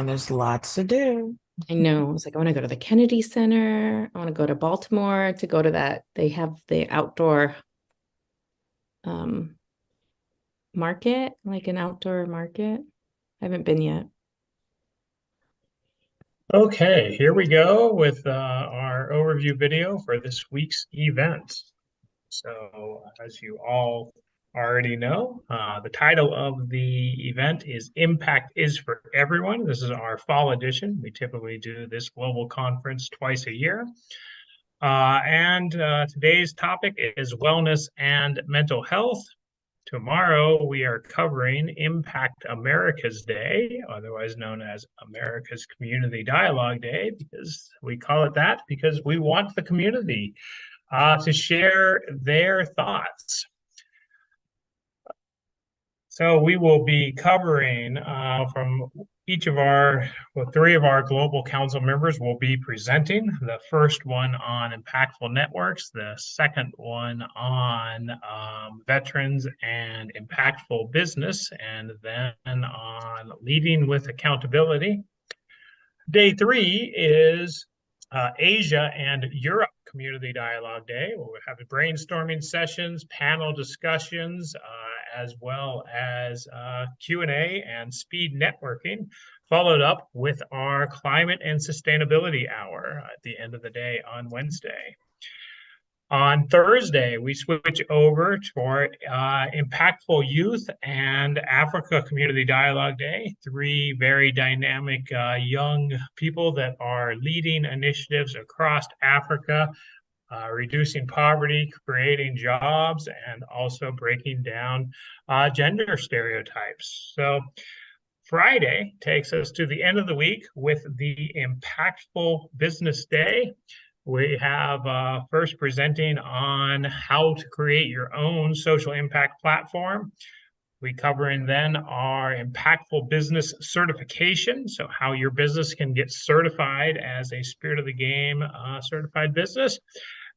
There's lots to do. I know. I was like, I want to go to the Kennedy Center. I want to go to Baltimore to go to that. They have the outdoor um market, like an outdoor market. I haven't been yet. Okay, here we go with our overview video for this week's event. So, as you all already know, the title of the event is Impact is for Everyone. This is our fall edition. We typically do this global conference twice a year. And today's topic is wellness and mental health. Tomorrow, we are covering Impact America's Day, otherwise known as America's Community Dialogue Day, because we call it that because we want the community to share their thoughts. So we will be covering from each of three of our global council members will be presenting. The first one on impactful networks, the second one on veterans and impactful business, and then on leading with accountability. Day three is Asia and Europe Community Dialogue Day. We'll have brainstorming sessions, panel discussions, as well as Q&A and speed networking, followed up with our Climate and Sustainability Hour at the end of the day on Wednesday. On Thursday, we switch over to our Impactful Youth and Africa Community Dialogue Day, three very dynamic young people that are leading initiatives across Africa, reducing poverty, creating jobs, and also breaking down gender stereotypes. So Friday takes us to the end of the week with the Impactful Business Day. We have first presenting on how to create your own social impact platform. We covering then our impactful business certification, so how your business can get certified as a Spirit of the Game certified business.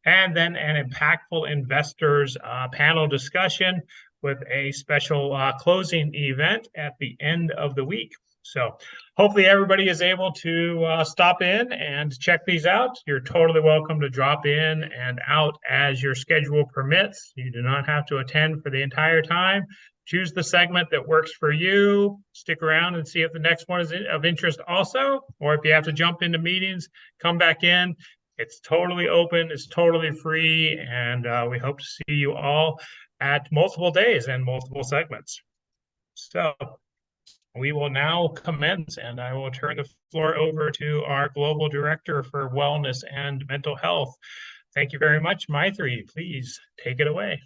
And then an impactful investors panel discussion with a special closing event at the end of the week. So hopefully everybody is able to stop in and check these out. You're totally welcome to drop in and out as your schedule permits. You do not have to attend for the entire time. Choose the segment that works for you. Stick around and see if the next one is of interest also. Or if you have to jump into meetings, come back in. It's totally open. It's totally free. And we hope to see you all at multiple days and multiple segments. So we will now commence, and I will turn the floor over to our Global Director for Wellness and Mental Health. Thank you very much, Maitri. Please take it away.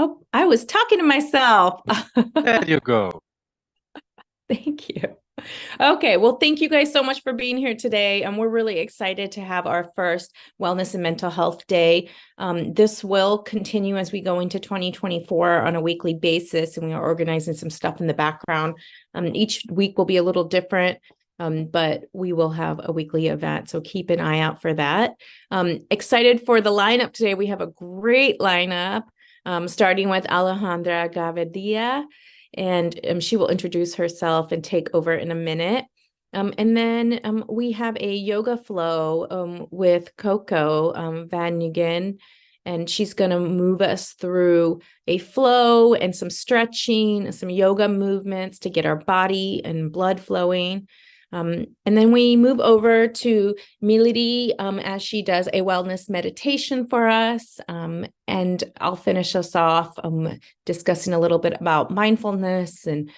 Oh, I was talking to myself. There you go. Thank you. Okay, well, thank you guys so much for being here today. And we're really excited to have our first Wellness and Mental Health Day. This will continue as we go into 2024 on a weekly basis, and we are organizing some stuff in the background. Each week will be a little different, but we will have a weekly event, so keep an eye out for that. Excited for the lineup today. We have a great lineup, starting with Alejandra Gavidia. And she will introduce herself and take over in a minute. And then we have a yoga flow with Coco Van Nugen, and she's going to move us through a flow and some stretching, some yoga movements to get our body and blood flowing. And then we move over to Milady as she does a wellness meditation for us. And I'll finish us off discussing a little bit about mindfulness and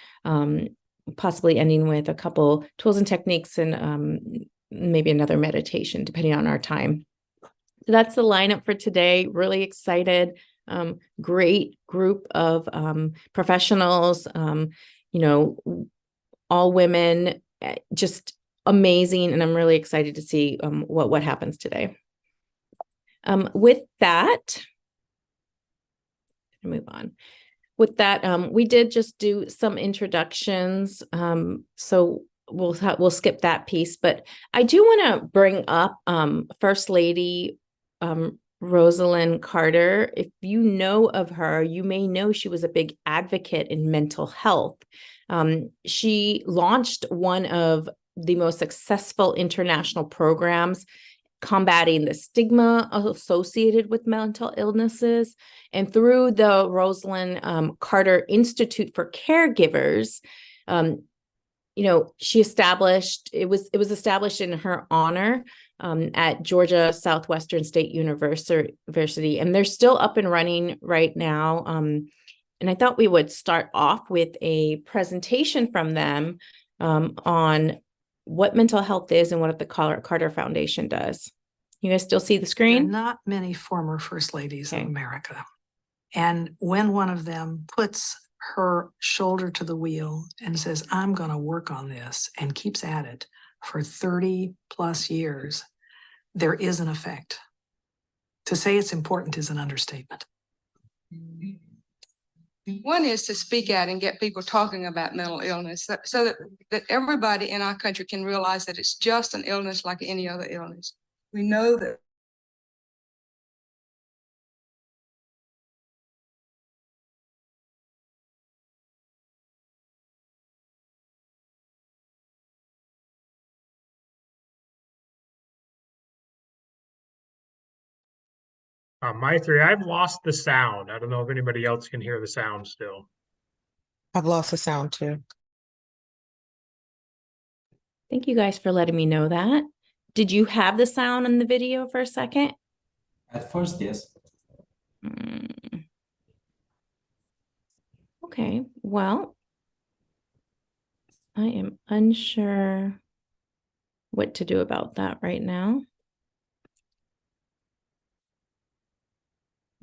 possibly ending with a couple tools and techniques and maybe another meditation, depending on our time. So that's the lineup for today. Really excited. great group of professionals, all women, just amazing. And I'm really excited to see what happens today. With that, move on. With that, we did just do some introductions. So we'll skip that piece, but I do want to bring up First Lady Rosalind Carter. If you know of her, you may know she was a big advocate in mental health. She launched one of the most successful international programs combating the stigma associated with mental illnesses. And through the Rosalind Carter Institute for Caregivers, she established, it was established in her honor at Georgia Southwestern State University, and they're still up and running right now. And I thought we would start off with a presentation from them on what mental health is and what the Carter Foundation does. You guys still see the screen? There are not many former first ladies of America. And when one of them puts her shoulder to the wheel and says, I'm going to work on this, and keeps at it for 30 plus years, there is an effect. To say it's important is an understatement. One is to speak out and get people talking about mental illness so that everybody in our country can realize that it's just an illness like any other illness. We know that Maitri, I've lost the sound. I don't know if anybody else can hear the sound still. I've lost the sound too. Thank you guys for letting me know that. Did you have the sound in the video for a second? At first, yes. Okay, well, I am unsure what to do about that right now.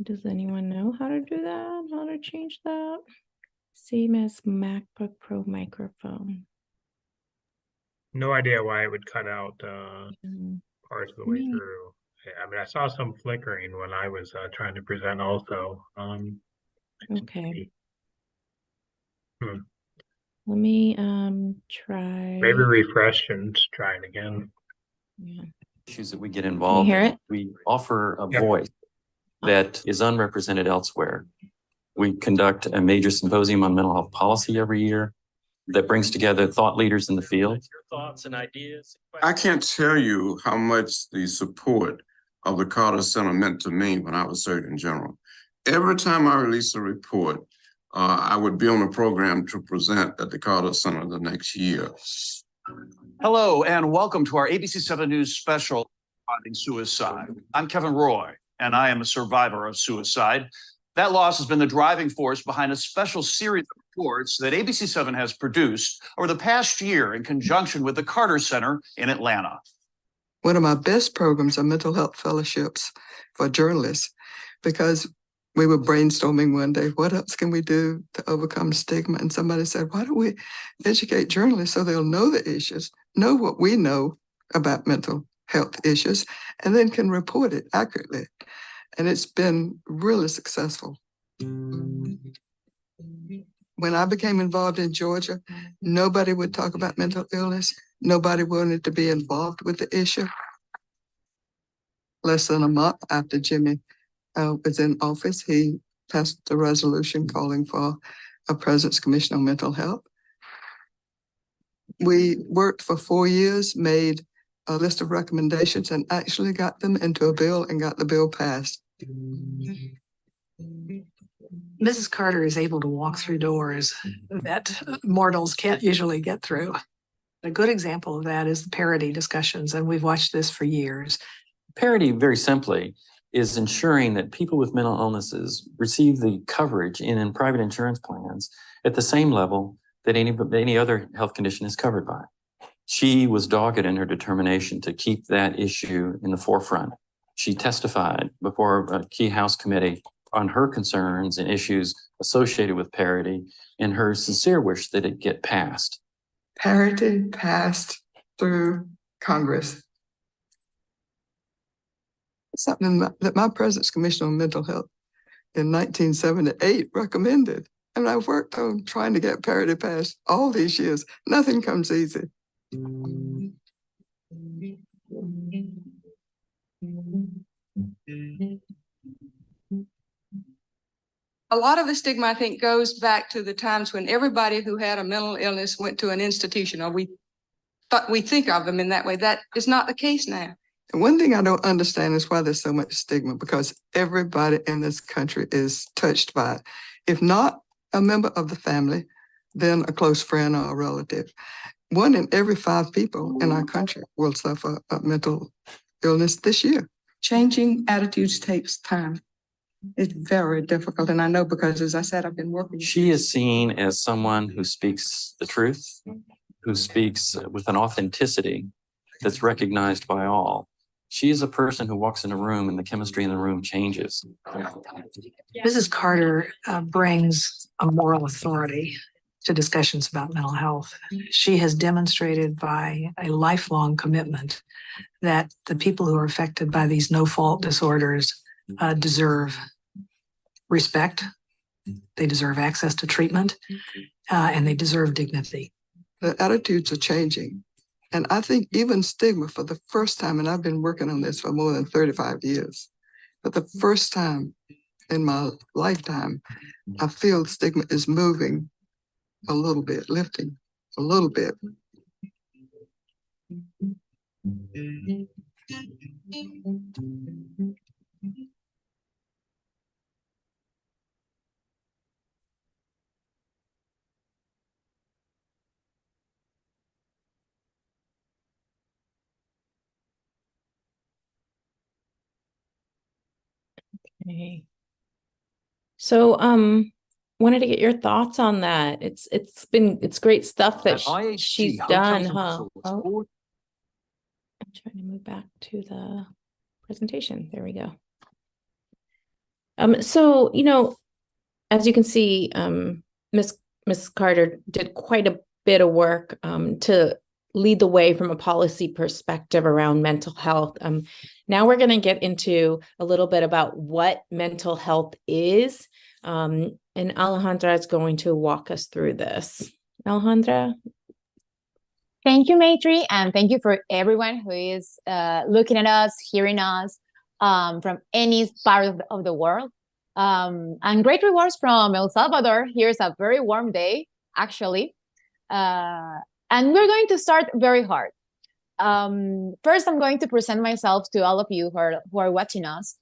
Does anyone know how to do that? How to change that? Same as MacBook Pro microphone. No idea why it would cut out parts of the way through. I mean, I saw some flickering when I was trying to present also. Okay. Hmm. Let me try. Maybe refresh and try it again. Yeah. Issues that we get involved hear in. it? We offer a Yep. voice that is unrepresented elsewhere. We conduct a major symposium on mental health policy every year that brings together thought leaders in the field. Your thoughts and ideas. I can't tell you how much the support of the Carter Center meant to me when I was Surgeon General. Every time I released a report, I would be on a program to present at the Carter Center the next year. Hello, and welcome to our ABC7 News special on suicide. I'm Kevin Roy, and I am a survivor of suicide. That loss has been the driving force behind a special series of reports that ABC7 has produced over the past year in conjunction with the Carter Center in Atlanta. One of my best programs are mental health fellowships for journalists, because we were brainstorming one day, what else can we do to overcome stigma? And somebody said, why don't we educate journalists so they'll know the issues, know what we know about mental health issues, and then can report it accurately. And it's been really successful. When I became involved in Georgia, nobody would talk about mental illness. Nobody wanted to be involved with the issue. Less than a month after Jimmy was in office, he passed a resolution calling for a President's Commission on Mental Health. We worked for 4 years, made a list of recommendations, and actually got them into a bill and got the bill passed. Mrs. Carter is able to walk through doors that mortals can't usually get through. A good example of that is the parity discussions, and we've watched this for years. Parity, very simply, is ensuring that people with mental illnesses receive the coverage in private insurance plans at the same level that any other health condition is covered by. She was dogged in her determination to keep that issue in the forefront. She testified before a key House committee on her concerns and issues associated with parity and her sincere wish that it get passed. Parity passed through Congress. Something that my President's Commission on Mental Health in 1978 recommended. And I've worked on trying to get parity passed all these years. Nothing comes easy. A lot of the stigma, I think, goes back to the times when everybody who had a mental illness went to an institution, or we think of them in that way. That is not the case now. And one thing I don't understand is why there's so much stigma, because everybody in this country is touched by it. If not a member of the family, then a close friend or a relative. 1 in every 5 people in our country will suffer a mental illness this year. Changing attitudes takes time. It's very difficult. And I know because, as I said, I've been working. She is seen as someone who speaks the truth, who speaks with an authenticity that's recognized by all. She is a person who walks in a room and the chemistry in the room changes. Mrs. Carter brings a moral authority to discussions about mental health. She has demonstrated by a lifelong commitment that the people who are affected by these no-fault disorders deserve respect, they deserve access to treatment, and they deserve dignity. The attitudes are changing. And I think even stigma, for the first time, and I've been working on this for more than 35 years, for the first time in my lifetime, I feel stigma is moving a little bit, lifting a little bit. Okay. So, wanted to get your thoughts on that. It's great stuff that she's done, huh? Oh, I'm trying to move back to the presentation. There we go. So, as you can see, Miss Carter did quite a bit of work to lead the way from a policy perspective around mental health. Now we're going to get into a little bit about what mental health is. And Alejandra is going to walk us through this. Alejandra? Thank you, Maitri, and thank you for everyone who is looking at us, hearing us from any part of the world. And great rewards from El Salvador. Here's a very warm day, actually. And we're going to start very hard. First, I'm going to present myself to all of you who are watching us.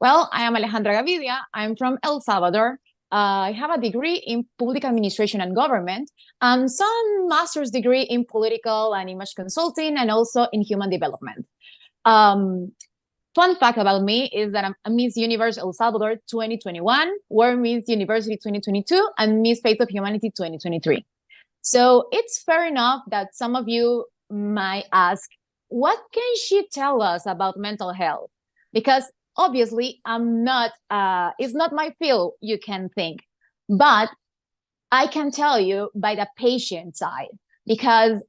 Well, I am Alejandra Gavidia. I'm from El Salvador. I have a degree in public administration and government, and some master's degree in political and image consulting, and also in human development. Fun fact about me is that I'm a Miss Universe El Salvador 2021, World Miss University 2022, and Miss Face of Humanity 2023. So it's fair enough that some of you might ask, what can she tell us about mental health? Because obviously it's not my field, you can think, but I can tell you by the patient side, because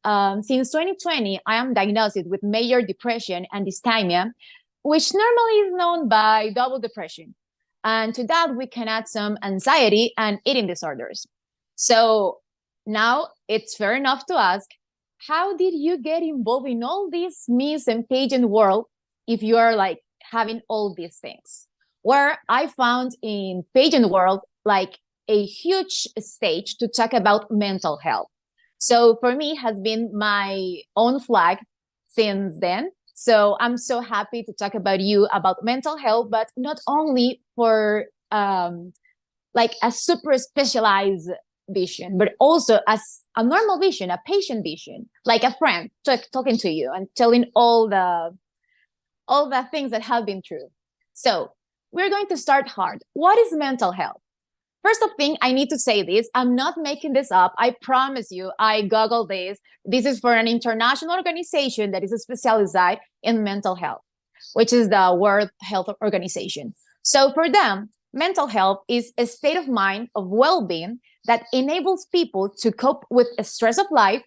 since 2020, I am diagnosed with major depression and dysthymia, which normally is known by double depression. And to that, we can add some anxiety and eating disorders. So now it's fair enough to ask, how did you get involved in all this Miss and pageant world if you are like having all these things? Where I found in pageant world like a huge stage to talk about mental health. So for me, has been my own flag since then. So I'm so happy to talk about mental health, but not only for like a super specialized vision, but also as a normal vision, a patient vision, like a friend talking to you and telling all the things that have been true. So we're going to start hard. What is mental health? First of thing, I need to say this. I'm not making this up. I promise you, I Googled this. This is for an international organization that is specialized in mental health, which is the World Health Organization. So for them, mental health is a state of mind of well-being that enables people to cope with the stress of life,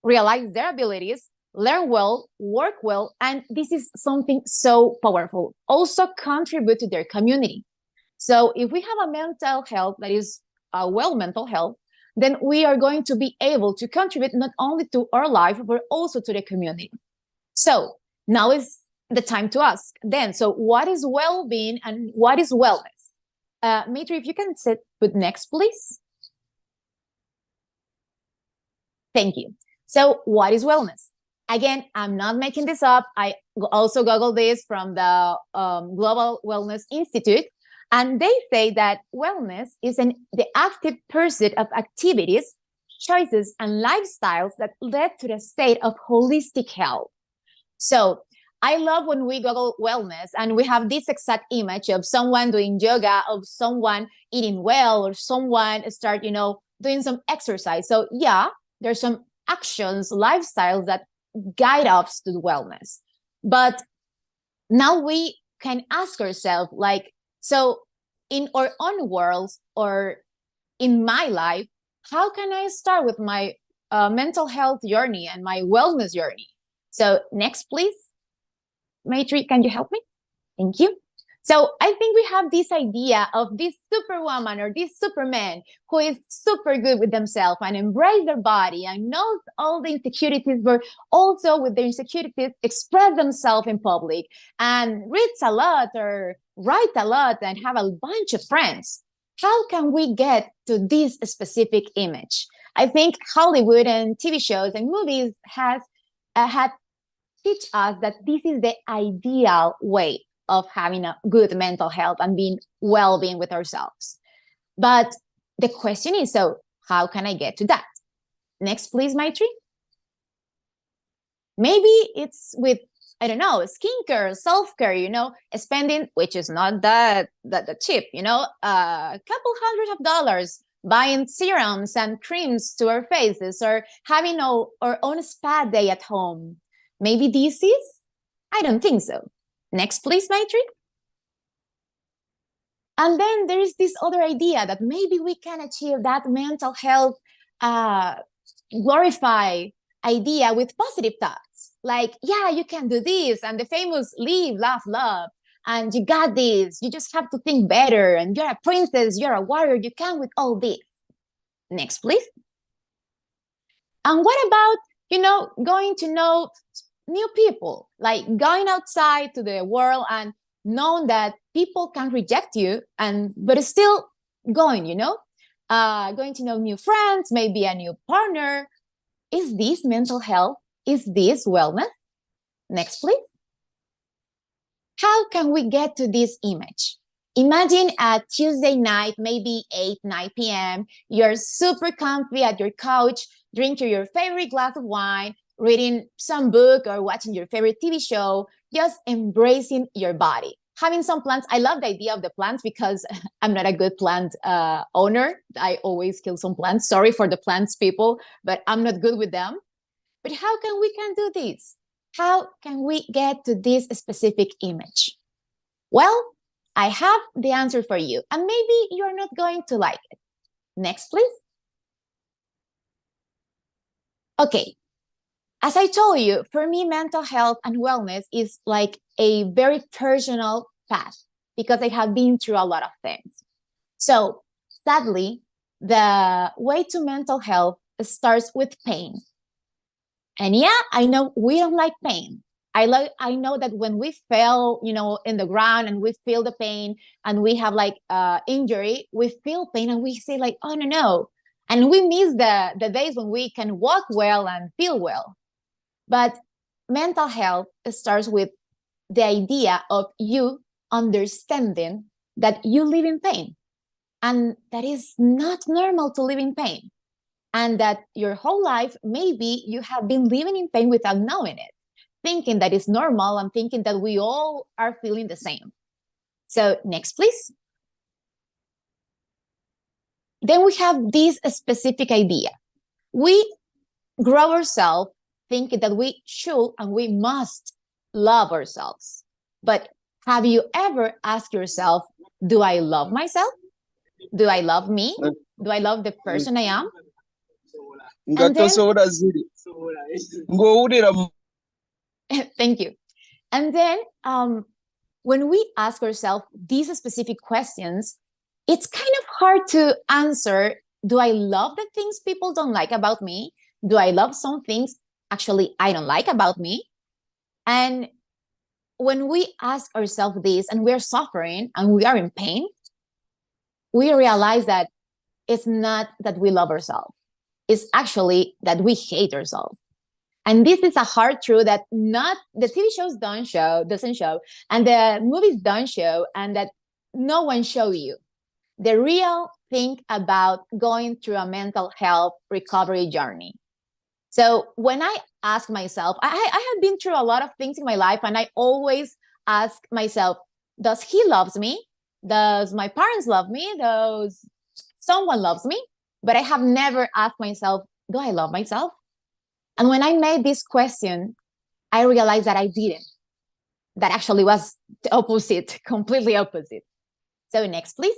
realize their abilities, learn well, work well, and this is something so powerful. Also contribute to their community. So if we have a mental health that is a well mental health, then we are going to be able to contribute not only to our life, but also to the community. So now is the time to ask then, so what is well-being and what is wellness? Matri, if you can put next, please. Thank you. So what is wellness? Again, I'm not making this up. I also Googled this from the Global Wellness Institute, and they say that wellness is the active pursuit of activities, choices, and lifestyles that led to the state of holistic health. So I love when we Google wellness and we have this exact image of someone doing yoga, of someone eating well, or someone start, doing some exercise. So yeah, there's some actions, lifestyles that guide us to wellness. But now we can ask ourselves, like, so in our own worlds or in my life, how can I start with my mental health journey and my wellness journey? So next, please. Matri, can you help me? Thank you. So I think we have this idea of this superwoman or this superman who is super good with themselves and embrace their body and knows all the insecurities, but also with their insecurities express themselves in public and reads a lot or write a lot and have a bunch of friends. How can we get to this specific image? I think Hollywood and TV shows and movies had teach us that this is the ideal way of having a good mental health and being well-being with ourselves. But the question is, so how can I get to that? Next, please, Maitri. Maybe it's with, I don't know, skincare, self-care, spending, which is not that cheap, a couple $100s buying serums and creams to our faces, or having our own spa day at home. Maybe this is? I don't think so. Next, please, Maitri. And then there is this other idea that maybe we can achieve that mental health glorify idea with positive thoughts. Like, yeah, you can do this. And the famous live, laugh, love. And you got this. You just have to think better. And you're a princess. You're a warrior. You can with all this. Next, please. And what about, going to know new people, like going outside to the world and knowing that people can reject you, but it's still going, going to know new friends, maybe a new partner. Is this mental health? Is this wellness? Next, please. How can we get to this image? Imagine a Tuesday night, maybe 9 p.m. You're super comfy at your couch, drinking your favorite glass of wine, reading some book or watching your favorite TV show, just embracing your body. Having some plants. I love the idea of the plants because I'm not a good plant owner. I always kill some plants. Sorry for the plants people, but I'm not good with them. But how can we do this? How can we get to this specific image? Well, I have the answer for you, and maybe you're not going to like it. Next, please. Okay. As I told you, for me, mental health and wellness is like a very personal path because I have been through a lot of things. So sadly, the way to mental health starts with pain. And yeah, I know we don't like pain. I know that when we fell, in the ground and we feel the pain and we have like injury, we feel pain and we say like, oh, no. And we miss the days when we can walk well and feel well. But mental health starts with the idea of you understanding that you live in pain and that is not normal to live in pain. And that your whole life, maybe you have been living in pain without knowing it, thinking that it's normal and thinking that we all are feeling the same. So next, please. Then we have this specific idea. We grow ourselves thinking that we should and we must love ourselves. But have you ever asked yourself, Do I love myself? Do I love me? Do I love the person I am? And then, thank you. And then when we ask ourselves these specific questions, it's kind of hard to answer. Do I love the things people don't like about me? Do I love some things actually I don't like about me? And when we ask ourselves this and we're suffering and we are in pain, we realize that it's not that we love ourselves. It's actually that we hate ourselves. And this is a hard truth that not the TV shows doesn't show, and the movies don't show, and that no one show you. The real thing about going through a mental health recovery journey. So when I ask myself, I have been through a lot of things in my life, and I always ask myself, does he loves me? Does my parents love me? Does someone loves me? But I have never asked myself, do I love myself? And when I made this question, I realized that I didn't. That actually was the opposite, completely opposite. So next, please.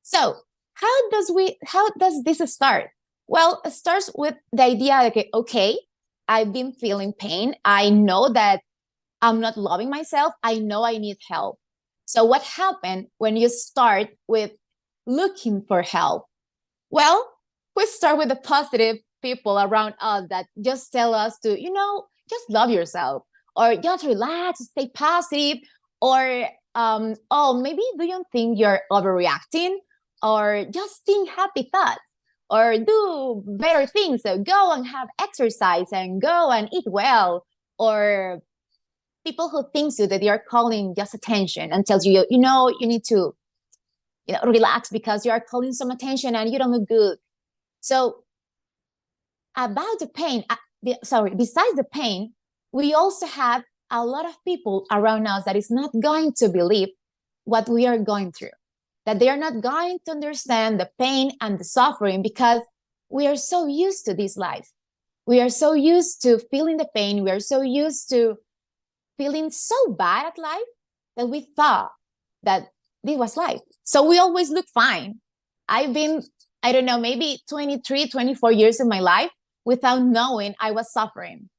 So how does this start? Well, it starts with the idea that, okay, I've been feeling pain. I know that I'm not loving myself. I know I need help. So what happened when you start with looking for help? Well, we start with the positive people around us that just tell us to, just love yourself, or just relax, stay positive, or, oh, maybe do you think you're overreacting, or just think happy thoughts, or do better things. So go and have exercise and go and eat well, or people who think you that they are calling just attention and tells you, you need to relax because you are calling some attention and you don't look good. So about the pain, besides the pain, we also have a lot of people around us that is not going to believe what we are going through, that they are not going to understand the pain and the suffering because we are so used to this life. We are so used to feeling the pain. We are so used to feeling so bad at life that we thought that this was life. So we always look fine. I've been, I don't know, maybe 23, 24 years of my life without knowing I was suffering.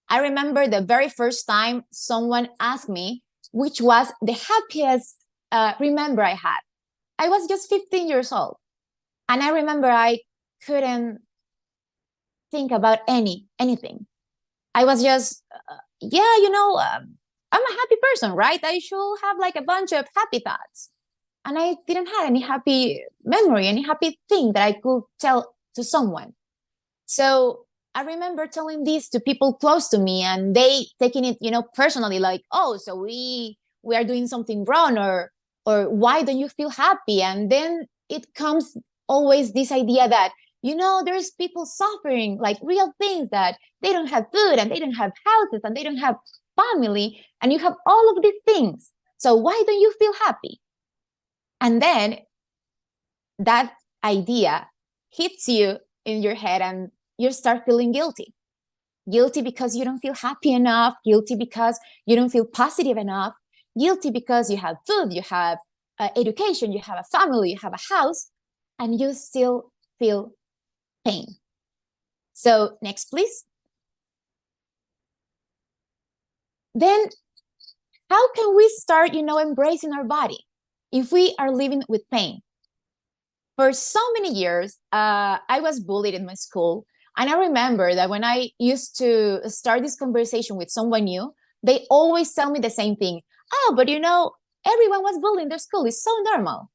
I remember the very first time someone asked me, which was the happiest remember I had. I was just 15 years old. And I remember I couldn't think about anything. I was just, I'm a happy person, right? I should have like a bunch of happy thoughts. And I didn't have any happy memory, any happy thing that I could tell to someone. So I remember telling this to people close to me and they taking it, personally, like, oh, so we are doing something wrong, or why don't you feel happy? And then it comes always this idea that, there's people suffering like real things, that they don't have food and they don't have houses and they don't have family, and you have all of these things. So why don't you feel happy? And then that idea hits you in your head and you start feeling guilty. Guilty because you don't feel happy enough, guilty because you don't feel positive enough, guilty because you have food, you have education, you have a family, you have a house, and you still feel pain. So next, please. Then how can we start, embracing our body if we are living with pain? For so many years, I was bullied in my school. And I remember that when I used to start this conversation with someone new, they always tell me the same thing. Oh, but everyone was bullied in their school. It's so normal.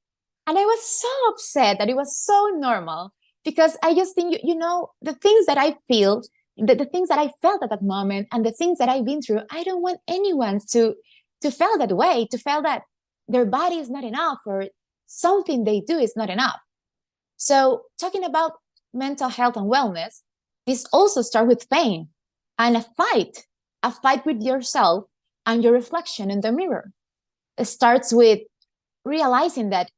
And I was so upset that it was so normal, because I just think, the things that I feel, the things that I felt at that moment and the things that I've been through, I don't want anyone to feel that way, to feel that their body is not enough or something they do is not enough. So talking about mental health and wellness, this also starts with pain and a fight with yourself and your reflection in the mirror. It starts with realizing that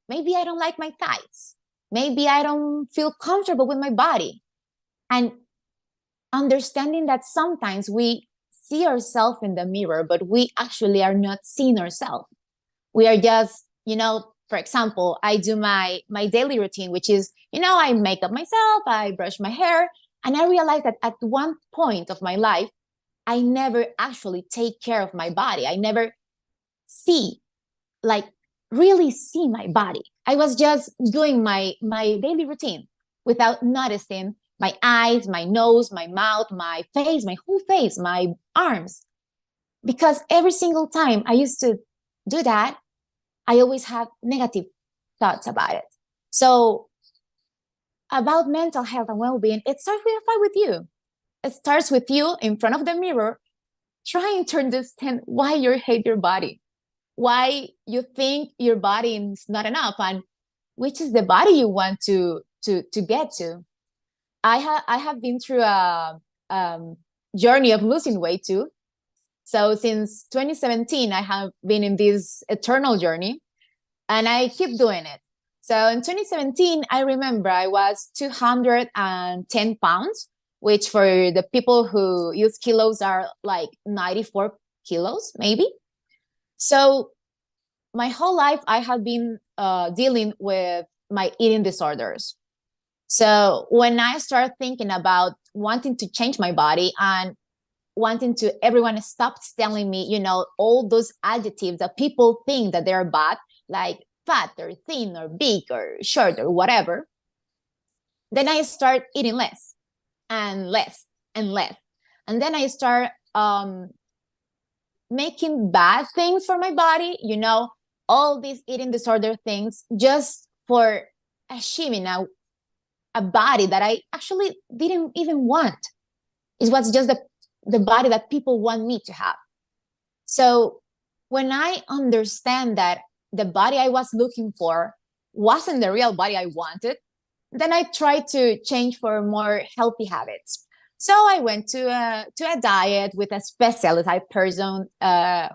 maybe I don't like my thighs. Maybe I don't feel comfortable with my body. And understanding that sometimes we see ourselves in the mirror, but we actually are not seeing ourselves. We are just, for example, I do my daily routine, which is, I make up myself, I brush my hair, and I realize that at one point of my life, I never actually take care of my body. I never really see my body. I was just doing my daily routine without noticing my eyes, my nose, my mouth, my face, my whole face, my arms. Because every single time I used to do that, I always have negative thoughts about it. So about mental health and well-being, it starts with a fight with you. It starts with you in front of the mirror, trying to understand why you hate your body, why you think your body is not enough, and which is the body you want to get to. I have been through a journey of losing weight too. So since 2017, I have been in this eternal journey, and I keep doing it. So in 2017, I remember I was 210 pounds, which for the people who use kilos are like 94 kilos, maybe. So my whole life, I have been dealing with my eating disorders. So when I started thinking about wanting to change my body and wanting to, everyone stops telling me, all those adjectives that people think that they're bad, like fat or thin or big or short or whatever, then I start eating less and less and less. And then I start making bad things for my body, all these eating disorder things, just for achieving a body that I actually didn't even want. It was just the body that people want me to have. So when I understand that the body I was looking for wasn't the real body I wanted, then I tried to change for more healthy habits. So I went to a diet with a specialist person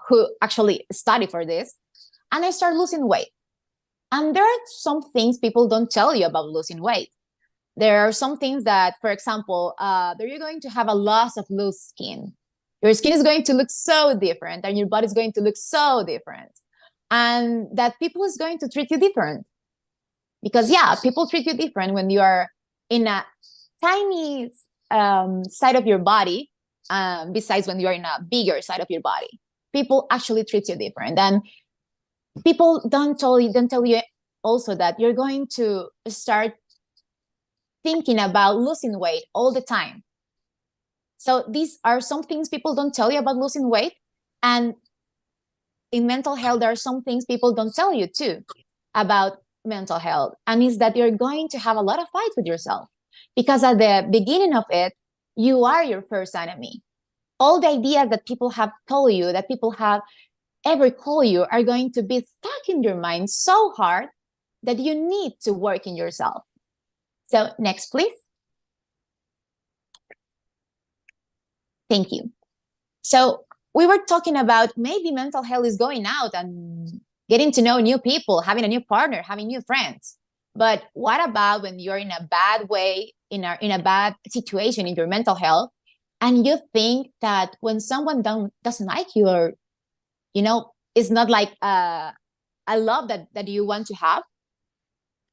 who actually studied for this, and I started losing weight. And there are some things people don't tell you about losing weight. There are some things that, for example, you're going to have a loss of loose skin. Your skin is going to look so different, and your body is going to look so different. And that people is going to treat you different. Because, people treat you different when you are in a tiny side of your body, besides when you're in a bigger side of your body. People actually treat you different. And people don't tell you also that you're going to start thinking about losing weight all the time. So these are some things people don't tell you about losing weight. And in mental health, there are some things people don't tell you too about mental health. And is that you're going to have a lot of fights with yourself. Because at the beginning of it, you are your first enemy. All the ideas that people have told you, that people have ever called you, are going to be stuck in your mind so hard that you need to work in yourself. So next, please. Thank you. So we were talking about maybe mental health is going out and getting to know new people, having a new partner, having new friends. But what about when you're in a bad way, in a bad situation in your mental health, and you think that when someone doesn't like you, or, it's not like a love that you want to have,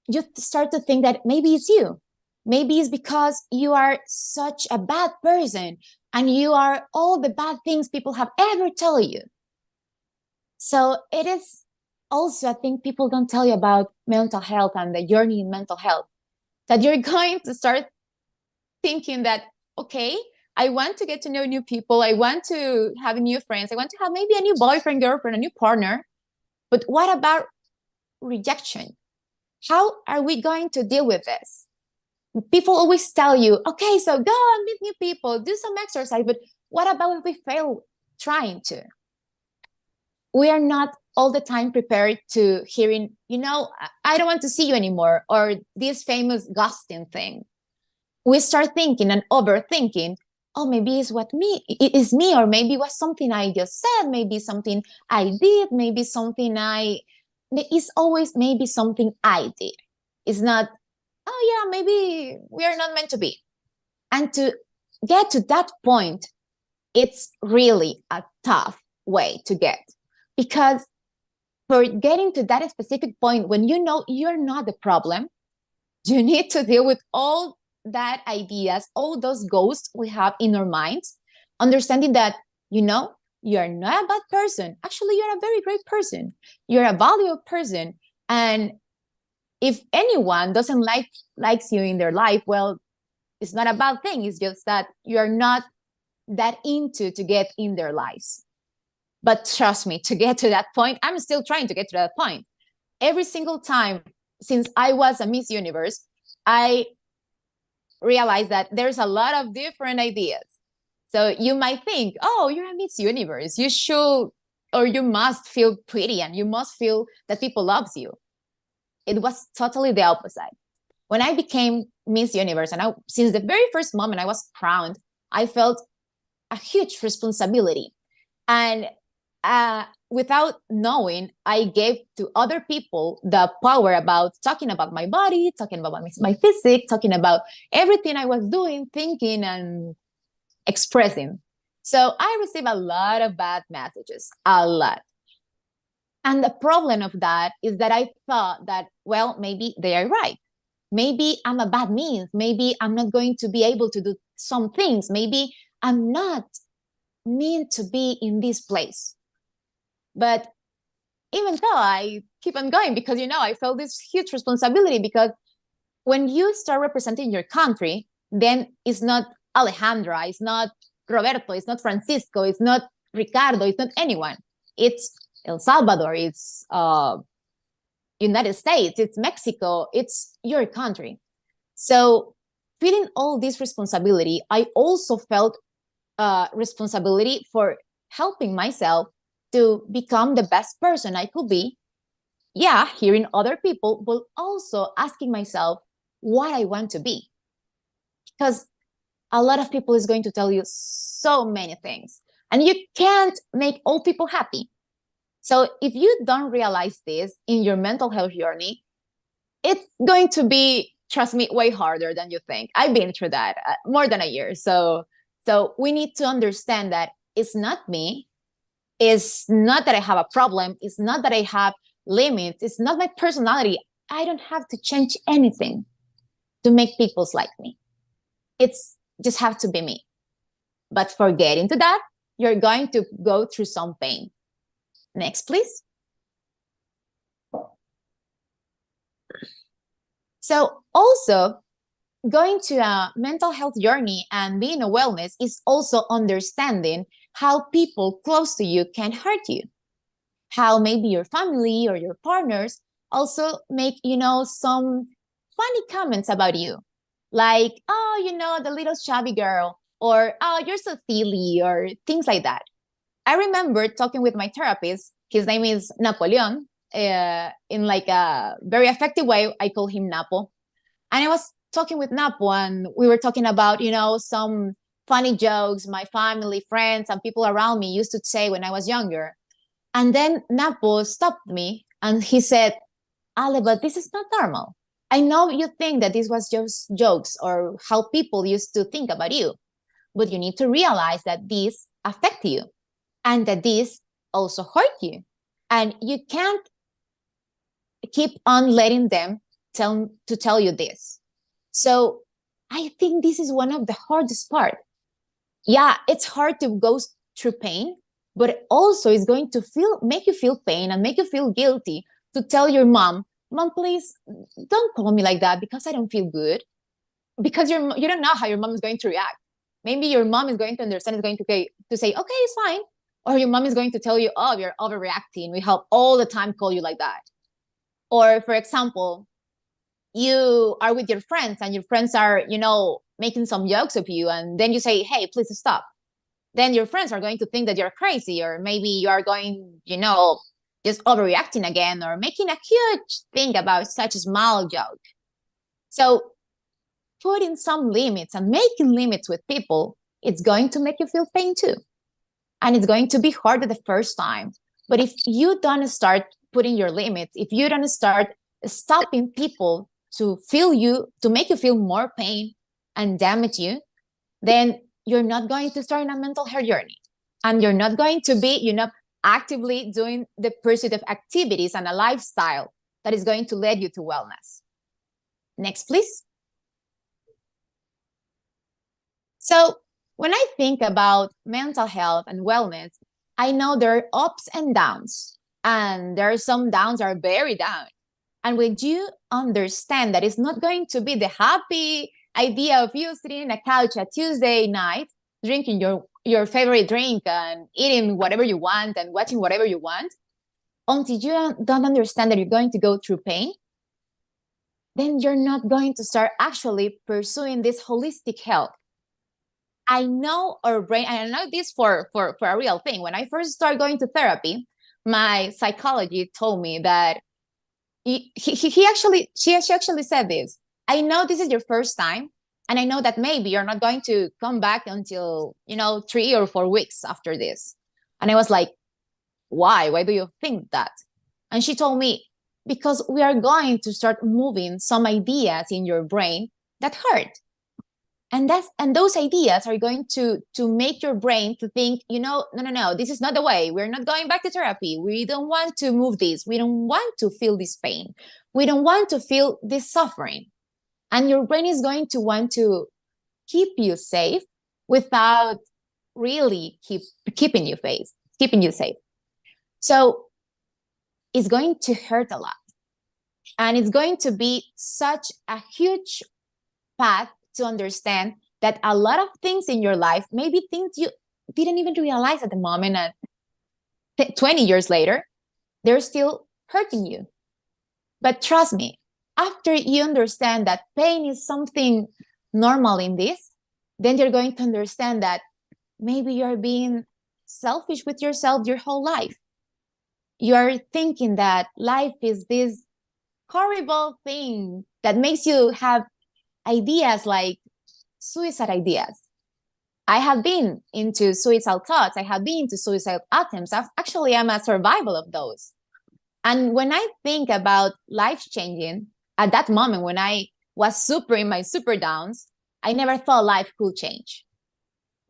you start to think that maybe it's you. Maybe it's because you are such a bad person and you are all the bad things people have ever told you. So it is also, I think people don't tell you about mental health and the journey in mental health, that you're going to start thinking that, okay, I want to get to know new people. I want to have new friends. I want to have maybe a new boyfriend, girlfriend, a new partner. But what about rejection? How are we going to deal with this? People always tell you, okay, so go and meet new people, do some exercise. But what about if we fail trying to? We are not all the time prepared to hearing, I don't want to see you anymore, or this famous ghosting thing. We start thinking and overthinking, oh, maybe it is me, or maybe it was something I just said, maybe something I did, maybe it's always maybe something I did. It's not, oh yeah, maybe we are not meant to be. And to get to that point, it's really a tough way to get, because for getting to that specific point, when you know you're not the problem, you need to deal with all that ideas, all those ghosts we have in our minds, understanding that, you're not a bad person. Actually, you're a very great person. You're a valuable person. And if anyone doesn't likes you in their life, well, it's not a bad thing. It's just that you're not that into to get in their lives. But trust me, to get to that point, I'm still trying to get to that point. Every single time since I was a Miss Universe, I realized that there's a lot of different ideas. So you might think, oh, you're a Miss Universe. You should, or you must feel pretty and you must feel that people loves you. It was totally the opposite. When I became Miss Universe, and since the very first moment I was crowned, I felt a huge responsibility. And without knowing, I gave to other people the power about talking about my body, talking about my physique, talking about everything I was doing, thinking, and expressing. So I received a lot of bad messages, a lot. And the problem of that is that I thought that, well, maybe they are right. Maybe I'm a bad means. Maybe I'm not going to be able to do some things. Maybe I'm not meant to be in this place. But even though I keep on going, because, I felt this huge responsibility, because when you start representing your country, then it's not Alejandra, it's not Roberto, it's not Francisco, it's not Ricardo, it's not anyone. It's El Salvador, it's United States, it's Mexico, it's your country. So feeling all this responsibility, I also felt responsibility for helping myself to become the best person I could be. Yeah, hearing other people, but also asking myself what I want to be. Because a lot of people is going to tell you so many things, and you can't make all people happy. So if you don't realize this in your mental health journey, it's going to be, trust me, way harder than you think. I've been through that more than a year. So we need to understand that it's not me. It's not that I have a problem. It's not that I have limits. It's not my personality. I don't have to change anything to make people like me. It's just have to be me. But for getting to that, you're going to go through some pain. Next, please. So also, going to a mental health journey and being a wellness is also understanding how people close to you can hurt you. How maybe your family or your partners also make, some funny comments about you. Like, oh, the little chubby girl, or, oh, you're so silly, or things like that. I remember talking with my therapist. His name is Napoleon. In like a very effective way, I call him Napo. And I was talking with Napo, and we were talking about, some funny jokes my family, friends, and people around me used to say when I was younger. And then Napo stopped me and he said, Ale, but this is not normal. I know you think that this was just jokes or how people used to think about you, but you need to realize that these affect you and that these also hurt you. And you can't keep on letting them tell you this. So I think this is one of the hardest part. Yeah, it's hard to go through pain, but also it's going to make you feel pain and make you feel guilty to tell your mom, please don't call me like that because I don't feel good. Because you don't know how your mom is going to react. Maybe your mom is going to understand, is going to say, okay, it's fine. Or your mom is going to tell you, oh, you're overreacting. We help all the time call you like that. Or for example, you are with your friends and your friends are, making some jokes of you. And then you say, hey, please stop. Then your friends are going to think that you're crazy, or maybe you are going, just overreacting again, or making a huge thing about such a small joke. So putting some limits and making limits with people, it's going to make you feel pain too. And it's going to be hard at the first time. But if you don't start putting your limits, if you don't start stopping people to make you feel more pain and damage you, then you're not going to start in a mental health journey, and you're not going to be, actively doing the pursuit of activities and a lifestyle that is going to lead you to wellness. Next, please. So when I think about mental health and wellness, I know there are ups and downs, and there are some downs that are very down. And when you understand that it's not going to be the happy idea of you sitting in a couch a Tuesday night, drinking your favorite drink and eating whatever you want and watching whatever you want, until you don't understand that you're going to go through pain, then you're not going to start actually pursuing this holistic health. I know our brain, and I know this for a real thing. When I first started going to therapy, my psychologist told me that she actually said this. I know this is your first time, and I know that maybe you're not going to come back until 3 or 4 weeks after this. And I was like, why? Why do you think that? And she told me, because we are going to start moving some ideas in your brain that hurt. And those ideas are going to make your brain to think, no, this is not the way. We're not going back to therapy. We don't want to move this. We don't want to feel this pain. We don't want to feel this suffering. And your brain is going to want to keep you safe without really keeping you safe. So it's going to hurt a lot. And it's going to be such a huge path to understand that a lot of things in your life, maybe things you didn't even realize at the moment, and 20 years later, they're still hurting you. But trust me, after you understand that pain is something normal in this, then you're going to understand that maybe you're being selfish with yourself your whole life. You're thinking that life is this horrible thing that makes you have ideas like suicide ideas. I have been into suicidal thoughts. I have been into suicide attempts. I'm a survivor of those. And when I think about life changing, at that moment when I was in my super downs, I never thought life could change.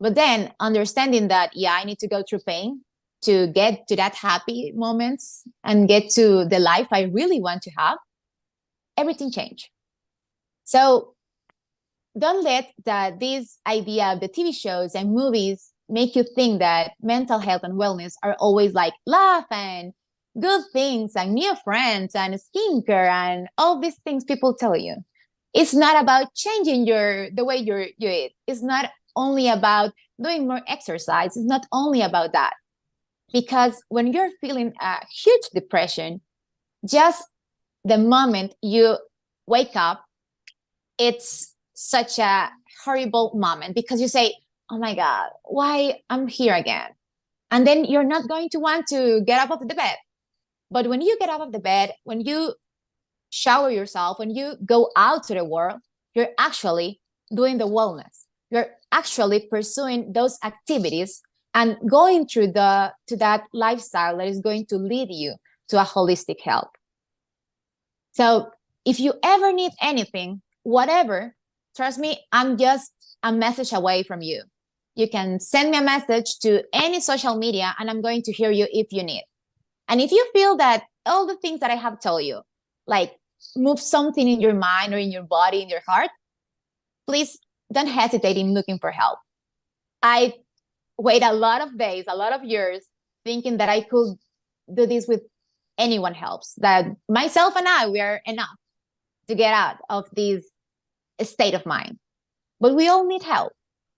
But then understanding that, I need to go through pain to get to that happy moments and get to the life I really want to have, everything changed. So don't let this idea of the TV shows and movies make you think that mental health and wellness are always like love and good things and new friends and skincare and all these things people tell you. It's not about changing the way you eat. It's not only about doing more exercise. It's not only about that. Because when you're feeling a huge depression, just the moment you wake up, it's such a horrible moment because you say, oh my God, why I'm here again? And then you're not going to want to get up of the bed. But when you get out of the bed, when you shower yourself, when you go out to the world, you're actually doing the wellness. You're actually pursuing those activities and going through to that lifestyle that is going to lead you to a holistic health. So if you ever need anything, whatever, trust me, I'm just a message away from you. You can send me a message to any social media and I'm going to hear you if you need. And if you feel that all the things that I have told you, like move something in your mind or in your body, in your heart, please don't hesitate in looking for help. I wait a lot of days, a lot of years thinking that I could do this with anyone helps, that myself and I, we are enough to get out of this state of mind. But we all need help.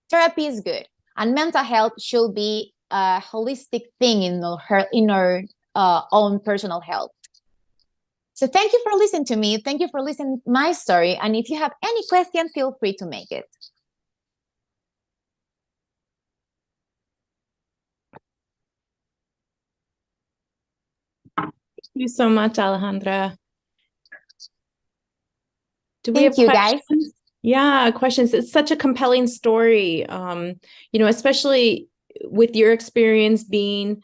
Therapy is good. And mental health should be a holistic thing in our own personal health. So thank you for listening to me. Thank you for listening to my story. And if you have any question, feel free to make it. Thank you so much, Alejandra. Do we Thank have you, questions? guys. Yeah, questions. It's such a compelling story. Especially with your experience being,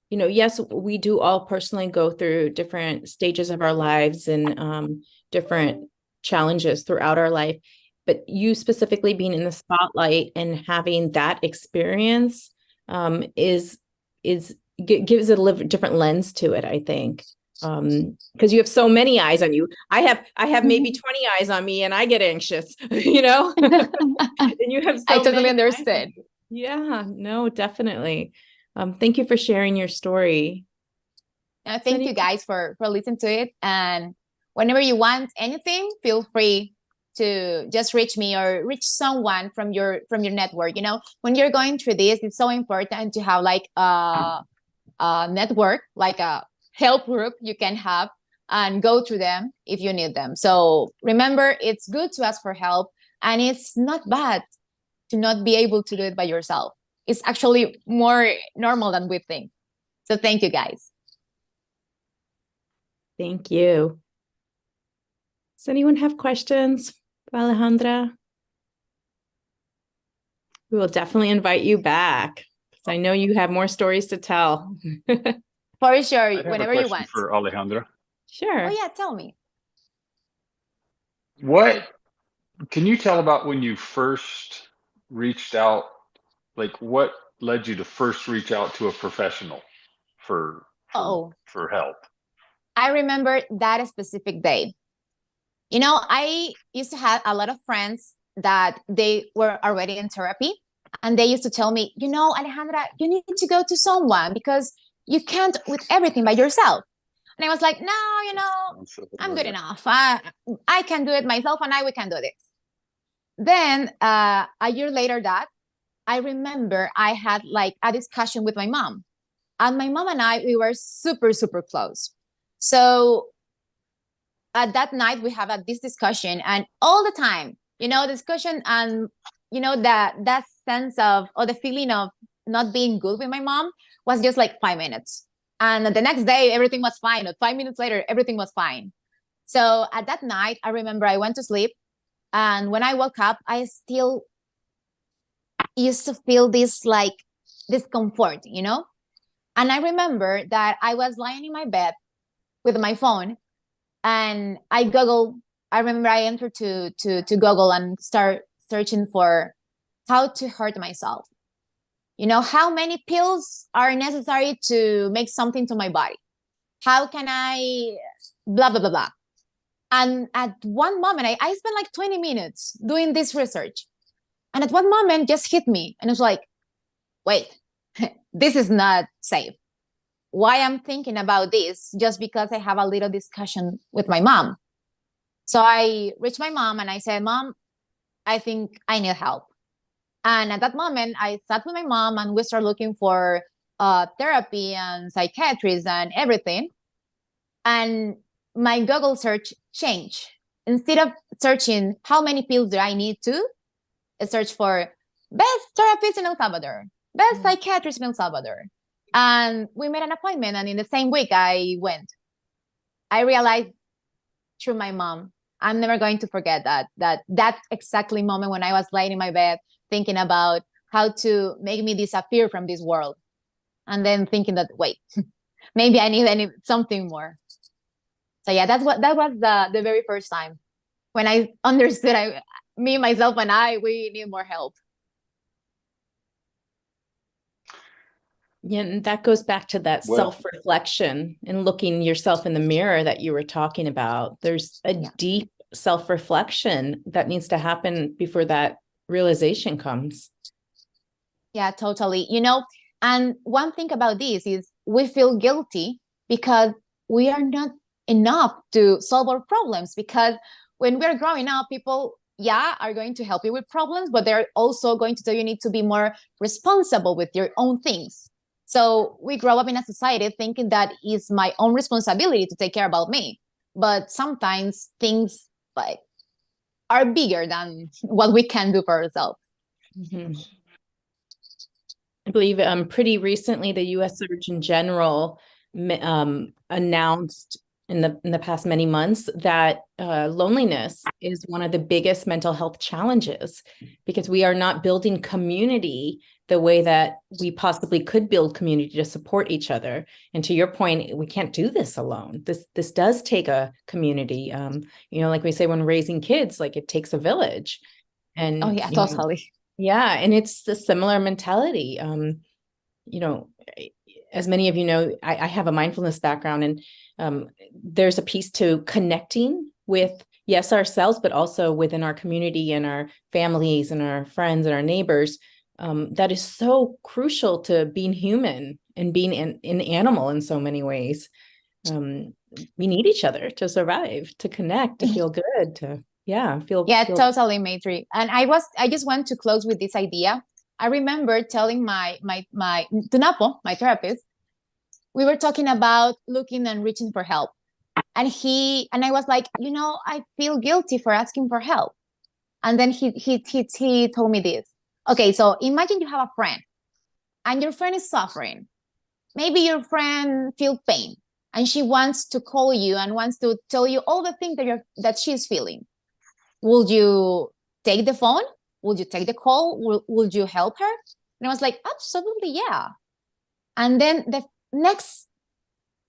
yes, we do all personally go through different stages of our lives and different challenges throughout our life. but you specifically being in the spotlight and having that experience gives it a different lens to it, I think. Because you have so many eyes on you. I have maybe 20 eyes on me and I get anxious, you know? And you have so I totally many eyes on understand. you. Yeah, no, definitely. Thank you for sharing your story. Thank you guys for listening to it. And whenever you want anything, feel free to just reach me or reach someone from your network. You know, when you're going through this, it's so important to have like a network, like a help group you can have and go through them if you need them. So remember, it's good to ask for help, and it's not bad to not be able to do it by yourself. It's actually more normal than we think. So thank you guys. Thank you. Does anyone have questions for Alejandra? We will definitely invite you back because I know you have more stories to tell. For sure, I have whenever a you question want. for Alejandra. Sure. Oh yeah, tell me. What can you tell about when you first reached out? Like, what led you to first reach out to a professional for Oh, for help? I remember that specific day. You know, I used to have a lot of friends that they were already in therapy, and they used to tell me, you know, Alejandra, you need to go to someone because you can't with everything by yourself. And I was like, no, you know, I'm good enough. I can do it myself, and we can do this. Then a year later, that I remember I had like a discussion with my mom, and my mom and we were super, super close. So at that night we have this discussion, and all the time, you know, discussion, and you know that sense of, or the feeling of not being good with my mom was just like 5 minutes, and the next day everything was fine, or 5 minutes later everything was fine. So at that night I remember I went to sleep, and when I woke up I still used to feel this like discomfort, you know. And I remember that I was lying in my bed with my phone, and I remember I entered to Google and start searching for how to hurt myself. You know, how many pills are necessary to make something to my body? How can I blah, blah, blah, blah. And at one moment, I spent like 20 minutes doing this research. And at one moment just hit me, and it was like, wait, this is not safe. Why I'm thinking about this just because I have a little discussion with my mom. So I reached my mom and I said, Mom, I think I need help. And at that moment, I sat with my mom and we started looking for therapy and psychiatrists and everything. And my Google search changed. Instead of searching how many pills do I need to, I searched for best therapist in El Salvador, best psychiatrist in El Salvador. And we made an appointment, and in the same week I went. I realized through my mom, I'm never going to forget that exactly moment when I was laying in my bed thinking about how to make me disappear from this world, and then thinking that, wait, maybe I need something more. So yeah, that was the very first time when I understood me, myself, and we need more help. Yeah, and that goes back to that self-reflection and looking yourself in the mirror that you were talking about. There's a deep self-reflection that needs to happen before that realization comes. Yeah, totally. You know, and one thing about this is we feel guilty because we are not enough to solve our problems, because when we're growing up, people are going to help you with problems, but they're also going to tell you need to be more responsible with your own things. So we grow up in a society thinking that is my own responsibility to take care about me. But sometimes things like are bigger than what we can do for ourselves. Mm-hmm. I believe pretty recently the U.S. Surgeon General announced in the past many months that loneliness is one of the biggest mental health challenges, because we are not building community the way that we possibly could build community to support each other. And to your point, we can't do this alone. This does take a community. Like we say when raising kids, like it takes a village. And Oh yeah, totally. yeah, and it's a similar mentality. As many of you know, I have a mindfulness background, and there's a piece to connecting with, yes, ourselves, but also within our community and our families and our friends and our neighbors. That is so crucial to being human and being an animal in so many ways. We need each other to survive, to connect, to feel good, to feel. Totally, Maitri. And I just want to close with this idea. I remember telling my Tunapo, my therapist, we were talking about looking and reaching for help. And I was like, I feel guilty for asking for help. And then he told me this. Okay, so imagine you have a friend and your friend is suffering. Maybe your friend feels pain and she wants to call you and wants to tell you all the things that she's feeling. Would you take the phone? Would you take the call? Would you help her? And I was like, absolutely, yeah. And then the next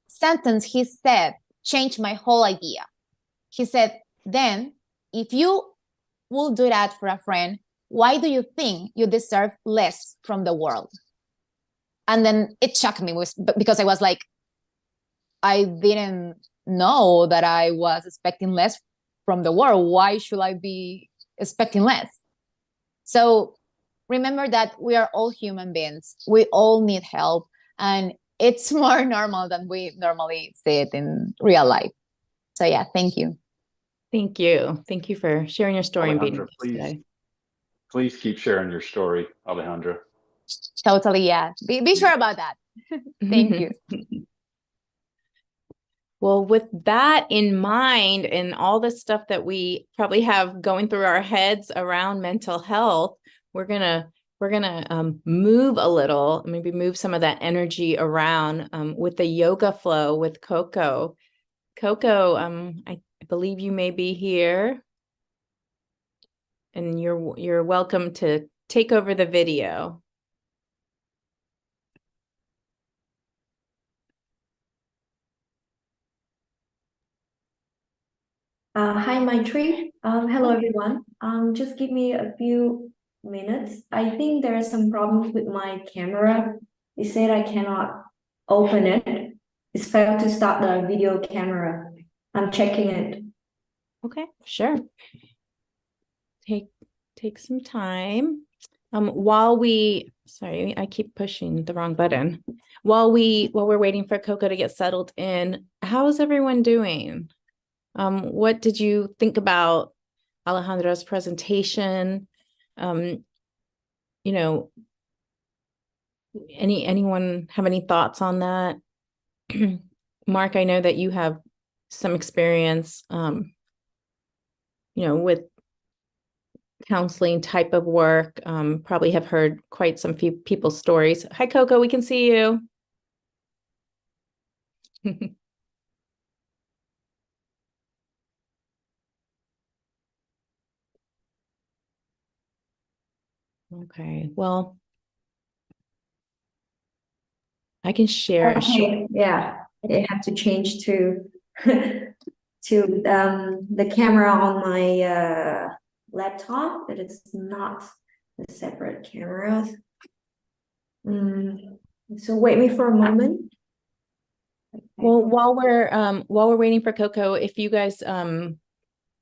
sentence he said changed my whole idea. He said, then if you will do that for a friend, why do you think you deserve less from the world? And then it shocked me because I was like, I didn't know that I was expecting less from the world. Why should I be expecting less? So remember that we are all human beings. We all need help, and it's more normal than we normally see it in real life. So yeah, thank you. Thank you. Thank you for sharing your story and being Alejandra, with us today. Please keep sharing your story, Alejandra. Totally, yeah. Be sure about that. Thank you. Well, with that in mind and all the stuff that we probably have going through our heads around mental health, we're gonna move a little, maybe move some of that energy around with the yoga flow with Coco. Coco, I believe you may be here, and you're welcome to take over the video. Hi, Maitri. Hello, everyone. Just give me a few minutes. I think there are some problems with my camera. It said I cannot open it. It's failed to start the video camera. I'm checking it. Okay, sure. Take some time. Sorry, I keep pushing the wrong button. While we're waiting for Coco to get settled in, how is everyone doing? What did you think about Alejandra's presentation? Anyone have any thoughts on that? Mark, I know that you have some experience, with counseling type of work, probably have heard quite some few people's stories. Hi, Coco, we can see you. Okay, well, I can share. Okay, yeah, I have to change to the camera on my laptop, but it's not a separate camera. So wait me for a moment. Well, while we're waiting for Coco, if you guys,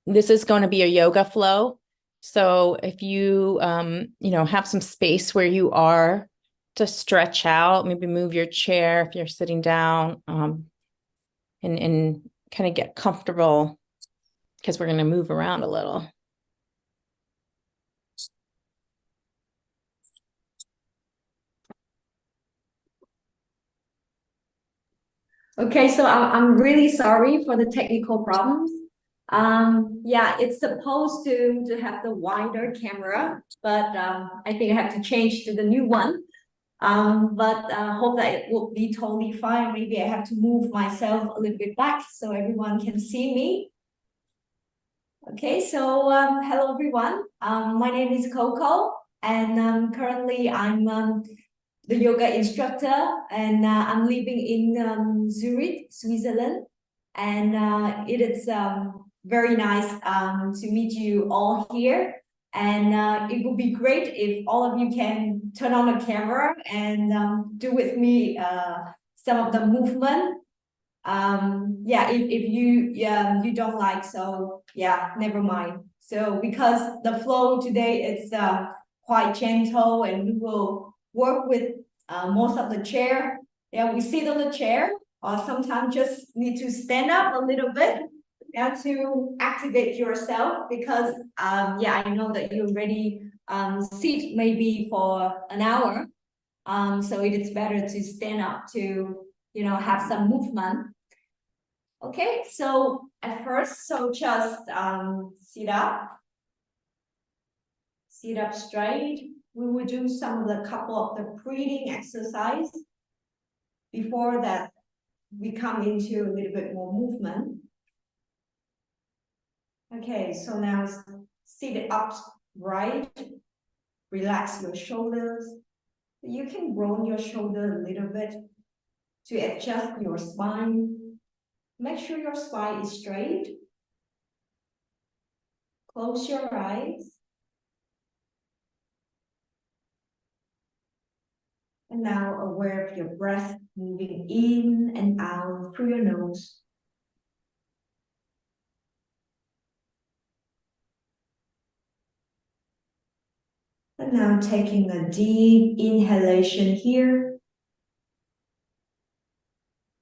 this is going to be a yoga flow. So if you, have some space where you are to stretch out, maybe move your chair if you're sitting down, and kind of get comfortable, because we're going to move around a little. Okay, so I'm really sorry for the technical problems. Yeah, it's supposed to have the wider camera, but I think I have to change to the new one. But hope that it will be totally fine. Maybe I have to move myself a little bit back so everyone can see me. Okay, so hello everyone. My name is Coco, and currently I'm the yoga instructor, and I'm living in Zurich, Switzerland. And it is very nice to meet you all here. And it would be great if all of you can turn on the camera and do with me some of the movement. Yeah, if you don't like, so yeah, never mind. So because the flow today is quite gentle, and we will work with most of the chair. Yeah, we sit on the chair, or sometimes just need to stand up a little bit to activate yourself, because yeah, I know that you already sit maybe for an hour. So it is better to stand up to, you know, have some movement. Okay, so at first, so just sit up straight. We will do some of the couple of the breathing exercise. Before that, we come into a little bit more movement. Okay, so now sit up right. Relax your shoulders. You can roll your shoulder a little bit to adjust your spine. Make sure your spine is straight. Close your eyes. And now aware of your breath moving in and out through your nose. And now taking a deep inhalation here.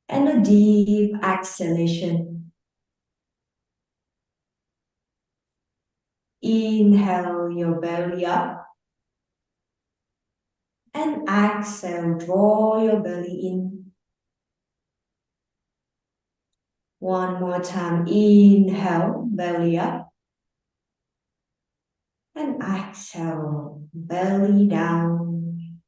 And a deep exhalation. Inhale your belly up. And exhale, draw your belly in. One more time, inhale, belly up. And exhale, belly down.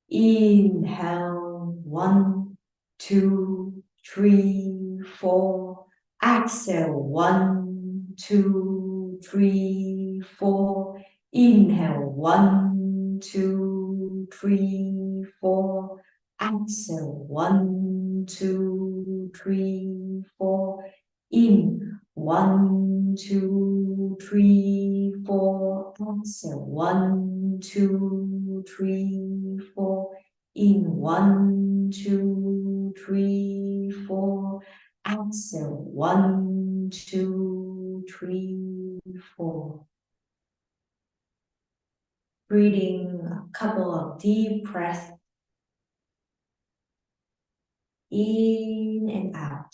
Inhale, 1, 2, 3, 4. Exhale, 1, 2, 3, 4. Inhale, 1, 2, 3, 4. Exhale, 1, 2, 3, 4. In, 1, 2, 3, 4. Exhale, 1, 2, 3, 4. In, 1, 2, 3, 4. Exhale, 1, 2, 3, 4. Breathing a couple of deep breaths in and out.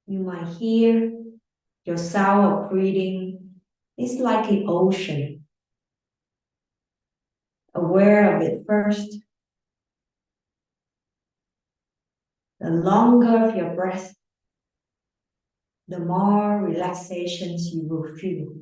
You might hear your sound of breathing is like an ocean. Aware of it first. The longer of your breath, the more relaxations you will feel.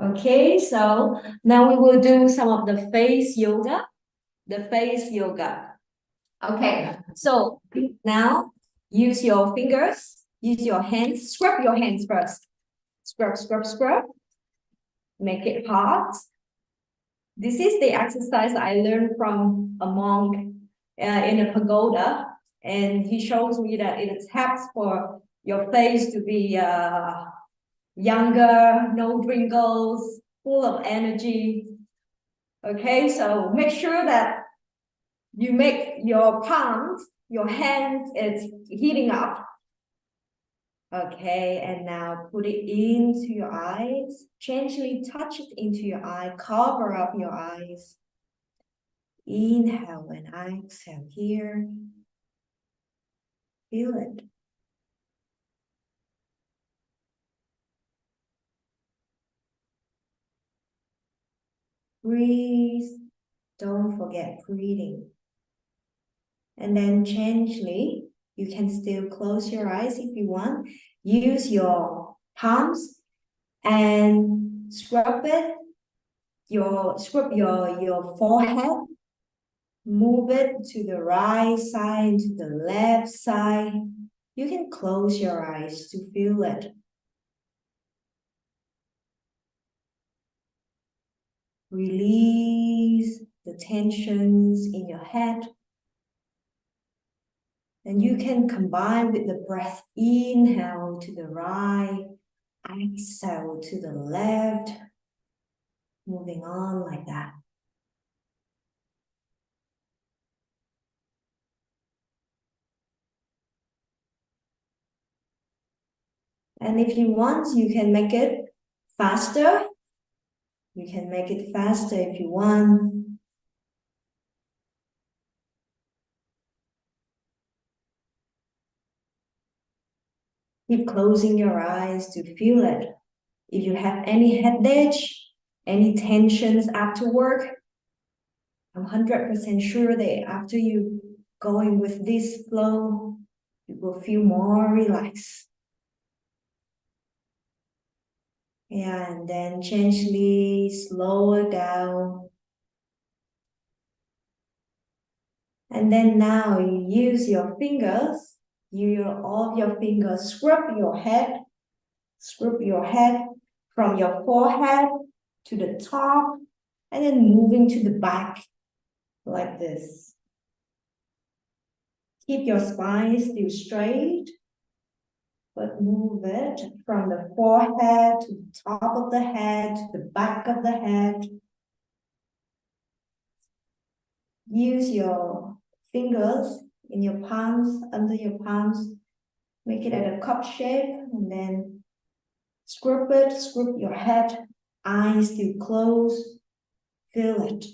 Okay, so now we will do some of the face yoga. Okay, so now use your fingers, use your hands, scrub your hands first. Scrub, scrub, scrub. Make it hot. This is the exercise I learned from a monk in a pagoda, and he shows me that it helps for your face to be younger, no wrinkles, full of energy. Okay, so make sure that you make your palms, your hands, it's heating up. Okay, and now put it into your eyes. Gently touch it into your eye, cover up your eyes. Inhale and exhale here. Feel it. Breathe. Don't forget breathing. And then gently, you can still close your eyes if you want. Use your palms and scrub your forehead. Move it to the right side, to the left side. You can close your eyes to feel it. Release the tensions in your head. And you can combine with the breath. Inhale to the right, exhale to the left. Moving on like that. And if you want, you can make it faster. You can make it faster if you want. Keep closing your eyes to feel it. If you have any headache, any tensions after work, I'm 100% sure that after you going with this flow, you will feel more relaxed. And then gently slow it down. And then now you use your fingers, all of your fingers, scrub your head from your forehead to the top, and then moving to the back like this. Keep your spine still straight, but move it from the forehead to the top of the head, to the back of the head. Use your fingers in your palms, under your palms, make it at a cup shape, and then scrub your head, eyes still closed, feel it.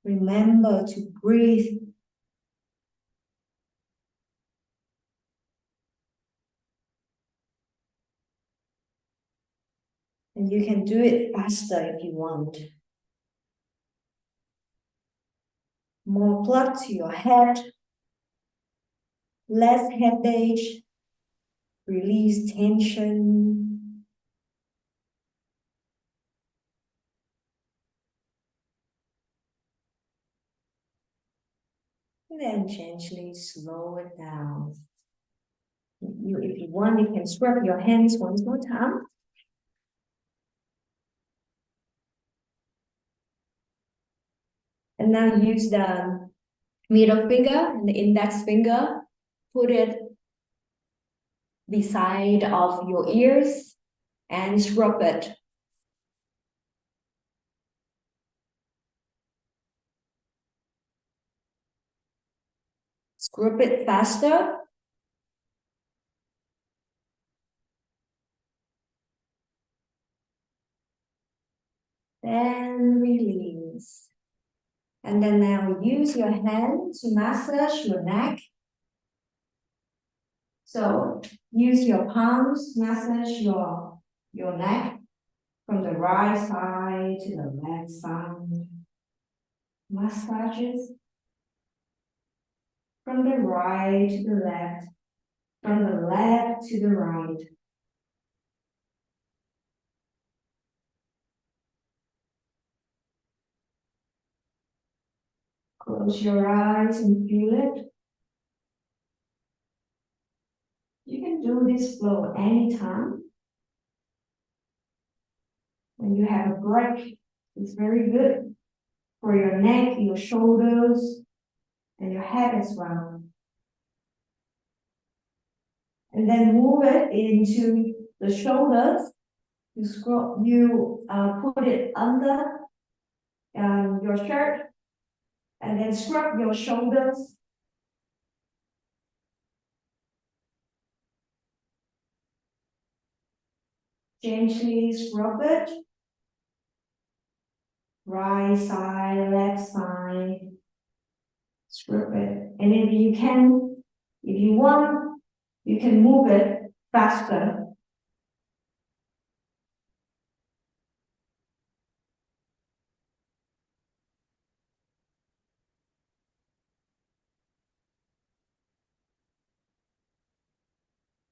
Remember to breathe. And you can do it faster if you want. More blood to your head, less headache, release tension. And then gently slow it down. If you want, you can scrub your hands one more time. And now use the middle finger and the index finger, put it beside of your ears and scrub it. Scrub it faster. Then release. And then now use your hand to massage your neck. So use your palms, massage your neck from the right side to the left side. Massages from the right to the left, from the left to the right. Close your eyes and feel it. You can do this flow anytime. When you have a break, it's very good for your neck, your shoulders, and your head as well. And then move it into the shoulders. You put it under your shirt, and then scrub your shoulders. Gently scrub it. Right side, left side. Scrub it. And if you want, you can move it faster.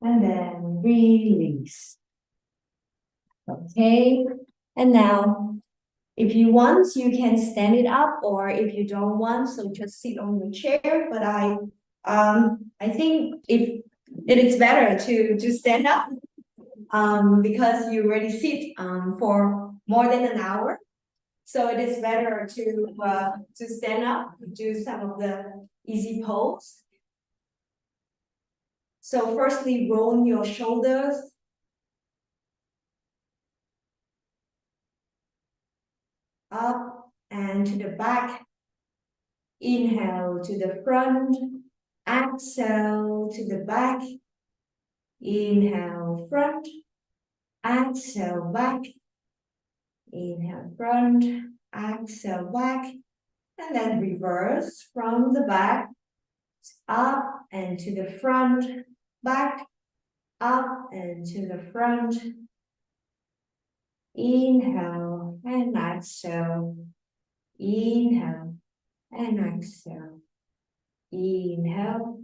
And then release. Okay, and now if you want, you can stand it up, or if you don't want, so just sit on the chair. But I think if it is better to stand up, because you already sit for more than an hour, so it is better to stand up, do some of the easy pose. So firstly, roll your shoulders. Up and to the back. Inhale to the front. Exhale to the back. Inhale front. Exhale back. Inhale front. Exhale back. And then reverse from the back. Up and to the front. Back. Up and to the front. Inhale and exhale. Inhale and exhale. Inhale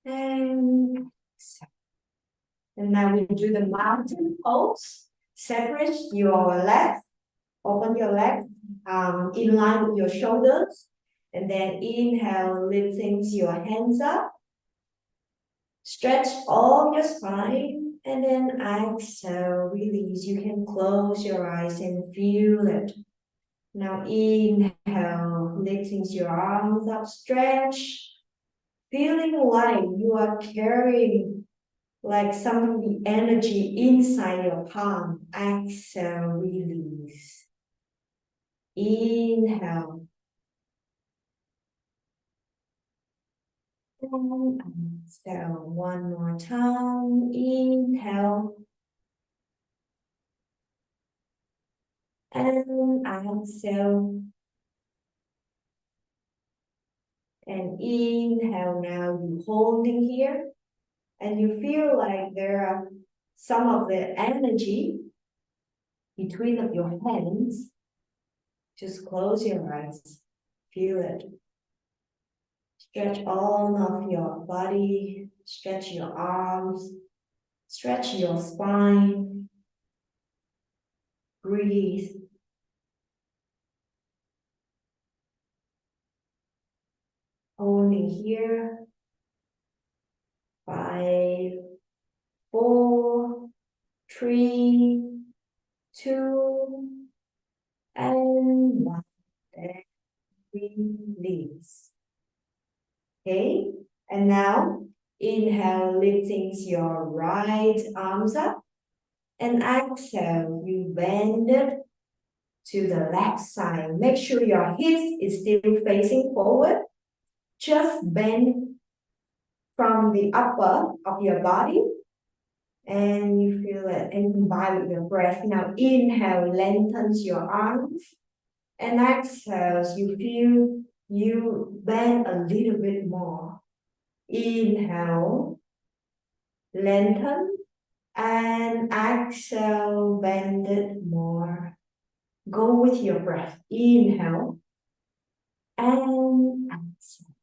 and exhale. And now we do the mountain pose. Separate your legs. Open your legs in line with your shoulders. And then inhale, lifting your hands up. Stretch all your spine. And then exhale, release. You can close your eyes and feel it. Now inhale, lifting your arms up, stretch. Feeling like you are carrying like some of the energy inside your palm. Exhale, release. Inhale. And exhale one more time. Inhale. And exhale. And inhale now, you holding here. And you feel like there are some of the energy between of your hands. Just close your eyes. Feel it. Stretch all of your body. Stretch your arms. Stretch your spine. Breathe. Holding here. 5, 4, 3, 2, and 1. And release. Okay, and now inhale, lifting your right arms up, and exhale, you bend it to the left side. Make sure your hips is still facing forward. Just bend from the upper of your body, and you feel it and combine with your breath. Now inhale, lengthens your arms, and exhale, you feel you bend a little bit more. Inhale, lengthen, and exhale, bend it more. Go with your breath. Inhale, and exhale.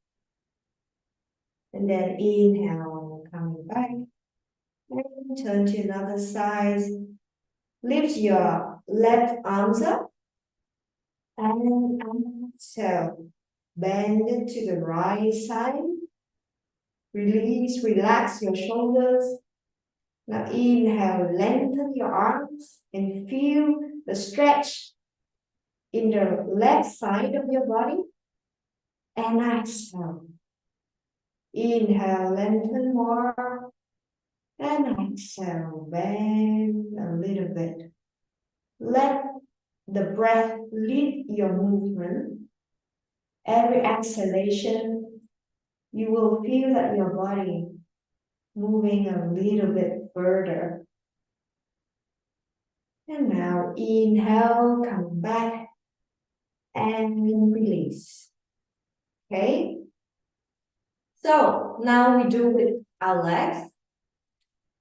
And then inhale, coming back. And turn to another side. Lift your left arms up. And exhale. Bend it to the right side. Release, relax your shoulders. Now inhale, lengthen your arms and feel the stretch in the left side of your body. And exhale. Inhale, lengthen more. And exhale, bend a little bit. Let the breath lead your movement. Every exhalation, you will feel that your body moving a little bit further. And now inhale, come back and release. Okay, So now we do with our legs.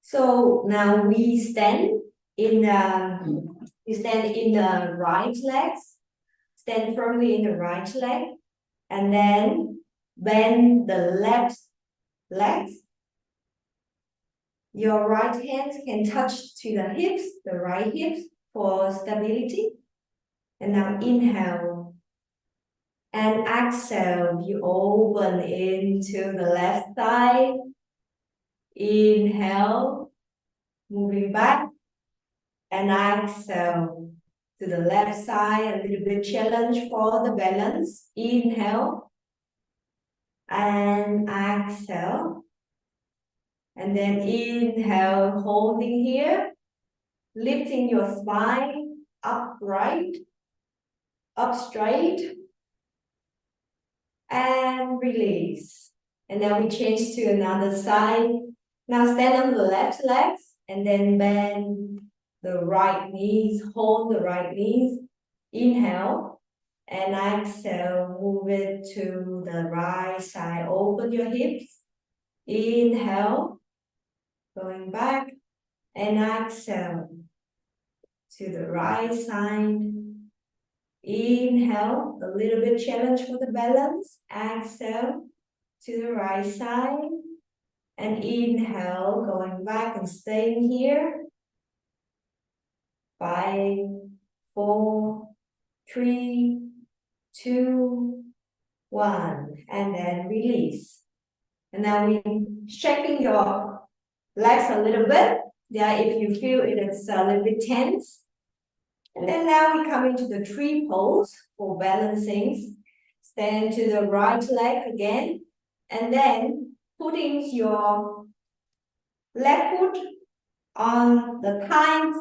So now we stand in the right legs, stand firmly in the right leg, and then bend the left legs. Your right hands can touch to the hips, the right hips for stability. And now inhale. And exhale, you open into the left side. Inhale, moving back. And exhale to the left side, a little bit challenge for the balance. Inhale. And exhale. And then inhale, holding here. Lifting your spine upright, up straight. And release. And then we change to another side. Now stand on the left leg and then bend the right knees, hold the right knees. Inhale and exhale, move it to the right side. Open your hips. Inhale, going back and exhale to the right side. Inhale, a little bit challenge for the balance. Exhale to the right side. And inhale, going back and staying here. 5, 4, 3, 2, 1. And then release. And now we're shaking your legs a little bit. Yeah, if you feel it is a little bit tense. And then now we come into the tree pose for balancing. Stand to the right leg again. And then putting your left foot on the thighs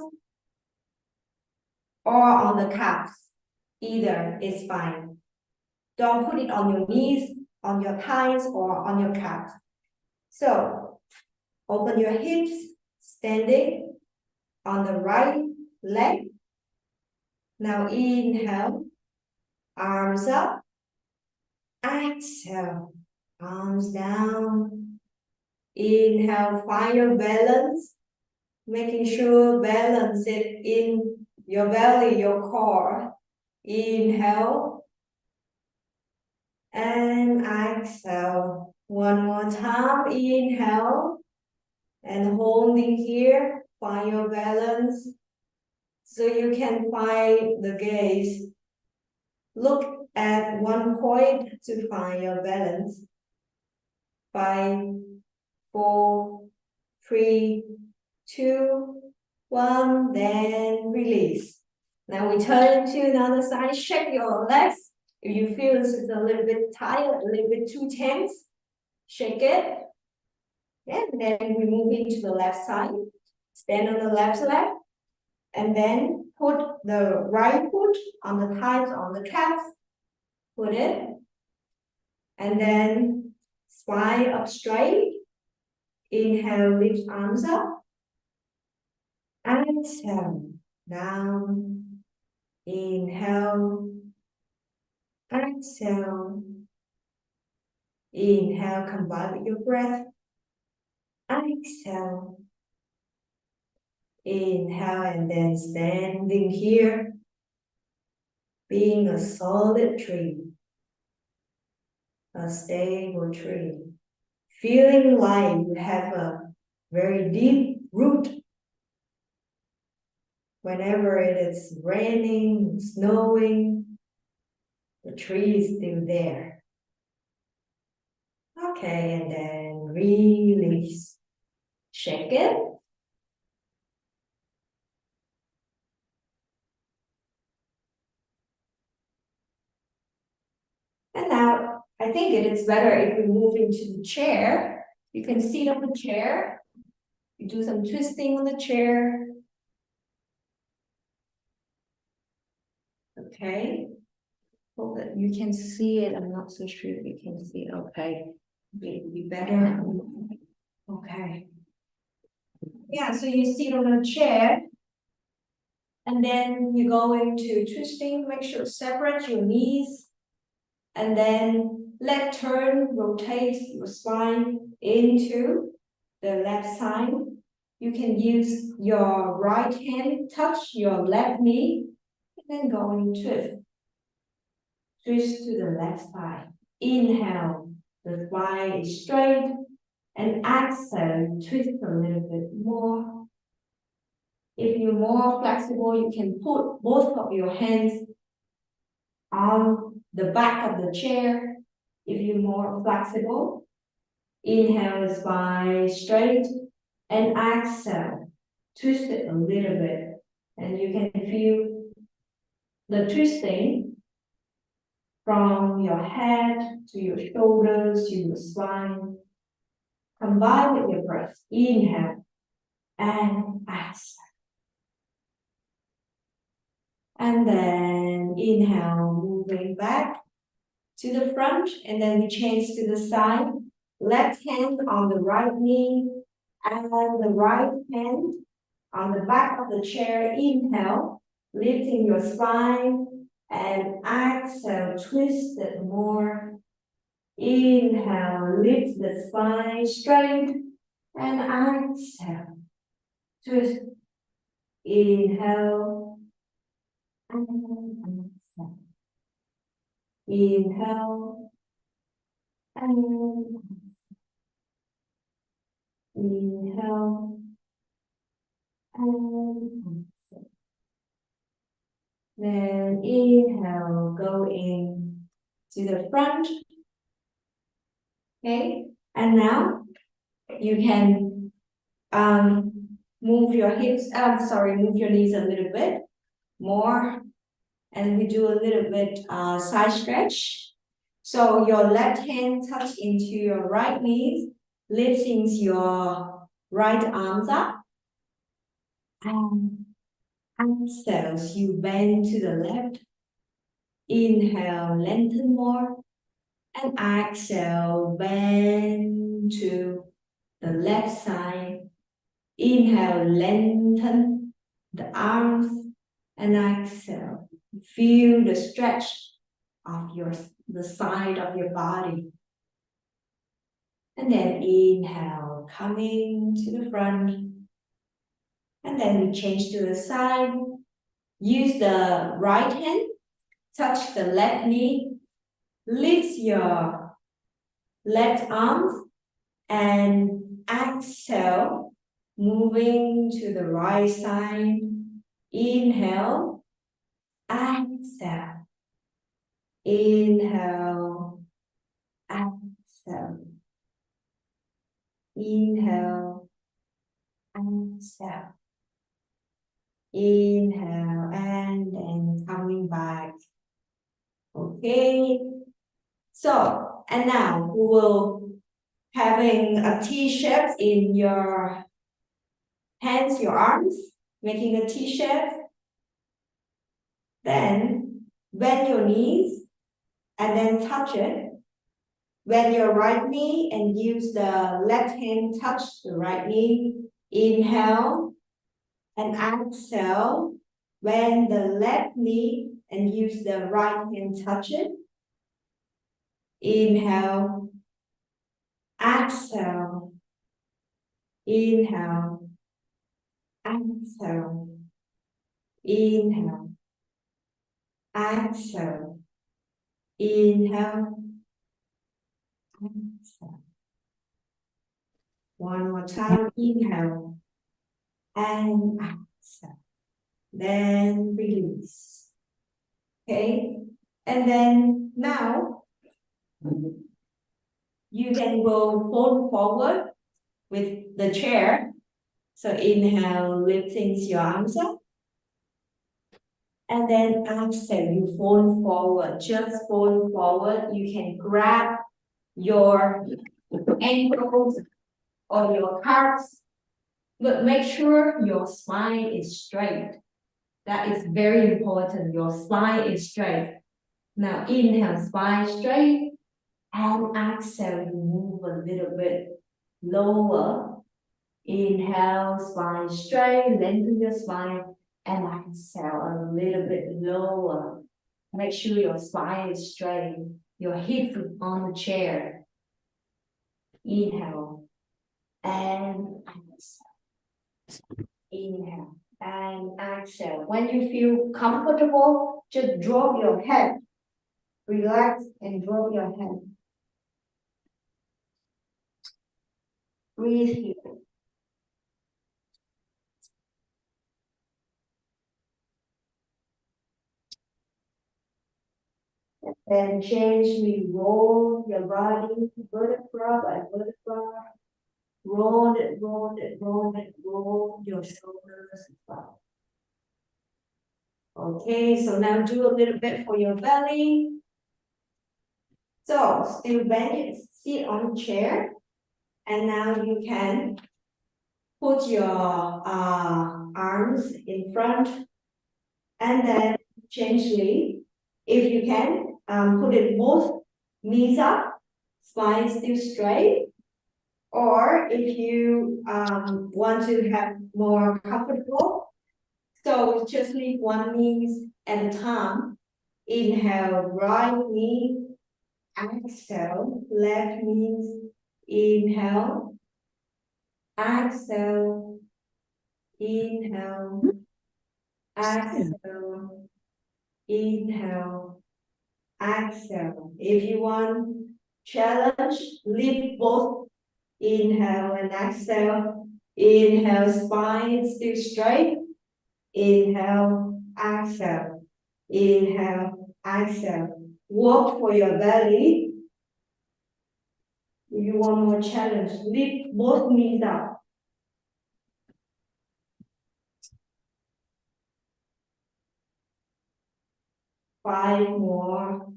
or on the calves. Either is fine. Don't put it on your knees, on your thighs, or on your calves. So open your hips, standing on the right leg. Now inhale, arms up. Exhale, arms down. Inhale, find your balance. Making sure balance it in your belly, your core. Inhale. And exhale. One more time. Inhale. And holding here. Find your balance. So you can find the gaze. Look at one point to find your balance. 5, 4, 3, 2, 1, then release. Now we turn to another side, shake your legs. If you feel this is a little bit tired, a little bit too tense, shake it. And then we move into the left side. Stand on the left leg. And then put the right foot on the thighs, on the calves. Put it. And then spine up straight. Inhale, lift arms up. Exhale, down. Inhale. Exhale. Inhale, combine with your breath. Exhale. Inhale, and then standing here. Being a solid tree. A stable tree. Feeling like you have a very deep root. Whenever it is raining, snowing, the tree is still there. Okay, and then release. Shake it. And now, I think it is better if we move into the chair. You can sit on the chair. You do some twisting on the chair. Okay. Hope that you can see it. I'm not so sure if you can see it. Okay. Maybe be better. Okay. Yeah, so you sit on a chair. And then you go into twisting. Make sure separate your knees. And then let turn, rotate your spine into the left side. You can use your right hand, touch your left knee, and then go and twist. Twist to the left side. Inhale, the spine is straight, and exhale, twist a little bit more. If you're more flexible, you can put both of your hands on the back of the chair. If you're more flexible, inhale the spine straight and exhale, twist it a little bit. And you can feel the twisting from your head to your shoulders to your spine. Combine with your breath. Inhale and exhale. And then inhale, moving back to the front, and then we change to the side. Left hand on the right knee, and the right hand on the back of the chair. Inhale, lifting your spine, and exhale, twist it more. Inhale, lift the spine straight, and exhale, twist. Inhale, and exhale. Inhale, and inhale, and exhale. Then inhale, go in to the front. Okay, and now you can move your hips, move your knees a little bit more. And we do a little bit side stretch. So your left hand touch into your right knee, lifting your right arms up. And exhale, you bend to the left. Inhale, lengthen more. And exhale, bend to the left side. Inhale, lengthen the arms. And exhale, feel the stretch of the side of your body. And then inhale, coming to the front. And then we change to the side. Use the right hand, touch the left knee, lift your left arm, and exhale, moving to the right side. Inhale, exhale. Inhale, exhale. Inhale, exhale. Inhale, and then coming back. Okay. So, and now we will having a T shape in your hands, your arms, making a T shape. Then bend your knees and then touch it. Bend your right knee and use the left hand touch the right knee. Inhale and exhale. Bend the left knee and use the right hand touch it. Inhale, exhale. Inhale, exhale. Inhale, exhale. Inhale, exhale. One more time, inhale and exhale. Then release. Okay, and then now you can go fold forward with the chair. So inhale, lifting your arms up. And then exhale, you fold forward, just fold forward. You can grab your ankles or your calves, but make sure your spine is straight. That is very important. Your spine is straight. Now inhale, spine straight, and exhale, you move a little bit lower. Inhale, spine straight, lengthen your spine, and exhale a little bit lower. Make sure your spine is straight. your hips on the chair. Inhale and exhale. Inhale and exhale. When you feel comfortable, just drop your head. Relax and drop your head. Breathe here. Then gently roll your body vertebra by vertebra. Roll it, roll it, roll it, roll your shoulders as well. Okay, so now do a little bit for your belly. So still bend, sit on chair. And now you can put your arms in front. And then gently, if you can, put it both knees up, spine still straight. Or if you want to have more comfortable, so just leave one knee at a time. Inhale, right knee, exhale, left knee, inhale, exhale, inhale, exhale, inhale, exhale. If you want challenge, lift both. Inhale and exhale. Inhale, spine still straight. Inhale, exhale. Inhale, exhale. Work for your belly. If you want more challenge, lift both knees up. Five more.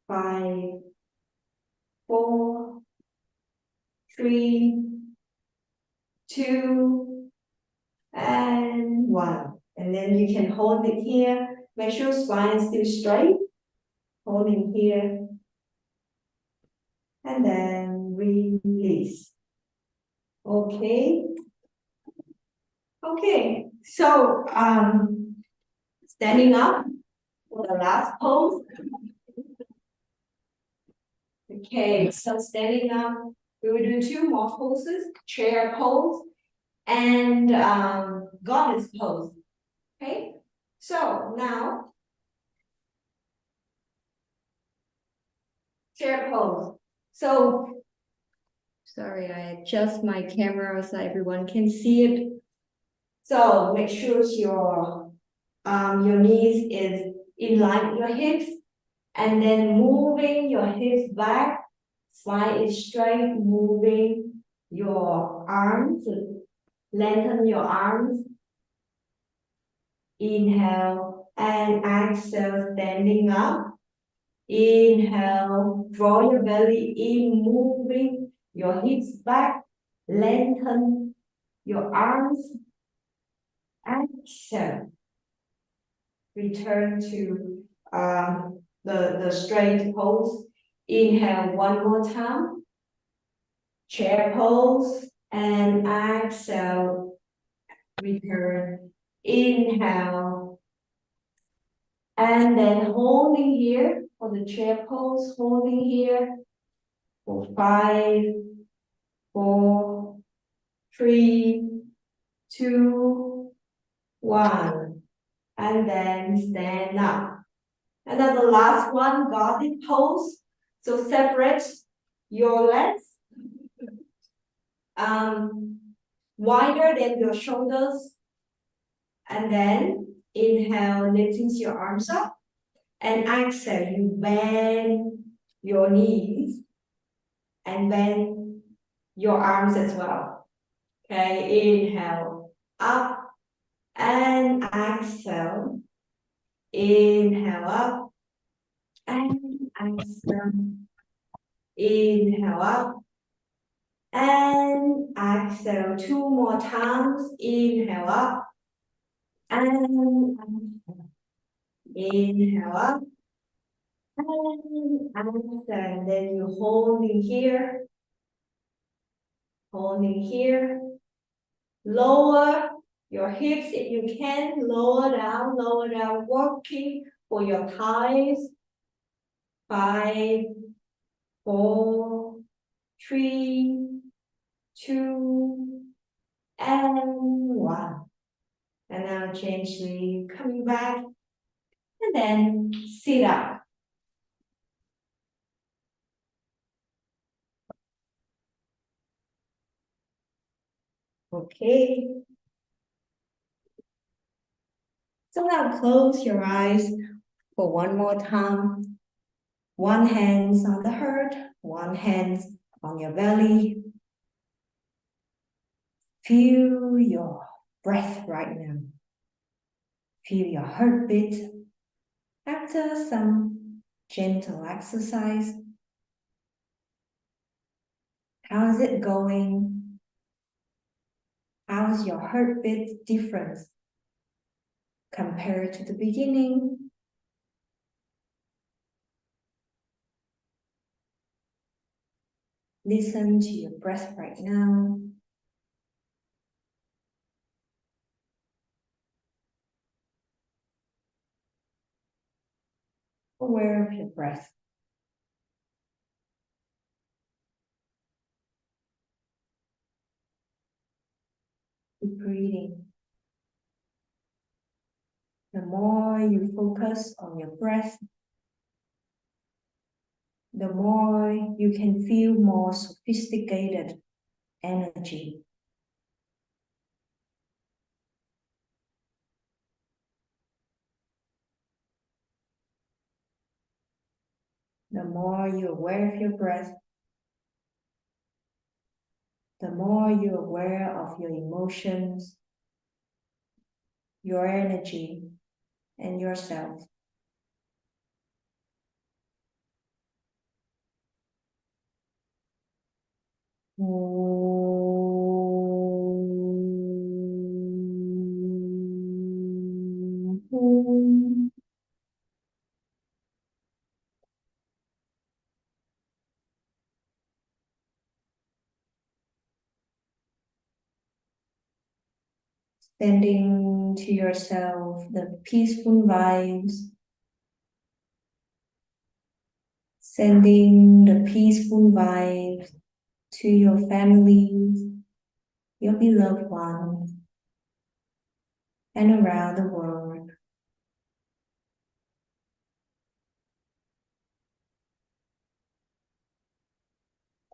5, 4, 3, 2, and 1. And then you can hold it here. Make sure spine is still straight. Holding here. And then release. Okay. Okay. So standing up for the last pose. Okay, so standing up, we will do 2 more poses, chair pose and goddess pose. Okay, so now chair pose. So sorry, I adjust my camera so everyone can see it. So make sure your knees is in line with your hips, and then moving your hips back, spine is straight, moving your arms, lengthen your arms. Inhale and exhale, standing up. Inhale, draw your belly in, moving your hips back, lengthen your arms. Exhale. Return to the straight pose. Inhale one more time. Chair pose and exhale. Return. Inhale. And then holding here for the chair pose, holding here for 5, 4, 3, 2, 1. And then stand up. And then the last one, guarded pose. So separate your legs wider than your shoulders. And then inhale, lifting your arms up. And exhale, you bend your knees and bend your arms as well. Okay, inhale, up and exhale. Inhale up and exhale. Inhale up and exhale. 2 more times. Inhale up and exhale. Inhale up and exhale. And then you holding here. Holding here. Lower your hips if you can. Lower down, working for your thighs. 5, 4, 3, 2, and 1. And now gently coming back and then sit up. Okay. So now close your eyes for one more time. One hand on the heart, one hand on your belly. Feel your breath right now. Feel your heartbeat after some gentle exercise. How is it going? How is your heartbeat different compared to the beginning? Listen to your breath right now. Aware of your breath. Keep breathing. The more you focus on your breath, the more you can feel more sophisticated energy. The more you're aware of your breath, the more you're aware of your emotions, your energy, and yourself. Sending to yourself the peaceful vibes. Sending the peaceful vibes to your families, your beloved ones, and around the world.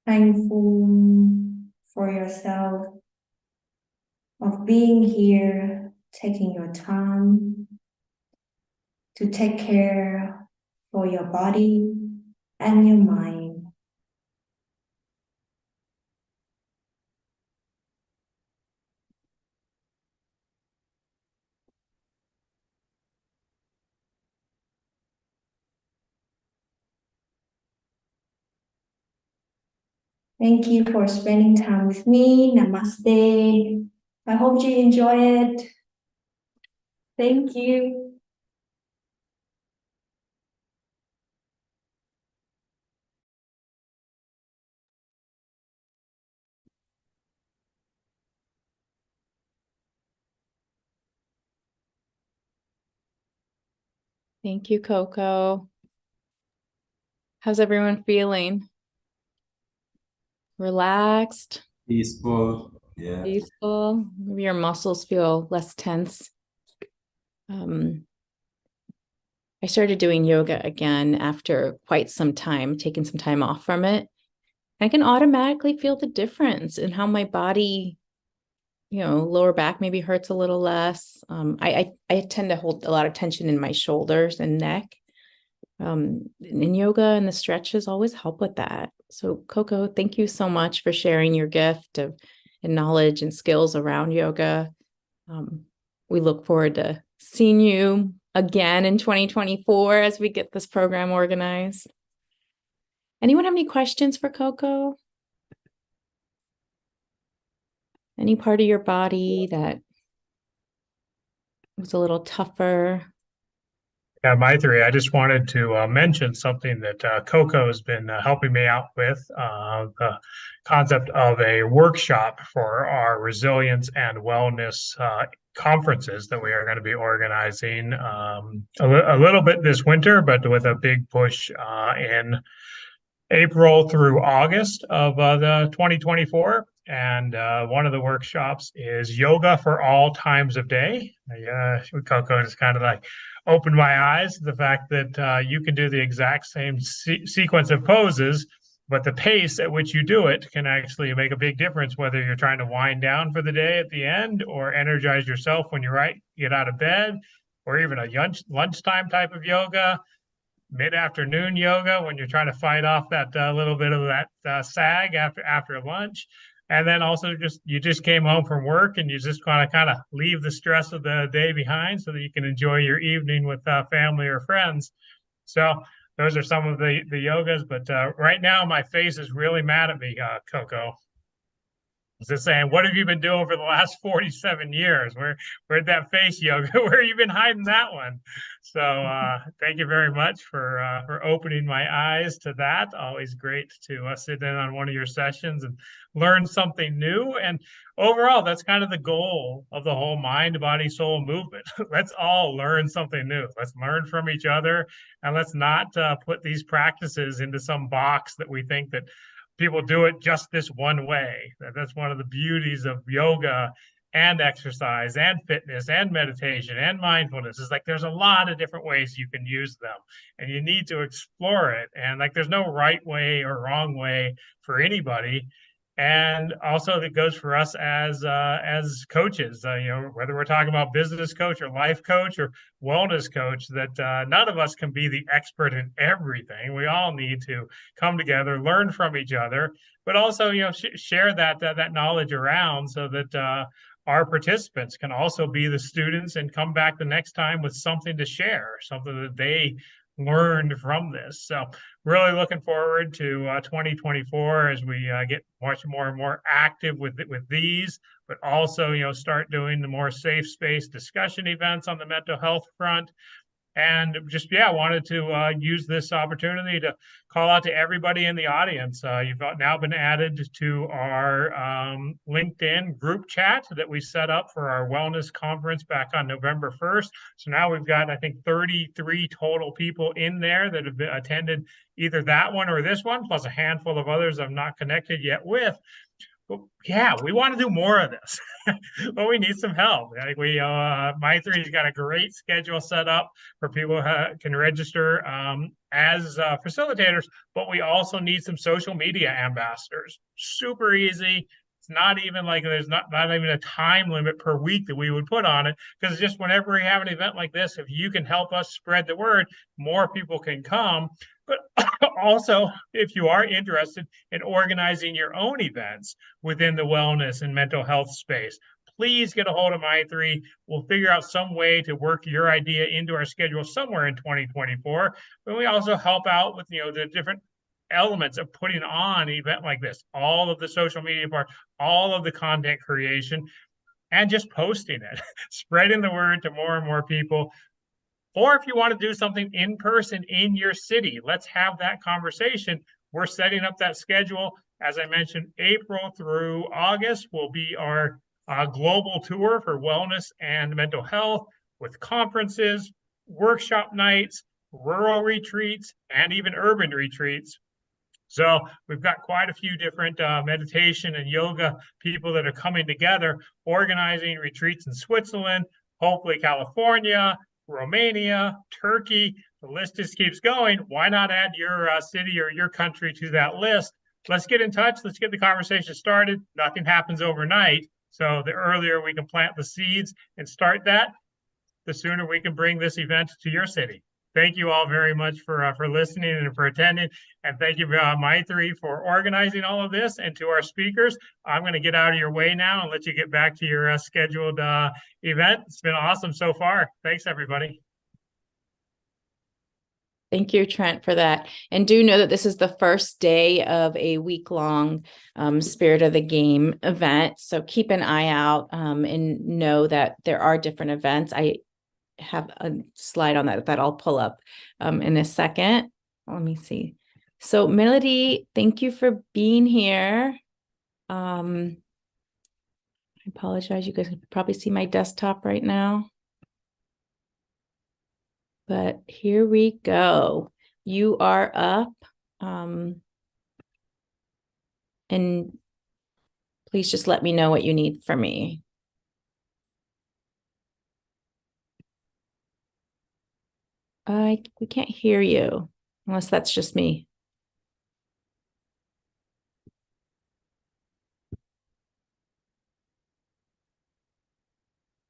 Thankful for yourself of being here, taking your time to take care for your body and your mind. Thank you for spending time with me. Namaste. I hope you enjoy it. Thank you. Thank you, Coco. How's everyone feeling? Relaxed? Peaceful. Yeah. Peaceful? Maybe your muscles feel less tense. I started doing yoga again after quite some time, taking some time off from it. I can automatically feel the difference in how my body, lower back maybe hurts a little less. I tend to hold a lot of tension in my shoulders and neck. In yoga and the stretches always help with that. So Coco, thank you so much for sharing your gift of and knowledge and skills around yoga. We look forward to seeing you again in 2024 as we get this program organized. Anyone have any questions for Coco? Any part of your body that was a little tougher? Yeah, Maitri, I just wanted to mention something that Coco has been helping me out with, the concept of a workshop for our resilience and wellness conferences that we are going to be organizing a little bit this winter, but with a big push in April through August of the 2024. And one of the workshops is yoga for all times of day. Coco just kind of like opened my eyes to the fact that you can do the exact same sequence of poses, but the pace at which you do it can actually make a big difference, whether you're trying to wind down for the day at the end or energize yourself when you get out of bed, or even a lunchtime type of yoga, mid-afternoon yoga when you're trying to fight off that little bit of that sag after lunch. And then also you just came home from work and you just want to kind of leave the stress of the day behind so that you can enjoy your evening with family or friends. So those are some of the yogas. But right now my face is really mad at me, Coco. Just saying, what have you been doing for the last 47 years? Where'd that face yoga? Where have you been hiding that one? So thank you very much for opening my eyes to that. Always great to sit in on one of your sessions and learn something new. And overall, that's kind of the goal of the whole mind, body, soul movement. Let's all learn something new. Let's learn from each other, and let's not put these practices into some box that we think that people do it just this one way. That's one of the beauties of yoga and exercise and fitness and meditation and mindfulness. Is like there's a lot of different ways you can use them, and you need to explore it. And like there's no right way or wrong way for anybody. And also that goes for us as coaches, whether we're talking about business coach or life coach or wellness coach, that none of us can be the expert in everything. We all need to come together, learn from each other, but also, share that knowledge around so that our participants can also be the students and come back the next time with something to share, something that they learned from this. So really looking forward to 2024 as we get much more and more active with these, but also, start doing the more safe space discussion events on the mental health front. And just, wanted to use this opportunity to call out to everybody in the audience. You've now been added to our LinkedIn group chat that we set up for our wellness conference back on November 1st. So now we've got, I think, 33 total people in there that have attended either that one or this one, plus a handful of others I'm not connected yet with. But we want to do more of this, but we need some help. Like My3's got a great schedule set up for people who can register as facilitators, but we also need some social media ambassadors. Super easy. It's not even like there's not even a time limit per week that we would put on it, because just whenever we have an event like this, if you can help us spread the word, more people can come. But also, if you are interested in organizing your own events within the wellness and mental health space, please get a hold of My3. We'll figure out some way to work your idea into our schedule somewhere in 2024. But we also help out with, the different elements of putting on an event like this, all of the social media part, all of the content creation, and just posting it, spreading the word to more and more people. Or if you want to do something in person in your city, let's have that conversation. We're setting up that schedule. As I mentioned, April through August will be our global tour for wellness and mental health, with conferences, workshop nights, rural retreats, and even urban retreats. So we've got quite a few different meditation and yoga people that are coming together, organizing retreats in Switzerland, hopefully California, Romania, Turkey. The list just keeps going. Why not add your city or your country to that list? Let's get in touch. Let's get the conversation started. Nothing happens overnight. So the earlier we can plant the seeds and start that, the sooner we can bring this event to your city. Thank you all very much for listening and for attending. And thank you, My3, for organizing all of this. And to our speakers, I'm going to get out of your way now and let you get back to your scheduled event. It's been awesome so far. Thanks, everybody. Thank you, Trent, for that. And do know that this is the first day of a week-long Spirit of the Game event. So keep an eye out and know that there are different events. I have a slide on that I'll pull up in a second. Let me see. So Melody, thank you for being here. I apologize. You guys can probably see my desktop right now. But here we go. You are up. And please just let me know what you need from me. We can't hear you unless that's just me.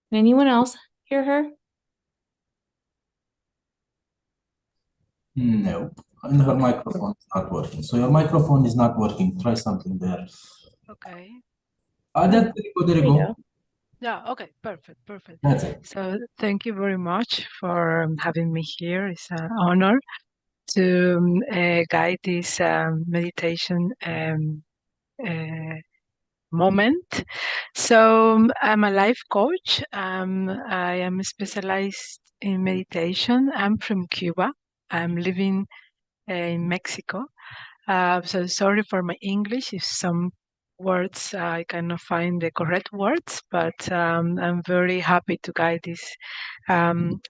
Can anyone else hear her? No, and her microphone is not working. So your microphone is not working. Try something there. Okay. There you go. Yeah, okay, perfect. That's it. So thank you very much for having me here. It's an honor to guide this meditation moment. So I'm a life coach. I am specialized in meditation. I'm from Cuba. I'm living in Mexico. So sorry for my English if some words I cannot find the correct words, but I'm very happy to guide this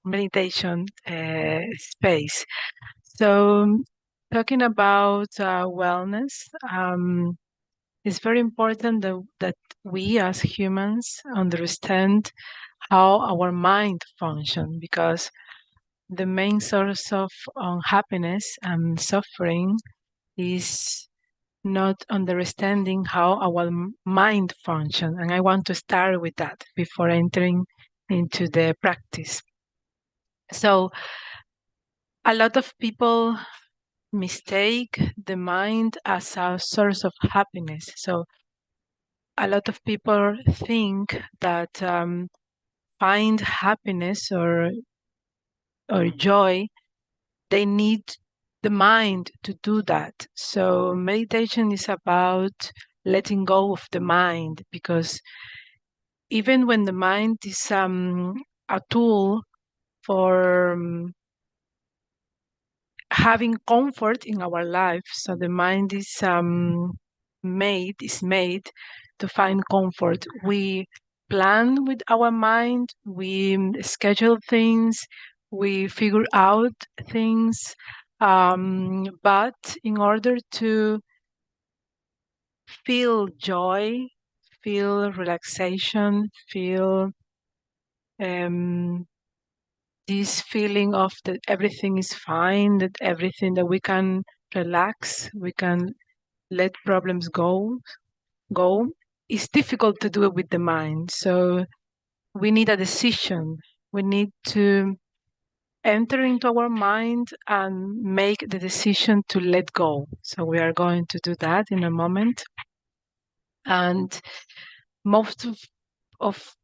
meditation space. So talking about wellness, it's very important that we as humans understand how our mind function, because the main source of unhappiness and suffering is not understanding how our mind functions. And I want to start with that before entering into the practice. So a lot of people mistake the mind as a source of happiness. So a lot of people think that find happiness or joy, they need the mind to do that. So meditation is about letting go of the mind, because even when the mind is a tool for having comfort in our life, so the mind is made to find comfort. We plan with our mind, we schedule things, we figure out things, but in order to feel joy, feel relaxation, feel this feeling of that everything is fine, that everything, that we can relax, we can let problems go. It's difficult to do it with the mind. So we need a decision. We need to enter into our mind and make the decision to let go. So we are going to do that in a moment. And most of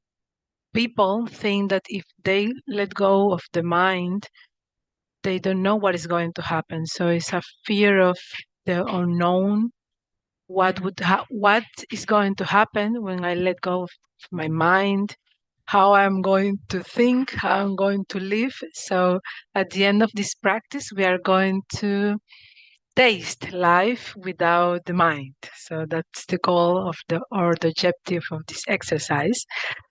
people think that if they let go of the mind, they don't know what is going to happen. So it's a fear of the unknown. What is going to happen when I let go of my mind? How I'm going to think, how I'm going to live. So at the end of this practice, we are going to taste life without the mind. So that's the goal of the objective of this exercise.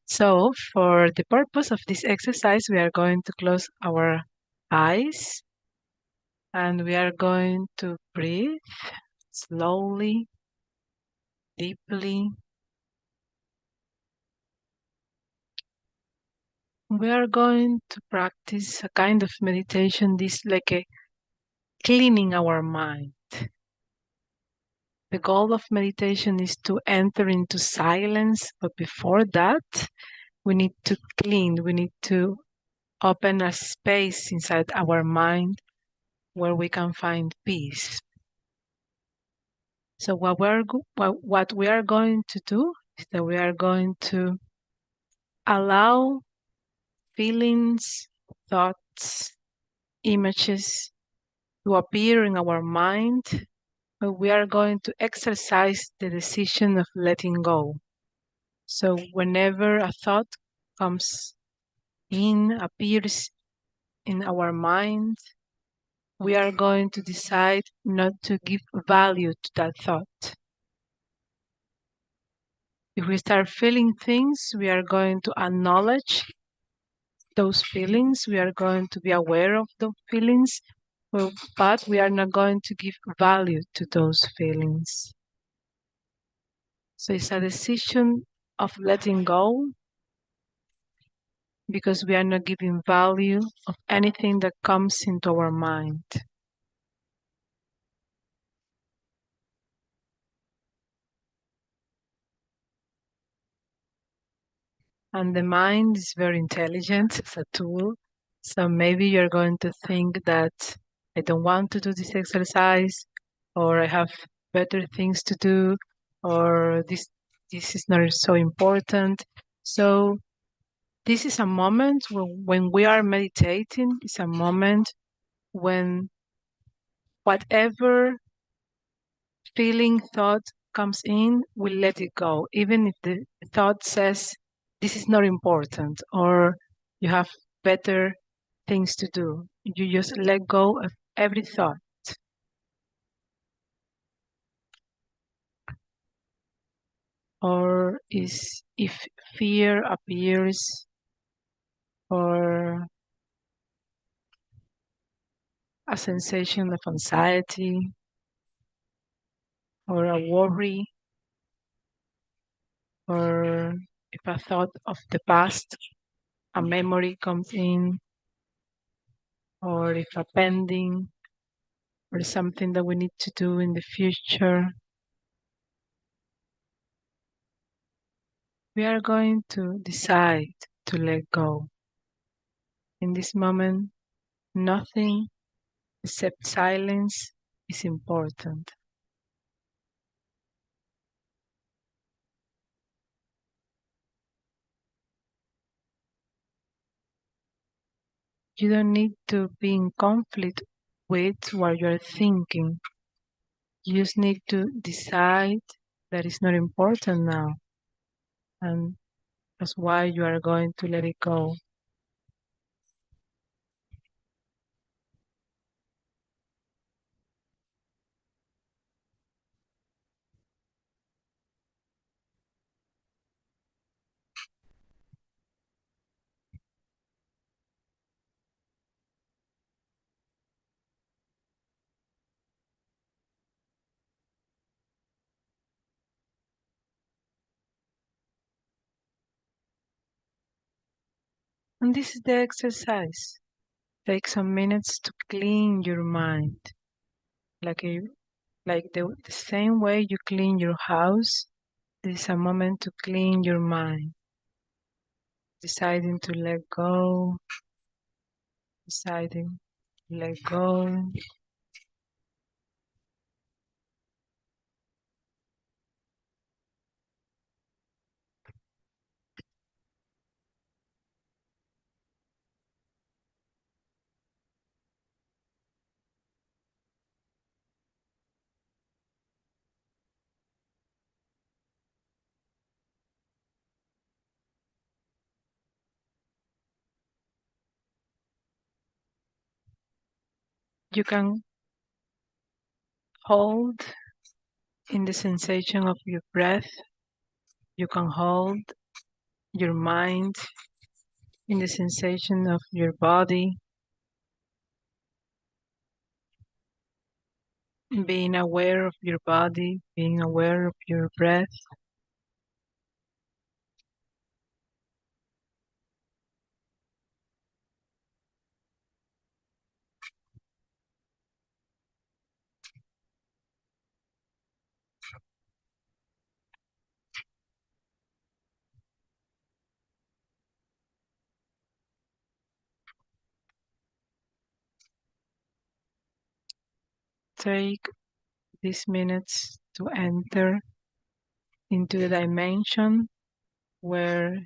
So for the purpose of this exercise, we are going to close our eyes and we are going to breathe slowly, deeply. We are going to practice a kind of meditation, this like a cleaning our mind. The goal of meditation is to enter into silence, but before that, we need to clean, we need to open a space inside our mind where we can find peace. So what we are going to do is that we are going to allow feelings, thoughts, images to appear in our mind, but we are going to exercise the decision of letting go. So whenever a thought comes in, appears in our mind, we are going to decide not to give value to that thought. If we start feeling things, we are going to acknowledge those feelings. We are going to be aware of those feelings, but we are not going to give value to those feelings. So it's a decision of letting go, because we are not giving value of anything that comes into our mind. And the mind is very intelligent, it's a tool. So maybe you're going to think that I don't want to do this exercise, or I have better things to do, or this is not so important. So this is a moment when we are meditating, it's a moment when whatever feeling, thought comes in, we let it go. Even if the thought says, this is not important, or you have better things to do. You just let go of every thought. Or if fear appears, or a sensation of anxiety, or a worry, or if a thought of the past, a memory comes in, or if a pending or something that we need to do in the future, we are going to decide to let go. In this moment, nothing except silence is important. You don't need to be in conflict with what you're thinking. You just need to decide that it's not important now. And that's why you are going to let it go. And this is the exercise. Take some minutes to clean your mind. Like the same way you clean your house, this is a moment to clean your mind. Deciding to let go, deciding to let go. You can hold in the sensation of your breath. You can hold your mind in the sensation of your body. Being aware of your body, being aware of your breath. Take these minutes to enter into a dimension where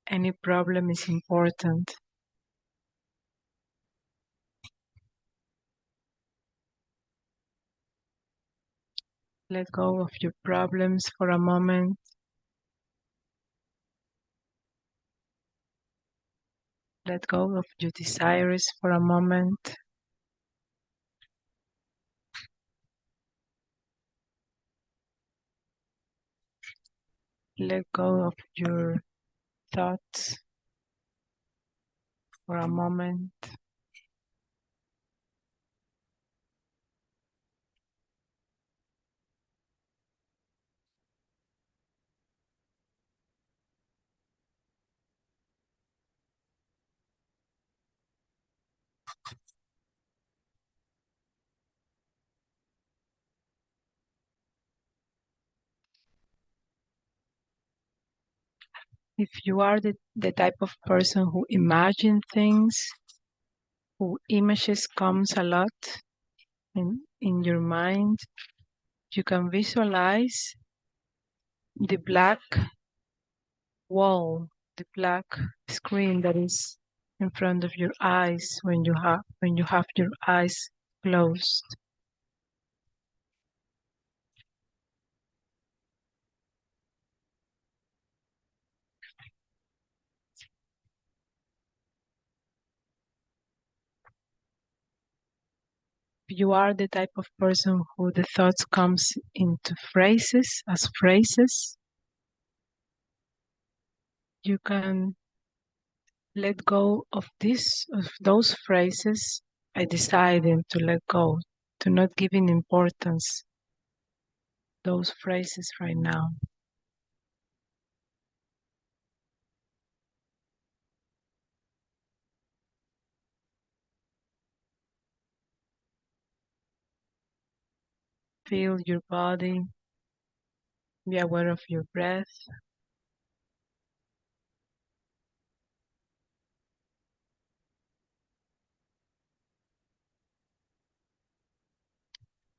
any problem is important. Let go of your problems for a moment. Let go of your desires for a moment. let go of your thoughts for a moment. If you are the type of person who imagine things, who images comes a lot in your mind, you can visualize the black wall, the black screen that is in front of your eyes when you have your eyes closed. You are the type of person who the thoughts comes into phrases, as phrases, you can let go of those phrases by deciding to let go, to not giving importance those phrases right now. Feel your body, be aware of your breath.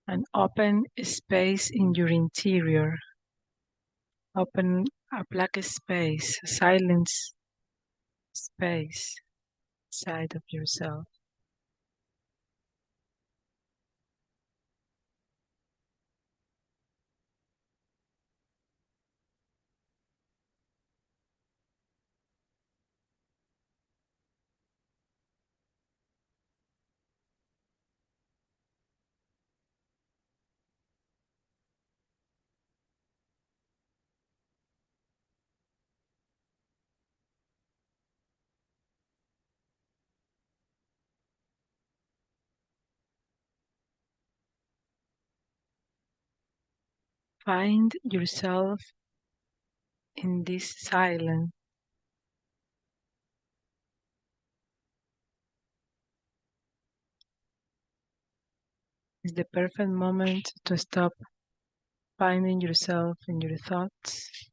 And open space in your interior. Open a black space, a silence space inside of yourself. Find yourself in this silence. It's the perfect moment to stop finding yourself in your thoughts,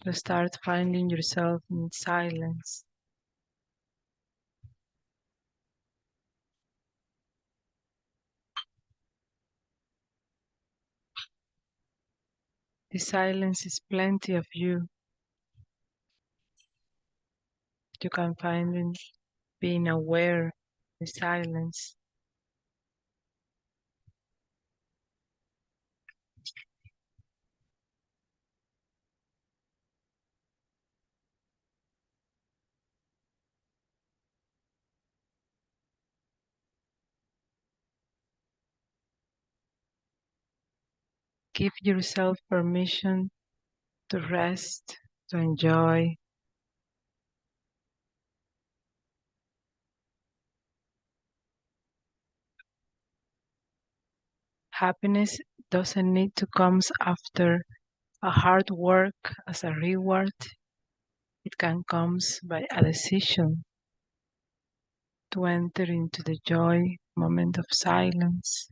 to start finding yourself in silence. The silence is plenty of you. You can find in being aware of the silence. Give yourself permission to rest, to enjoy. Happiness doesn't need to come after a hard work as a reward. It can come by a decision to enter into the joy moment of silence.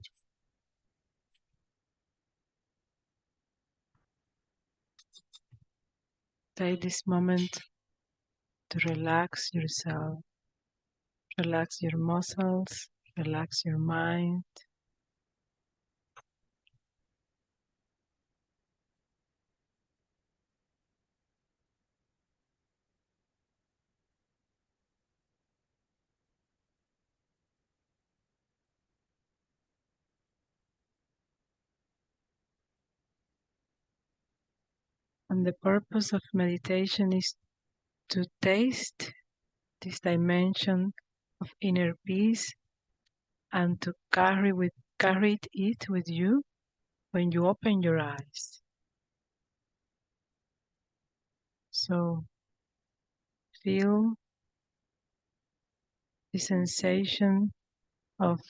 Take this moment to relax yourself, relax your muscles, relax your mind. And the purpose of meditation is to taste this dimension of inner peace and to carry it with you when you open your eyes. So feel the sensation of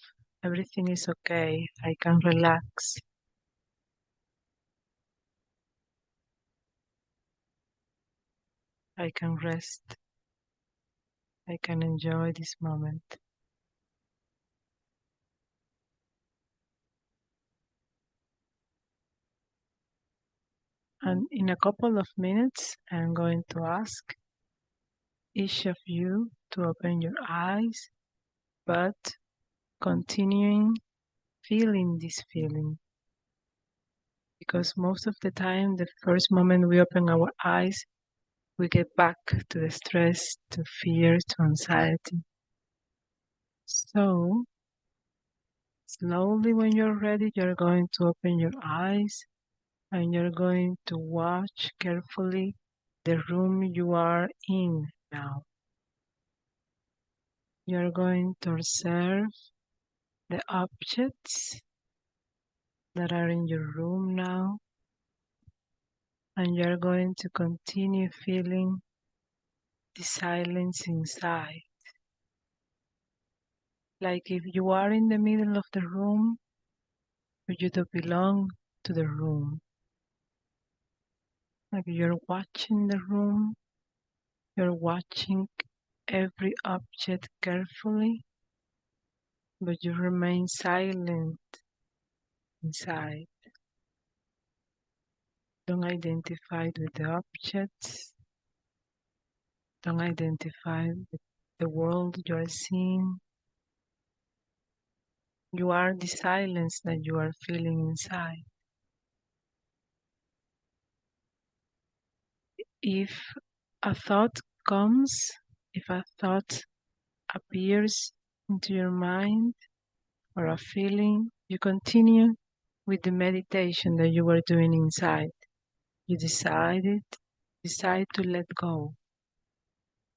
everything is okay. I can relax. I can rest. I can enjoy this moment. And in a couple of minutes, I'm going to ask each of you to open your eyes, but continuing feeling this feeling. Because most of the time, the first moment we open our eyes, we get back to the stress, to fear, to anxiety. So, slowly, when you're ready, you're going to open your eyes and you're going to watch carefully the room you are in now. You're going to observe the objects that are in your room now, and you're going to continue feeling the silence inside. Like if you are in the middle of the room, but you don't belong to the room. Like you're watching the room, you're watching every object carefully, but you remain silent inside. Don't identify with the objects. Don't identify with the world you are seeing. You are the silence that you are feeling inside. If a thought comes, if a thought appears into your mind or a feeling, you continue with the meditation that you were doing inside. You decide to let go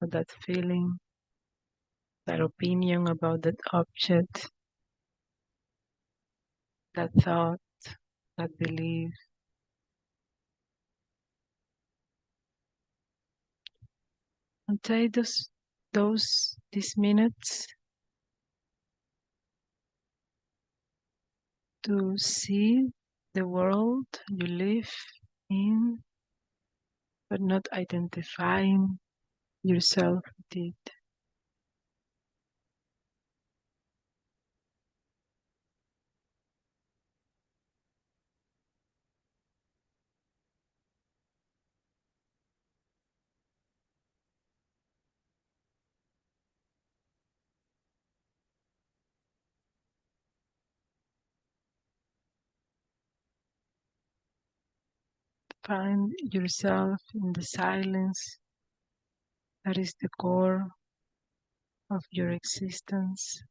of that feeling, that opinion about that object, that thought, that belief. And take these minutes to see the world you live in, but not identifying yourself with it. Find yourself in the silence that is the core of your existence.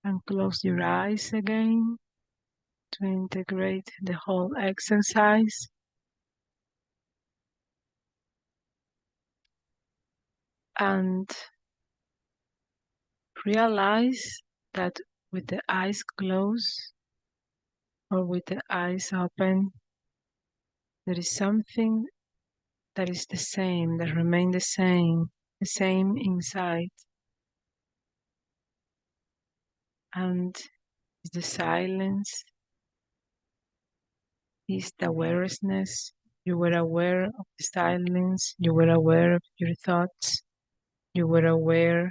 And close your eyes again to integrate the whole exercise. And realize that with the eyes closed or with the eyes open, there is something that is the same, that remains the same inside. And is the silence, is the awareness. You were aware of the silence, you were aware of your thoughts, you were aware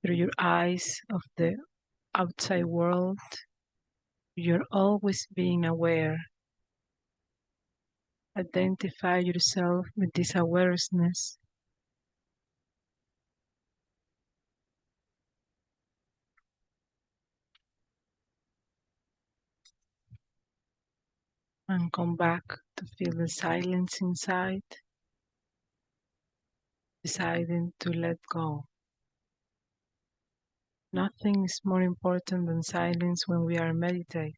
through your eyes of the outside world. You're always being aware. Identify yourself with this awareness. And come back to feel the silence inside, deciding to let go. Nothing is more important than silence when we are meditating.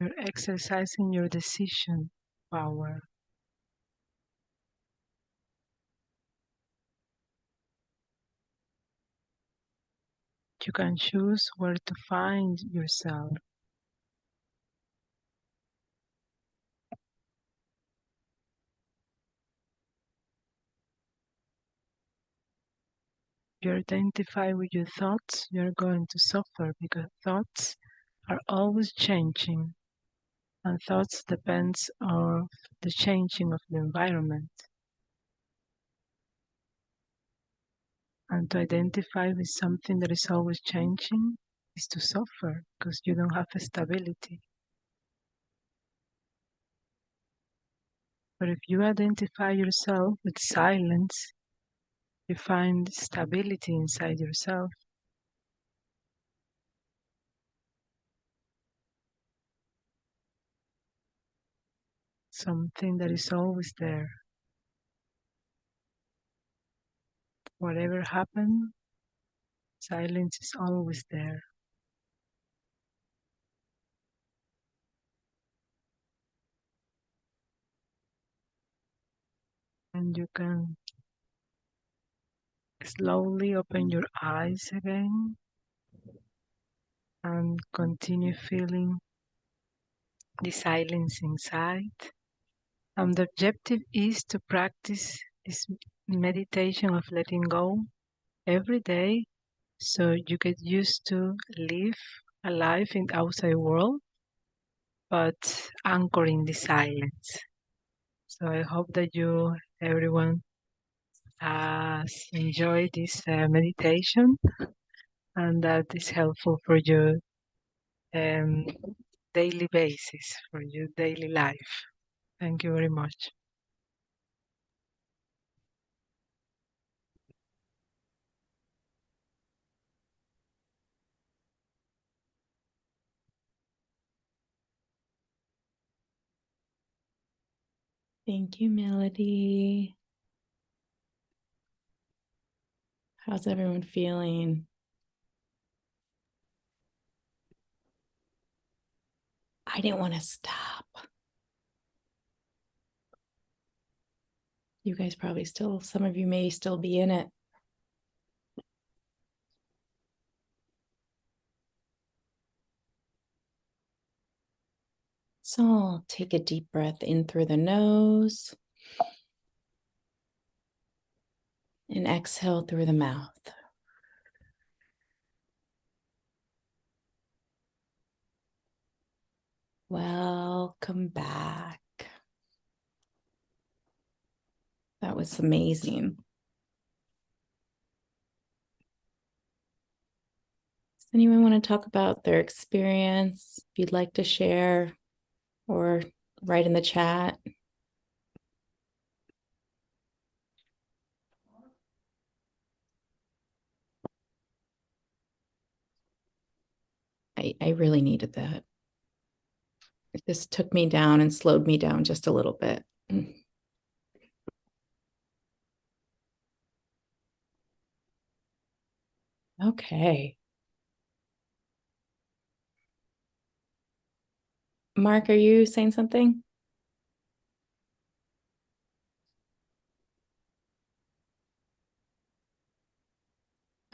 You're exercising your decision power. You can choose where to find yourself. If you identify with your thoughts, you're going to suffer because thoughts are always changing, and thoughts depends on the changing of the environment. And to identify with something that is always changing is to suffer because you don't have stability. But if you identify yourself with silence, you find stability inside yourself. Something that is always there. Whatever happens, silence is always there. And you can slowly open your eyes again and continue feeling the silence inside. And the objective is to practice this meditation of letting go every day so you get used to live a life in the outside world, but anchoring the silence. So I hope that you, everyone, has enjoyed this meditation and that is helpful for your daily basis, for your daily life. Thank you very much. Thank you, Melody. How's everyone feeling? I didn't want to stop. You guys probably still, some of you may still be in it. So take a deep breath in through the nose and exhale through the mouth. Welcome back. That was amazing. Does anyone want to talk about their experience? If you'd like to share or write in the chat. I really needed that. It just took me down and slowed me down just a little bit. Okay. Mark, are you saying something?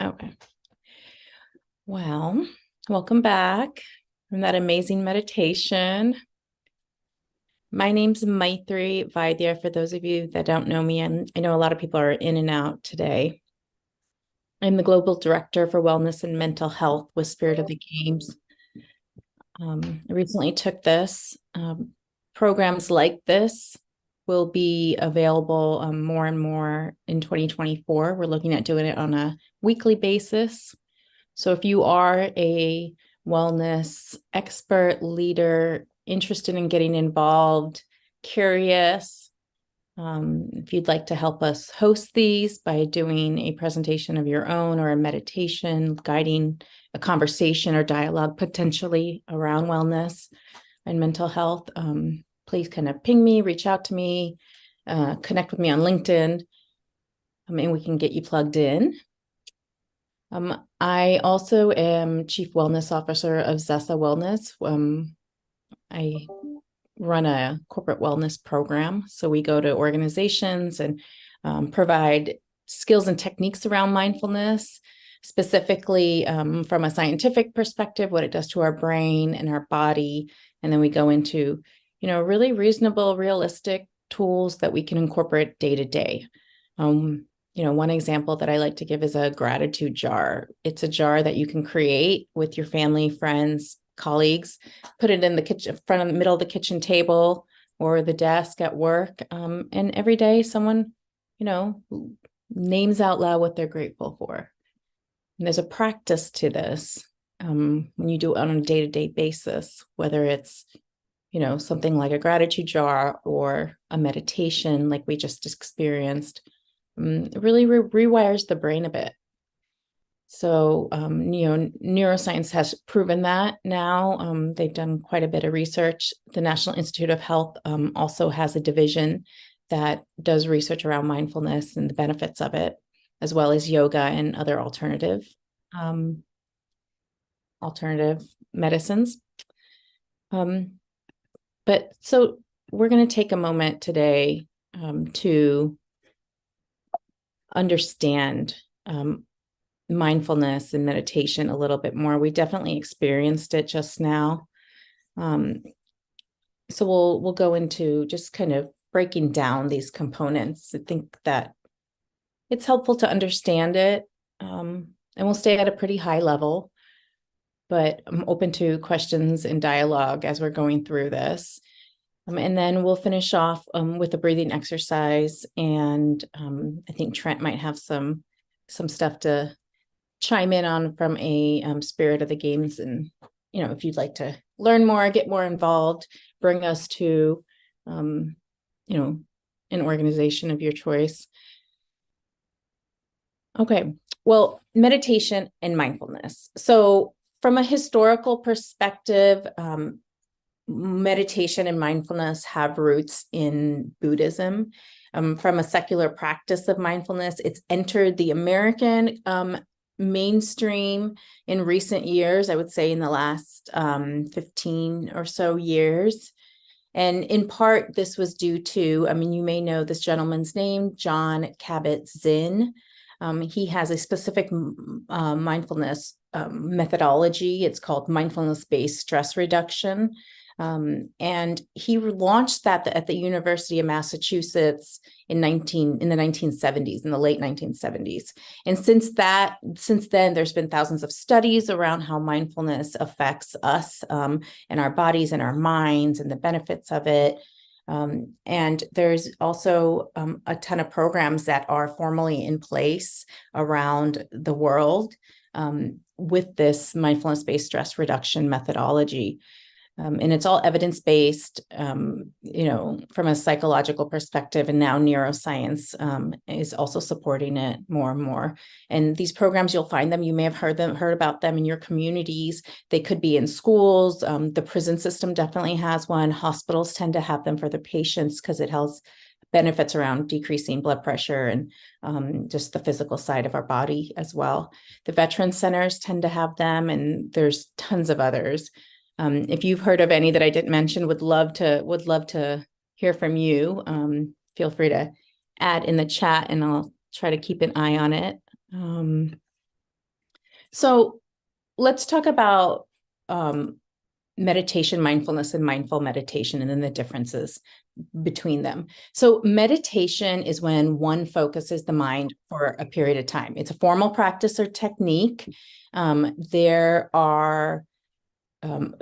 Okay. Well, welcome back from that amazing meditation. My name's Maitri Vaidya, for those of you that don't know me, and I know a lot of people are in and out today. I'm the Global Director for Wellness and Mental Health with Spirit of the Games. I recently took this. Programs like this will be available more and more in 2024. We're looking at doing it on a weekly basis. So if you are a wellness expert, leader, interested in getting involved, curious, if you'd like to help us host these by doing a presentation of your own or a meditation, guiding a conversation or dialogue potentially around wellness and mental health, please kind of ping me, reach out to me, connect with me on LinkedIn, and we can get you plugged in. I also am Chief Wellness Officer of Zessa Wellness. I run a corporate wellness program. So we go to organizations and provide skills and techniques around mindfulness, specifically from a scientific perspective, what it does to our brain and our body. And then we go into, really reasonable, realistic tools that we can incorporate day to day. One example that I like to give is a gratitude jar. It's a jar that you can create with your family, friends, colleagues, put it in the kitchen, front of the middle of the kitchen table or the desk at work. And every day someone, names out loud what they're grateful for. And there's a practice to this when you do it on a day-to-day basis, whether it's, something like a gratitude jar or a meditation like we just experienced. It really rewires the brain a bit. So, neuroscience has proven that now. They've done quite a bit of research. The National Institute of Health also has a division that does research around mindfulness and the benefits of it, as well as yoga and other alternative medicines. But so we're going to take a moment today to understand mindfulness and meditation a little bit more. We definitely experienced it just now. So we'll go into just kind of breaking down these components. I think that it's helpful to understand it, and we'll stay at a pretty high level, but I'm open to questions and dialogue as we're going through this. And then we'll finish off with a breathing exercise. And I think Trent might have some stuff to chime in on from a spirit of the games. And, if you'd like to learn more, get more involved, bring us to, an organization of your choice. Okay, well, meditation and mindfulness. So from a historical perspective, meditation and mindfulness have roots in Buddhism. From a secular practice of mindfulness, it's entered the American mainstream in recent years, I would say in the last 15 or so years. And in part, this was due to, you may know this gentleman's name, John Kabat-Zinn. He has a specific mindfulness methodology. It's called mindfulness-based stress reduction. And he launched that at the University of Massachusetts in the 1970s, in the late 1970s. And since then, there's been thousands of studies around how mindfulness affects us and our bodies and our minds and the benefits of it. And there's also a ton of programs that are formally in place around the world with this mindfulness-based stress reduction methodology. And it's all evidence-based, from a psychological perspective, and now neuroscience is also supporting it more and more. And these programs, you'll find them, you may have heard about them in your communities. They could be in schools. The prison system definitely has one. Hospitals tend to have them for their patients because it has benefits around decreasing blood pressure and just the physical side of our body as well. The veteran centers tend to have them, and there's tons of others. If you've heard of any that I didn't mention, would love to hear from you. Feel free to add in the chat and I'll try to keep an eye on it. So let's talk about meditation, mindfulness, and mindful meditation, and then the differences between them. So meditation is when one focuses the mind for a period of time. It's a formal practice or technique. There are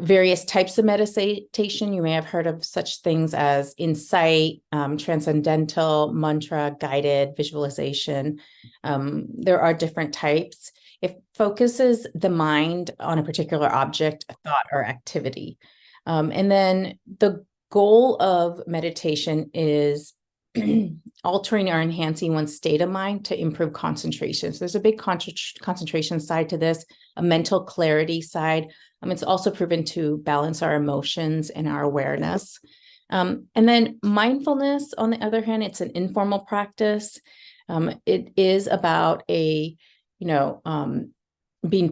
various types of meditation. You may have heard of such things as insight, transcendental, mantra, guided, visualization. There are different types. It focuses the mind on a particular object, a thought, or activity. And then the goal of meditation is altering or enhancing one's state of mind to improve concentration. So there's a big concentration side to this, a mental clarity side. It's also proven to balance our emotions and our awareness. And then mindfulness, on the other hand, it's an informal practice. It is about being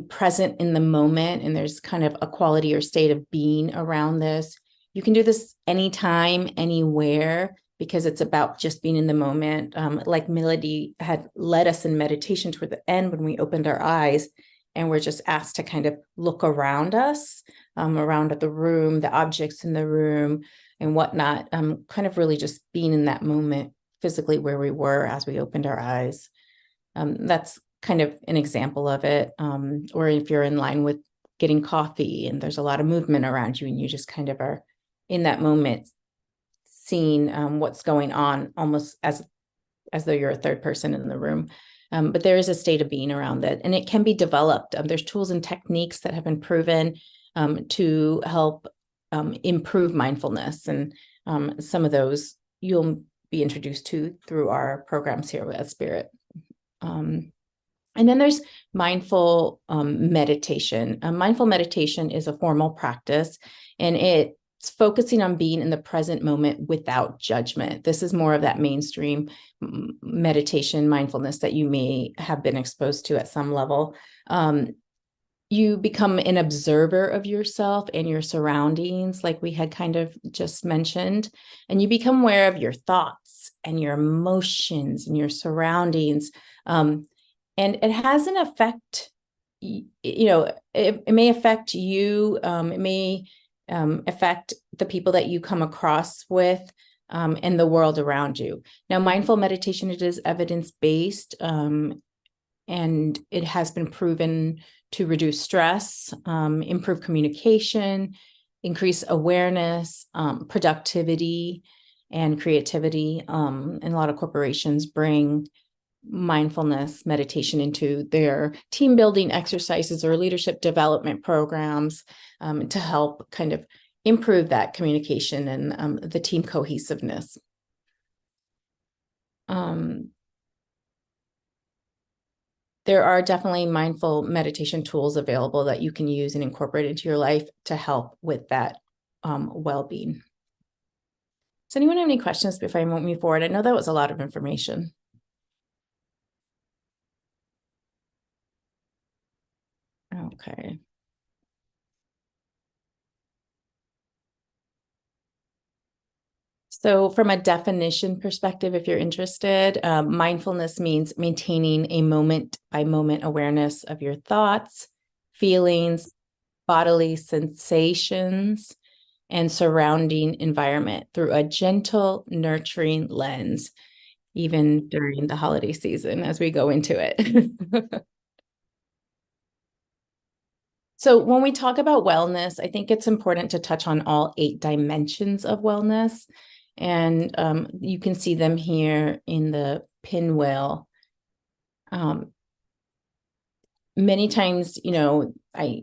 present in the moment, and there's kind of a quality or state of being around this. You can do this anytime, anywhere, because it's about just being in the moment. Like Melody had led us in meditation toward the end when we opened our eyes, and we're just asked to kind of look around us, around at the room, the objects in the room and whatnot, kind of really just being in that moment physically where we were as we opened our eyes. That's kind of an example of it. Or if you're in line with getting coffee and there's a lot of movement around you and you just kind of are in that moment, seeing what's going on almost as though you're a third person in the room. But there is a state of being around it, and it can be developed. There's tools and techniques that have been proven to help improve mindfulness. And some of those you'll be introduced to through our programs here at Spirit. And then there's mindful meditation. Mindful meditation is a formal practice, and it's focusing on being in the present moment without judgment. This is more of that mainstream meditation, mindfulness that you may have been exposed to at some level. You become an observer of yourself and your surroundings, like we had kind of just mentioned, and you become aware of your thoughts and your emotions and your surroundings. And it has an effect, it may affect you, it may affect the people that you come across with and the world around you. Now, mindful meditation, it is evidence-based, and it has been proven to reduce stress, improve communication, increase awareness, productivity, and creativity. And a lot of corporations bring mindfulness meditation into their team building exercises or leadership development programs to help kind of improve that communication and the team cohesiveness. There are definitely mindful meditation tools available that you can use and incorporate into your life to help with that well-being. Does anyone have any questions before I move forward? I know that was a lot of information. Okay. So from a definition perspective, if you're interested, mindfulness means maintaining a moment-by-moment awareness of your thoughts, feelings, bodily sensations, and surrounding environment through a gentle, nurturing lens, even during the holiday season as we go into it. So when we talk about wellness, I think it's important to touch on all 8 dimensions of wellness. And you can see them here in the pinwheel. Many times, I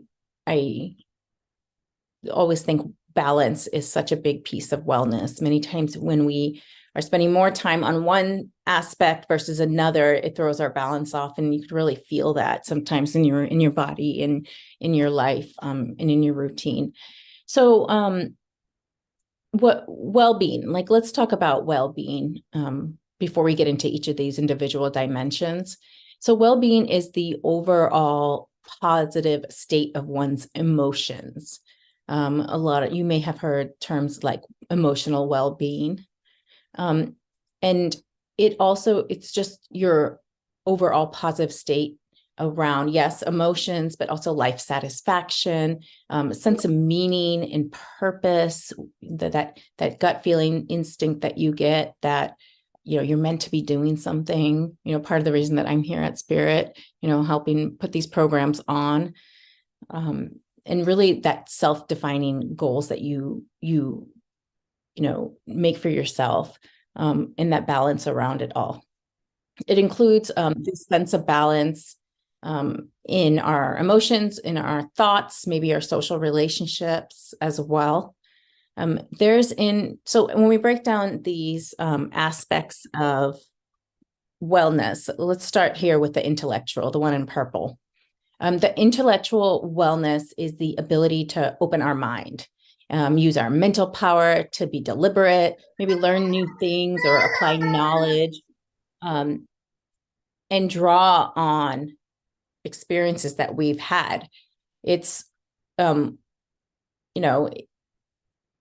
always think balance is such a big piece of wellness. Many times when we are spending more time on one aspect versus another, it throws our balance off, and you can really feel that sometimes in your body and in your life and in your routine. So what well-being, like let's talk about well-being before we get into each of these individual dimensions. So well-being is the overall positive state of one's emotions. You may have heard terms like emotional well-being. And it's just your overall positive state around, yes, emotions, but also life satisfaction, a sense of meaning and purpose, that gut feeling instinct that you get that, you're meant to be doing something. Part of the reason that I'm here at Spirit, helping put these programs on, and really that self-defining goals that you make for yourself, and that balance around it all. It includes this sense of balance in our emotions, in our thoughts, maybe our social relationships as well. So when we break down these aspects of wellness, let's start here with the intellectual, the one in purple. The intellectual wellness is the ability to open our mind, use our mental power to be deliberate, maybe learn new things or apply knowledge, and draw on experiences that we've had. It's,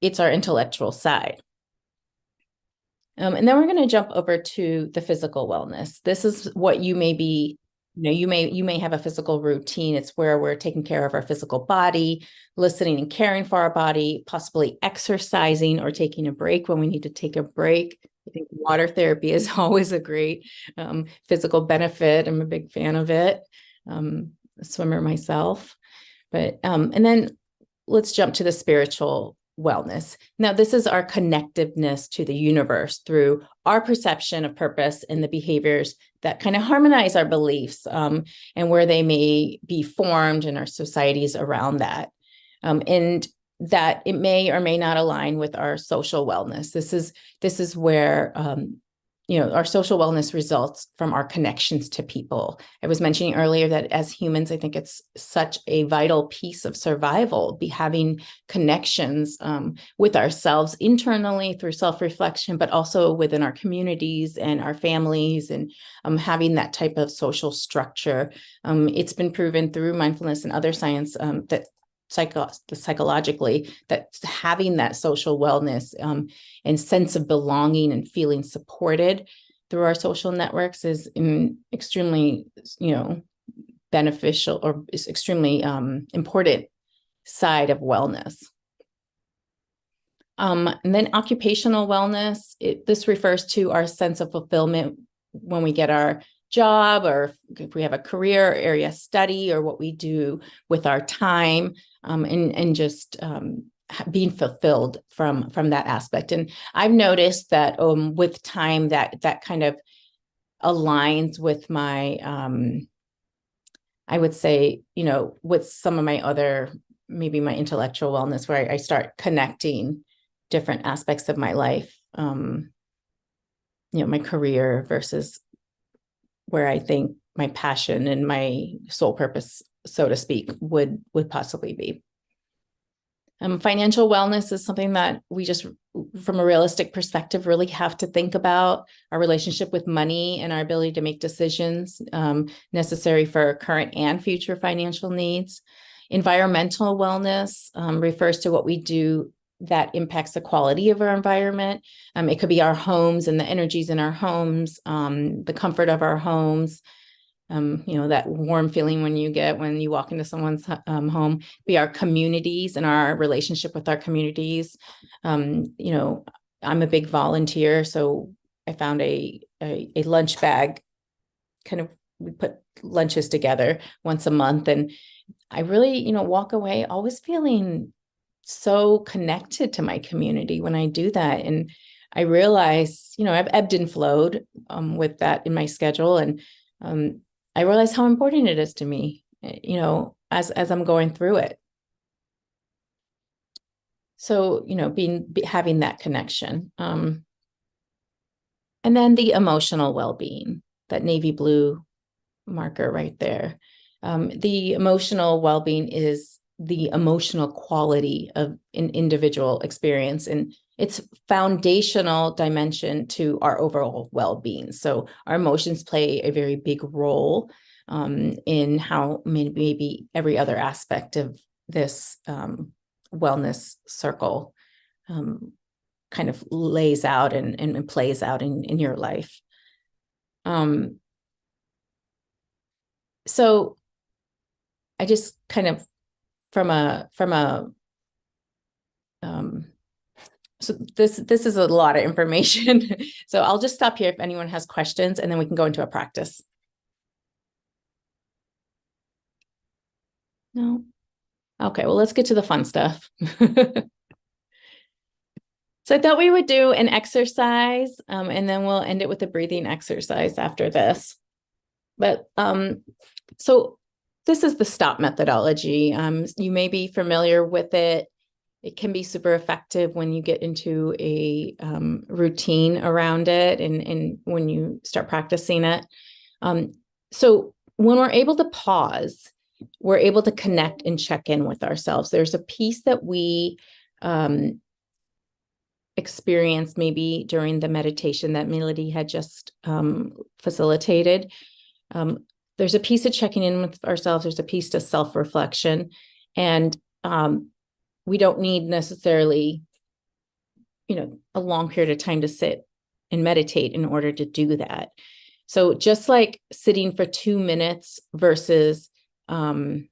it's our intellectual side. And then we're going to jump over to the physical wellness. This is what you may be, you may have a physical routine. It's where we're taking care of our physical body, listening and caring for our body, possibly exercising or taking a break when we need to take a break. I think water therapy is always a great physical benefit. I'm a big fan of it. A swimmer myself. But and then let's jump to the spiritual wellness. Now, this is our connectiveness to the universe through our perception of purpose and the behaviors that kind of harmonize our beliefs and where they may be formed in our societies around that. And that it may or may not align with our social wellness. This is where our social wellness results from our connections to people. I was mentioning earlier that as humans, I think it's such a vital piece of survival, be having connections with ourselves internally through self-reflection, but also within our communities and our families, and having that type of social structure. It's been proven through mindfulness and other science that psychologically, that having that social wellness and sense of belonging and feeling supported through our social networks is extremely, beneficial, or is extremely important side of wellness. And then occupational wellness, this refers to our sense of fulfillment when we get our job, or if we have a career area study, or what we do with our time, and just being fulfilled from that aspect. And I've noticed that with time that kind of aligns with my, I would say, with some of my other, maybe my intellectual wellness, where I start connecting different aspects of my life, my career versus where I think my passion and my soul purpose, so to speak, would possibly be. Financial wellness is something that we just, from a realistic perspective, really have to think about our relationship with money and our ability to make decisions necessary for current and future financial needs. Environmental wellness refers to what we do that impacts the quality of our environment. It could be our homes and the energies in our homes, the comfort of our homes, that warm feeling when you walk into someone's home, be our communities and our relationship with our communities. I'm a big volunteer, so I found a lunch bag. We put lunches together once a month, and I really, walk away always feeling so connected to my community when I do that. And I realize, I've ebbed and flowed with that in my schedule, and I realize how important it is to me, as I'm going through it. So, having that connection. And then the emotional well-being, that navy blue marker right there. The emotional well-being is the emotional quality of an individual experience, and it's foundational dimension to our overall well-being. So our emotions play a very big role in how maybe every other aspect of this wellness circle kind of lays out and plays out in your life. So I just kind of so this is a lot of information. So I'll just stop here if anyone has questions, and then we can go into a practice. No? Okay, well, let's get to the fun stuff. So I thought we would do an exercise, and then we'll end it with a breathing exercise after this. But so this is the STOP methodology. You may be familiar with it. It can be super effective when you get into a routine around it and when you start practicing it. So when we're able to pause, we're able to connect and check in with ourselves. There's a piece that we experienced maybe during the meditation that Melody had just facilitated. There's a piece of checking in with ourselves. There's a piece to self-reflection. And we don't need necessarily a long period of time to sit and meditate in order to do that. So just like sitting for 2 minutes versus, well,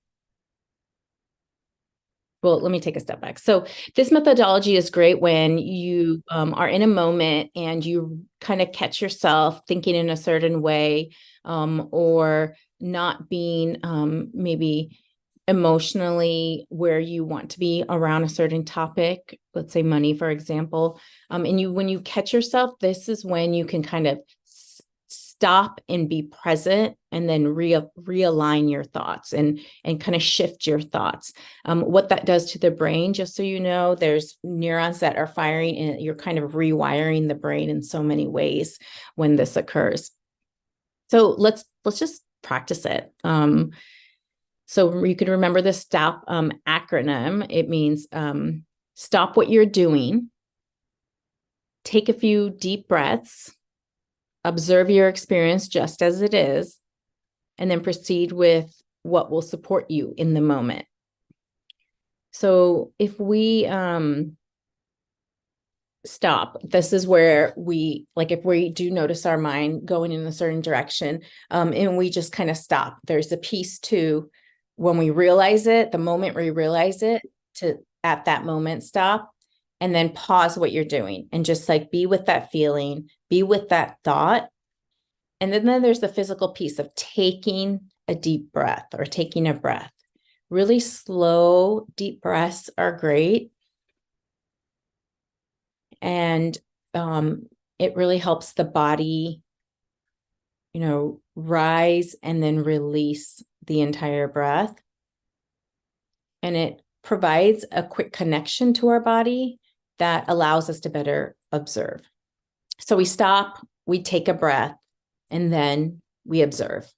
let me take a step back. So this methodology is great when you are in a moment and you kind of catch yourself thinking in a certain way, or not being maybe emotionally where you want to be around a certain topic, let's say money, for example. And when you catch yourself, this is when you can kind of stop and be present, and then realign your thoughts and kind of shift your thoughts. What that does to the brain, just so you know, there's neurons that are firing, and you're kind of rewiring the brain in so many ways when this occurs. So let's just practice it. So you can remember the STOP acronym. It means stop what you're doing, take a few deep breaths, observe your experience just as it is, and then proceed with what will support you in the moment. So if we stop, this is where if we do notice our mind going in a certain direction, and we just kind of stop. There's a piece to when we realize it, the moment we realize it, to at that moment stop, and then pause what you're doing and just be with that feeling, be with that thought. And then there's the physical piece of taking a deep breath or taking a breath. Really slow, deep breaths are great. And it really helps the body, rise and then release the entire breath. And it provides a quick connection to our body that allows us to better observe. So we stop, we take a breath, and then we observe.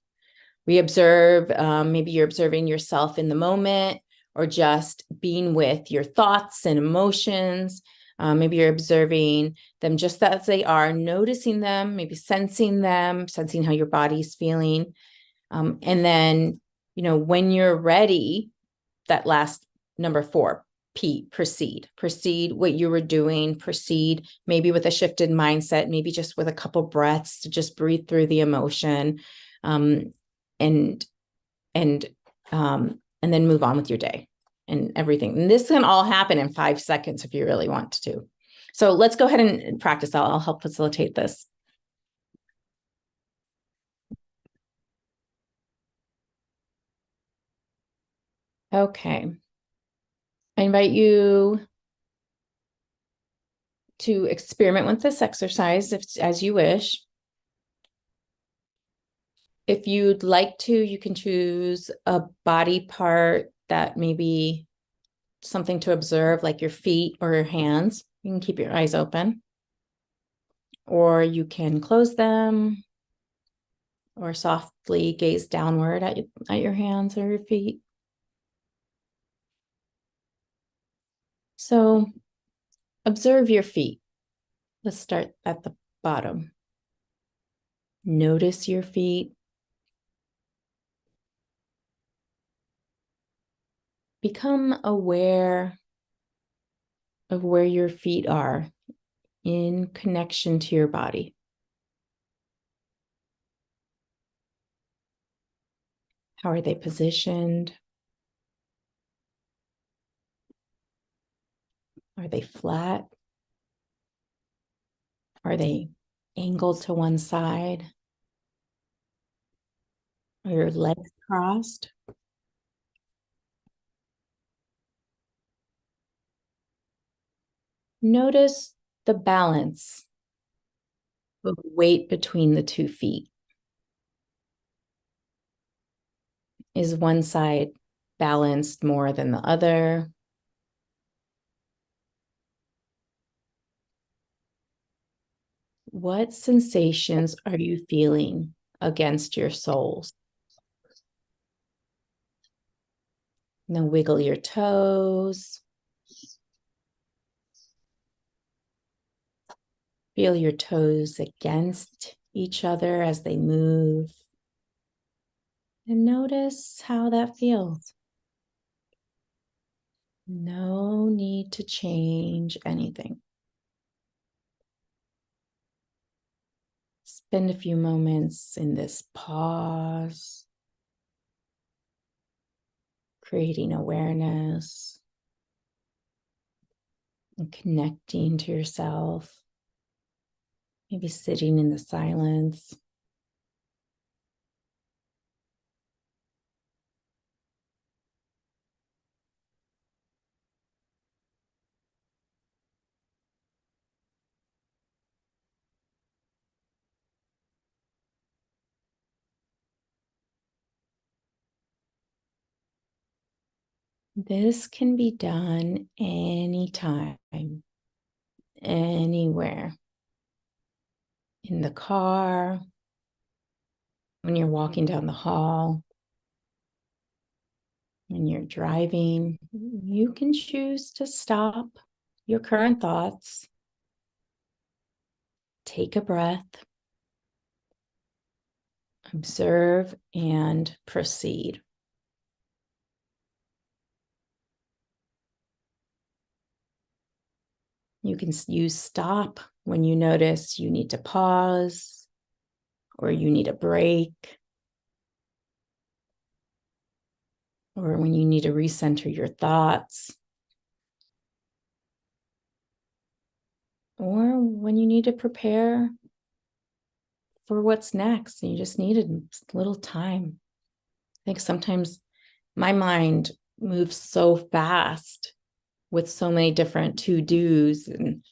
We observe, maybe you're observing yourself in the moment, or just being with your thoughts and emotions. Maybe you're observing them just as they are, noticing them, maybe sensing them, sensing how your body's feeling. And then, when you're ready, that last number 4, P, proceed what you were doing, proceed maybe with a shifted mindset, maybe just with a couple breaths to just breathe through the emotion, and then move on with your day and everything. And this can all happen in 5 seconds if you really want to. So let's go ahead and practice. I'll help facilitate this. Okay. I invite you to experiment with this exercise as you wish. If you'd like to, you can choose a body part that may be something to observe, like your feet or your hands. You can keep your eyes open, or you can close them, or softly gaze downward at your hands or your feet. So observe your feet. Let's start at the bottom. Notice your feet. Become aware of where your feet are in connection to your body. How are they positioned? Are they flat? Are they angled to one side? Are your legs crossed? Notice the balance of weight between the 2 feet. Is one side balanced more than the other? What sensations are you feeling against your soles? Now wiggle your toes. Feel your toes against each other as they move. And notice how that feels. No need to change anything. spend a few moments in this pause, creating awareness and connecting to yourself, maybe sitting in the silence. This can be done anytime, anywhere. In the car, when you're walking down the hall, when you're driving, you can choose to stop your current thoughts, take a breath, observe, and proceed. You can use stop when you notice you need to pause or you need a break, or when you need to recenter your thoughts, or when you need to prepare for what's next and you just needed a little time. I think sometimes my mind moves so fast with so many different to-dos, and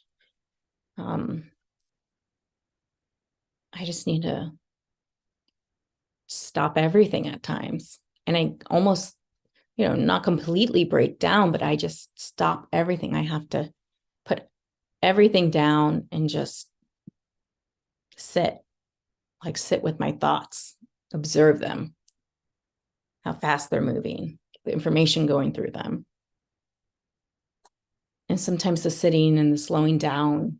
I just need to stop everything at times. And I almost, not completely break down, but I just stop everything. I have to put everything down and just sit with my thoughts, observe them, how fast they're moving, the information going through them. And sometimes the sitting and the slowing down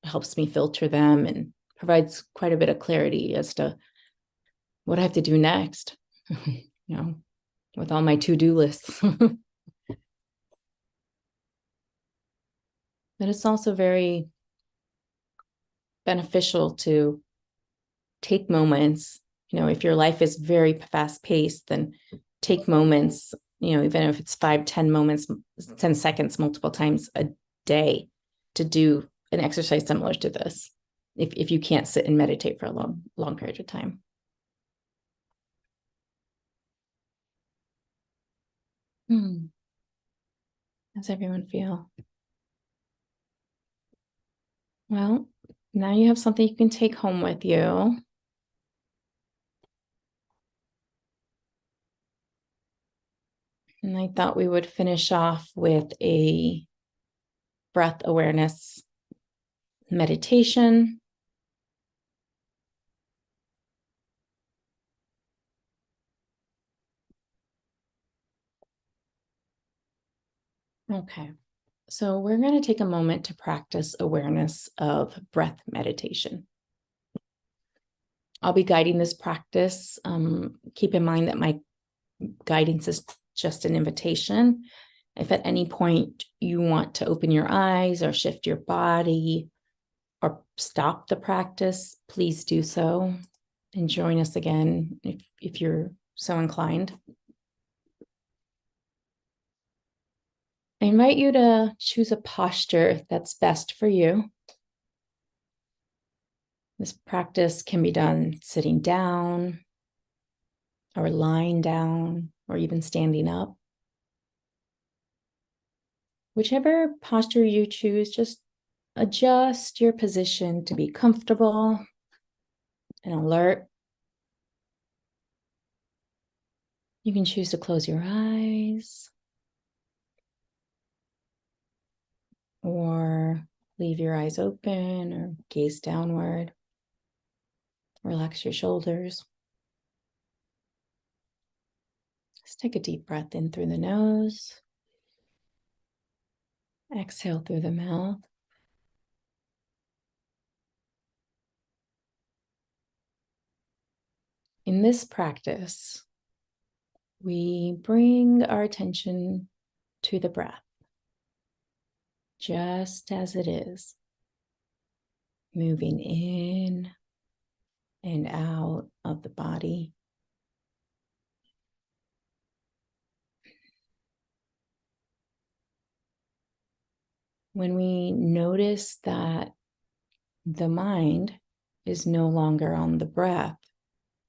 helps me filter them and provides quite a bit of clarity as to what I have to do next, with all my to-do lists. But it's also very beneficial to take moments, if your life is very fast-paced, then take moments, even if it's 5, 10 moments, 10 seconds, multiple times a day, to do an exercise similar to this, if you can't sit and meditate for a long period of time. How's everyone feel? Well, now you have something you can take home with you. And I thought we would finish off with a breath awareness meditation. Okay, so we're going to take a moment to practice awareness of breath meditation. I'll be guiding this practice. Keep in mind that my guidance is just an invitation. If at any point you want to open your eyes or shift your body or stop the practice, please do so and join us again if you're so inclined. I invite you to choose a posture that's best for you. This practice can be done sitting down or lying down or even standing up. Whichever posture you choose, just adjust your position to be comfortable and alert. You can choose to close your eyes or leave your eyes open or gaze downward. Relax your shoulders. Just take a deep breath in through the nose. Exhale through the mouth. In this practice, we bring our attention to the breath, just as it is, moving in and out of the body. When we notice that the mind is no longer on the breath,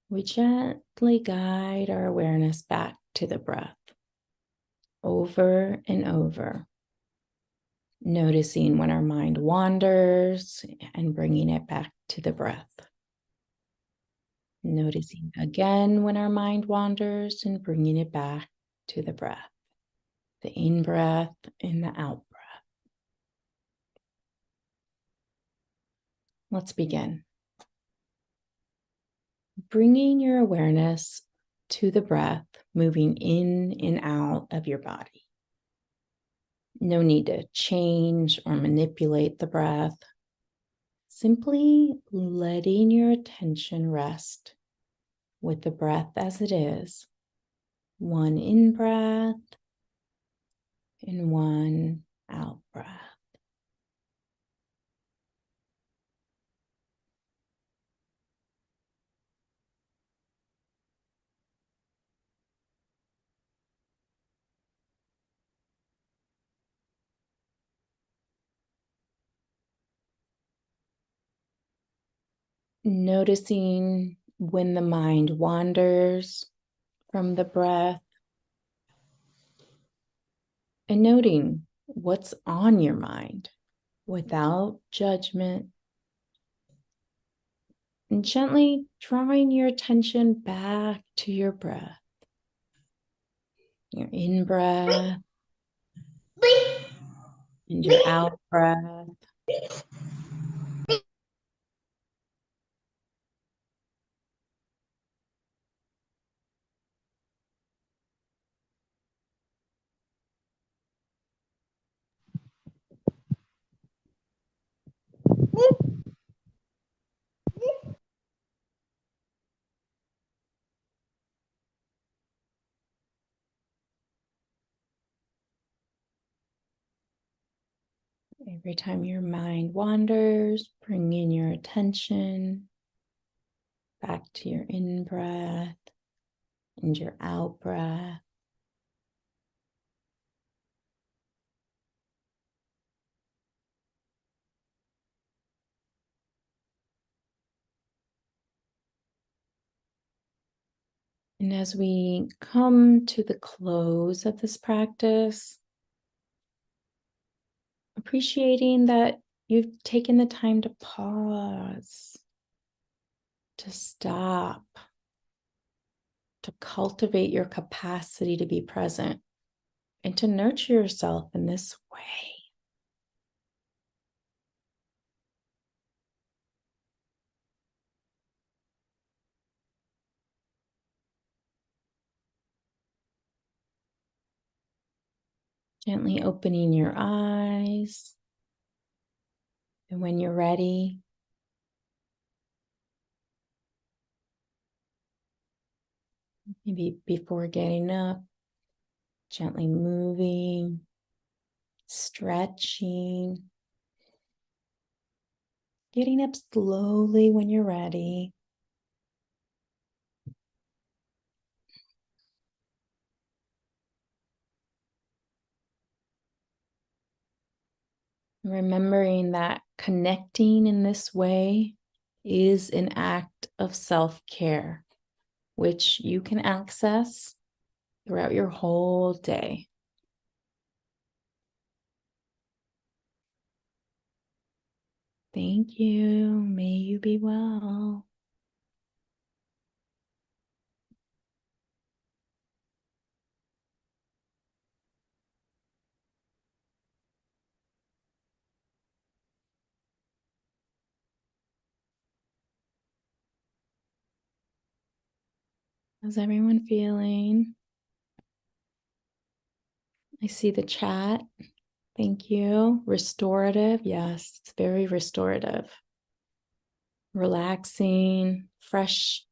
we gently guide our awareness back to the breath over and over, noticing when our mind wanders and bringing it back to the breath. Noticing again when our mind wanders and bringing it back to the breath, the in-breath and the out-breath. Let's begin. Bringing your awareness to the breath, moving in and out of your body. No need to change or manipulate the breath. Simply letting your attention rest with the breath as it is. One in-breath and one out-breath. Noticing when the mind wanders from the breath and noting what's on your mind without judgment, and gently drawing your attention back to your breath. Your in-breath and your out-breath. Every time your mind wanders, bringing your attention back to your in-breath and your out-breath. And as we come to the close of this practice, appreciating that you've taken the time to pause, to stop, to cultivate your capacity to be present, and to nurture yourself in this way. Gently opening your eyes. And when you're ready, maybe before getting up, gently moving, stretching, getting up slowly when you're ready. Remembering that connecting in this way is an act of self-care, which you can access throughout your whole day. Thank you. May you be well. How's everyone feeling? I see the chat. Thank you. Restorative. Yes, it's very restorative. Relaxing, fresh,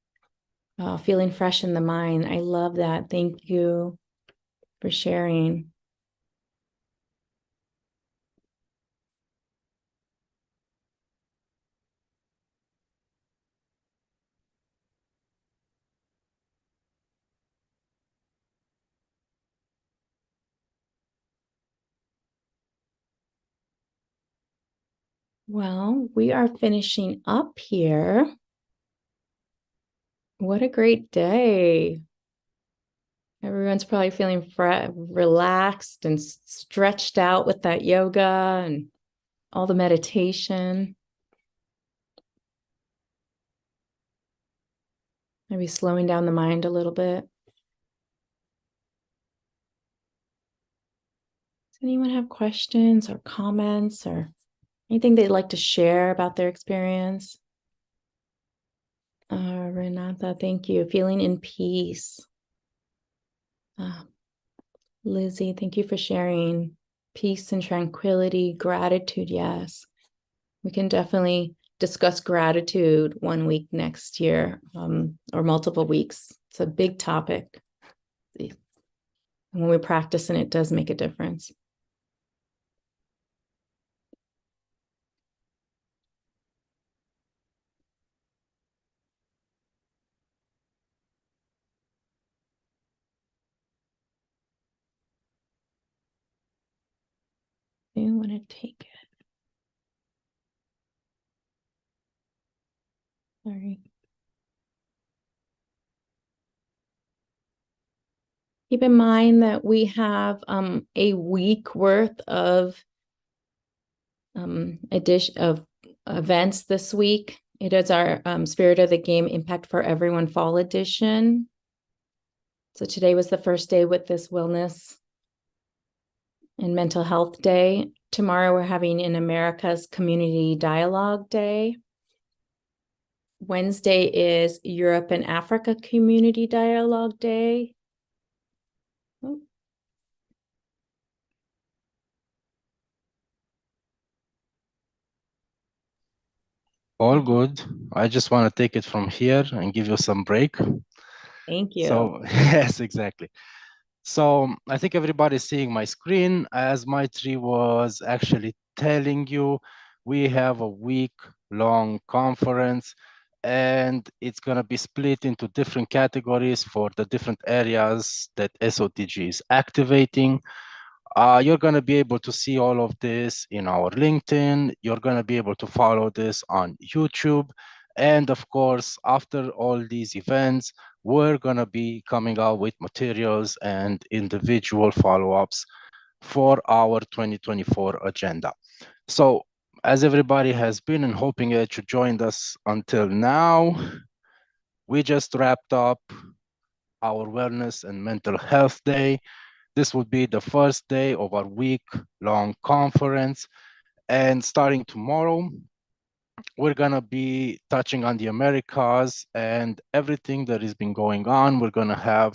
feeling fresh in the mind. I love that. Thank you for sharing. Well, we are finishing up here. What a great day. Everyone's probably feeling relaxed and stretched out with that yoga and all the meditation. Maybe slowing down the mind a little bit. Does anyone have questions or comments or anything they'd like to share about their experience? Renata, thank you. Feeling in peace. Lizzie, thank you for sharing. Peace and tranquility, gratitude, yes. We can definitely discuss gratitude one week next year, or multiple weeks. It's a big topic. And when we practice, and it does make a difference. You want to take it. Sorry. Keep in mind that we have a week worth of edition of events this week. It is our Spirit of the Game Impact for Everyone Fall Edition. So today was the first day with this Wellness and Mental Health Day. Tomorrow we're having an America's Community Dialogue Day. Wednesday is Europe and Africa Community Dialogue Day. Oh. All good. I just want to take it from here and give you some break. Thank you. So, yes, exactly. So I think everybody's seeing my screen. As Maitri was actually telling you, we have a week-long conference, and it's going to be split into different categories for the different areas that SotG is activating. You're going to be able to see all of this in our LinkedIn. You're going to be able to follow this on YouTube. And of course, after all these events, we're going to be coming out with materials and individual follow-ups for our 2024 agenda. So as everybody has been and hoping that you joined us until now, we just wrapped up our Wellness and Mental Health Day. This will be the first day of our week-long conference. And starting tomorrow, we're going to be touching on the Americas and everything that has been going on. We're going to have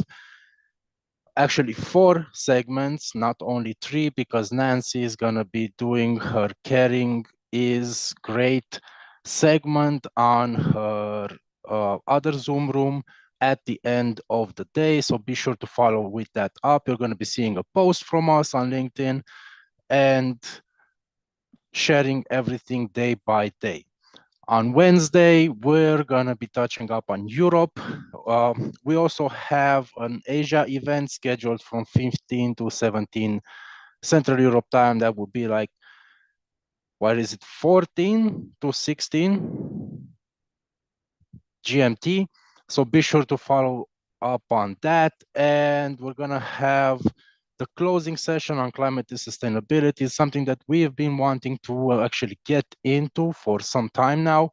actually 4 segments, not only 3, because Nancy is going to be doing her Caring is Great segment on her other Zoom room at the end of the day. So be sure to follow with that up. You're going to be seeing a post from us on LinkedIn and sharing everything day by day. On Wednesday, we're going to be touching up on Europe. We also have an Asia event scheduled from 15 to 17 Central Europe time. That would be like, what is it, 14 to 16 GMT. So be sure to follow up on that. And we're going to have the closing session on climate and sustainability, something that we have been wanting to actually get into for some time now,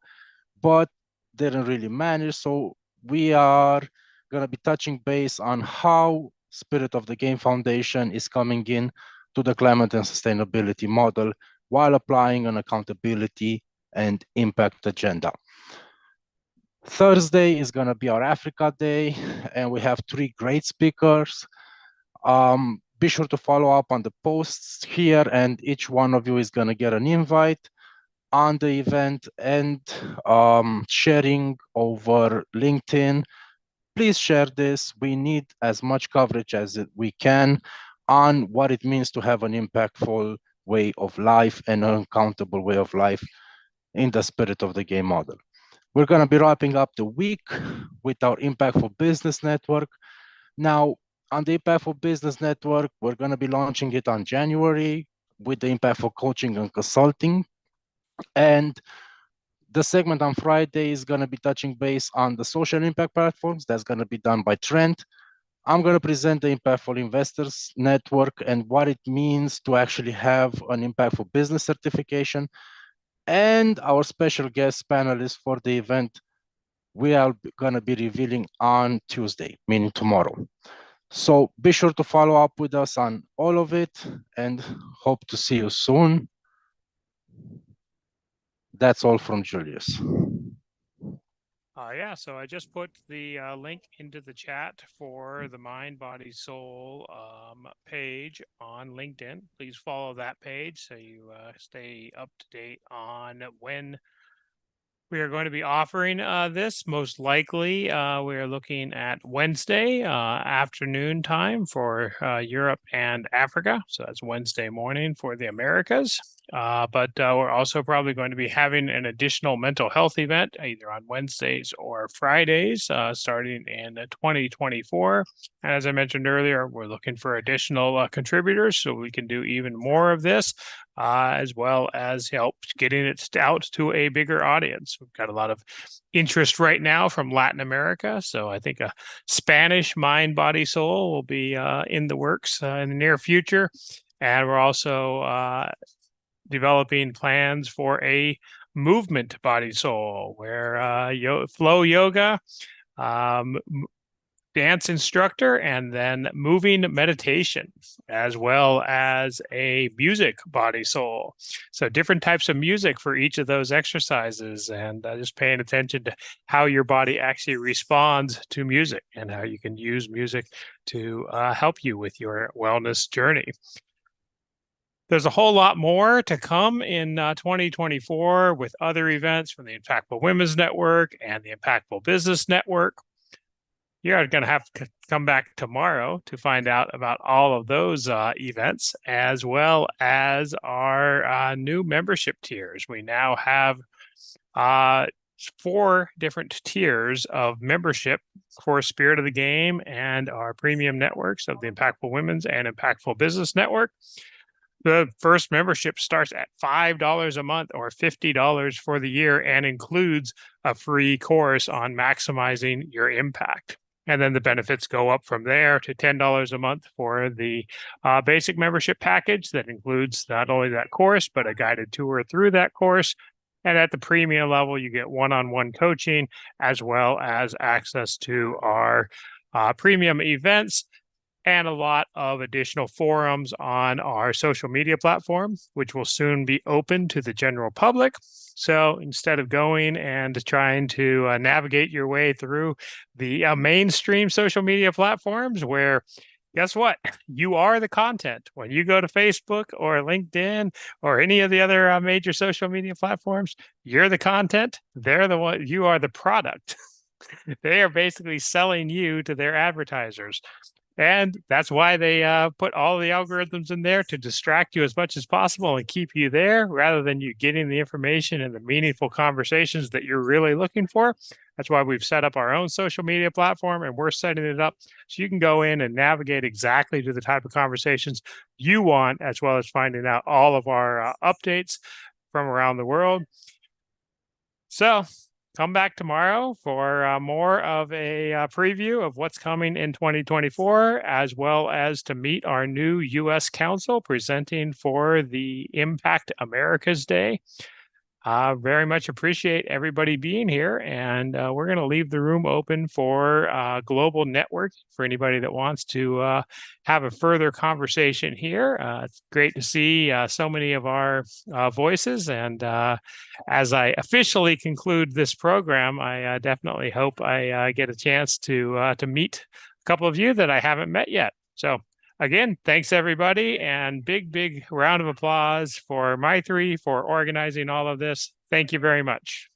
but didn't really manage. So we are going to be touching base on how Spirit of the Game Foundation is coming in to the climate and sustainability model while applying an accountability and impact agenda. Thursday is going to be our Africa Day, and we have 3 great speakers. Be sure to follow up on the posts here, and each one of you is going to get an invite on the event and sharing over LinkedIn. Please share this. We need as much coverage as we can on what it means to have an impactful way of life and an accountable way of life in the Spirit of the Game model. We're going to be wrapping up the week with our Impactful Business Network. Now, on the Impactful Business Network, we're going to be launching it on January with the Impactful Coaching and Consulting And the segment on Friday is going to be touching base on the social impact platforms. That's going to be done by Trent. I'm going to present the Impactful Investors Network and what it means to actually have an Impactful Business certification. And our special guest panelist for the event, we are going to be revealing on Tuesday, meaning tomorrow. So be sure to follow up with us on all of it and hope to see you soon. That's all from Julius. Yeah, so I just put the link into the chat for the Mind, Body, Soul page on LinkedIn. Please follow that page so you stay up to date on when we are going to be offering this. Most likely, we are looking at Wednesday afternoon time for Europe and Africa. So that's Wednesday morning for the Americas. But we're also probably going to be having an additional mental health event either on Wednesdays or Fridays starting in 2024. And as I mentioned earlier, we're looking for additional contributors so we can do even more of this. As well as help getting it out to a bigger audience. We've got a lot of interest right now from Latin America. So I think a Spanish Mind, Body, Soul will be in the works in the near future. And we're also developing plans for a movement body soul where flow yoga, dance instructor, and then moving meditation, as well as a music body soul. So different types of music for each of those exercises, and just paying attention to how your body actually responds to music and how you can use music to help you with your wellness journey. There's a whole lot more to come in 2024 with other events from the Impactful Women's Network and the Impactful Business Network. You're going to have to come back tomorrow to find out about all of those events, as well as our new membership tiers. We now have 4 different tiers of membership for Spirit of the Game and our premium networks of the Impactful Women's and Impactful Business Network. The first membership starts at $5 a month or $50 for the year and includes a free course on maximizing your impact. And then the benefits go up from there to $10 a month for the basic membership package that includes not only that course, but a guided tour through that course. And at the premium level, you get one-on-one coaching, as well as access to our premium events and a lot of additional forums on our social media platform, which will soon be open to the general public. So instead of going and trying to navigate your way through the mainstream social media platforms where, guess what? You are the content. When you go to Facebook or LinkedIn or any of the other major social media platforms, you're the content. They're the one. You are the product. They are basically selling you to their advertisers. And that's why they put all the algorithms in there to distract you as much as possible and keep you there rather than you getting the information and the meaningful conversations that you're really looking for. That's why we've set up our own social media platform, and we're setting it up so you can go in and navigate exactly to the type of conversations you want, as well as finding out all of our updates from around the world. So come back tomorrow for more of a preview of what's coming in 2024, as well as to meet our new U.S. Council presenting for the Impact Americas Day. Very much appreciate everybody being here, and we're going to leave the room open for global network for anybody that wants to have a further conversation here. It's great to see so many of our voices, and as I officially conclude this program, I definitely hope I get a chance to meet a couple of you that I haven't met yet. So again, thanks everybody, and big round of applause for My3 for organizing all of this. Thank you very much.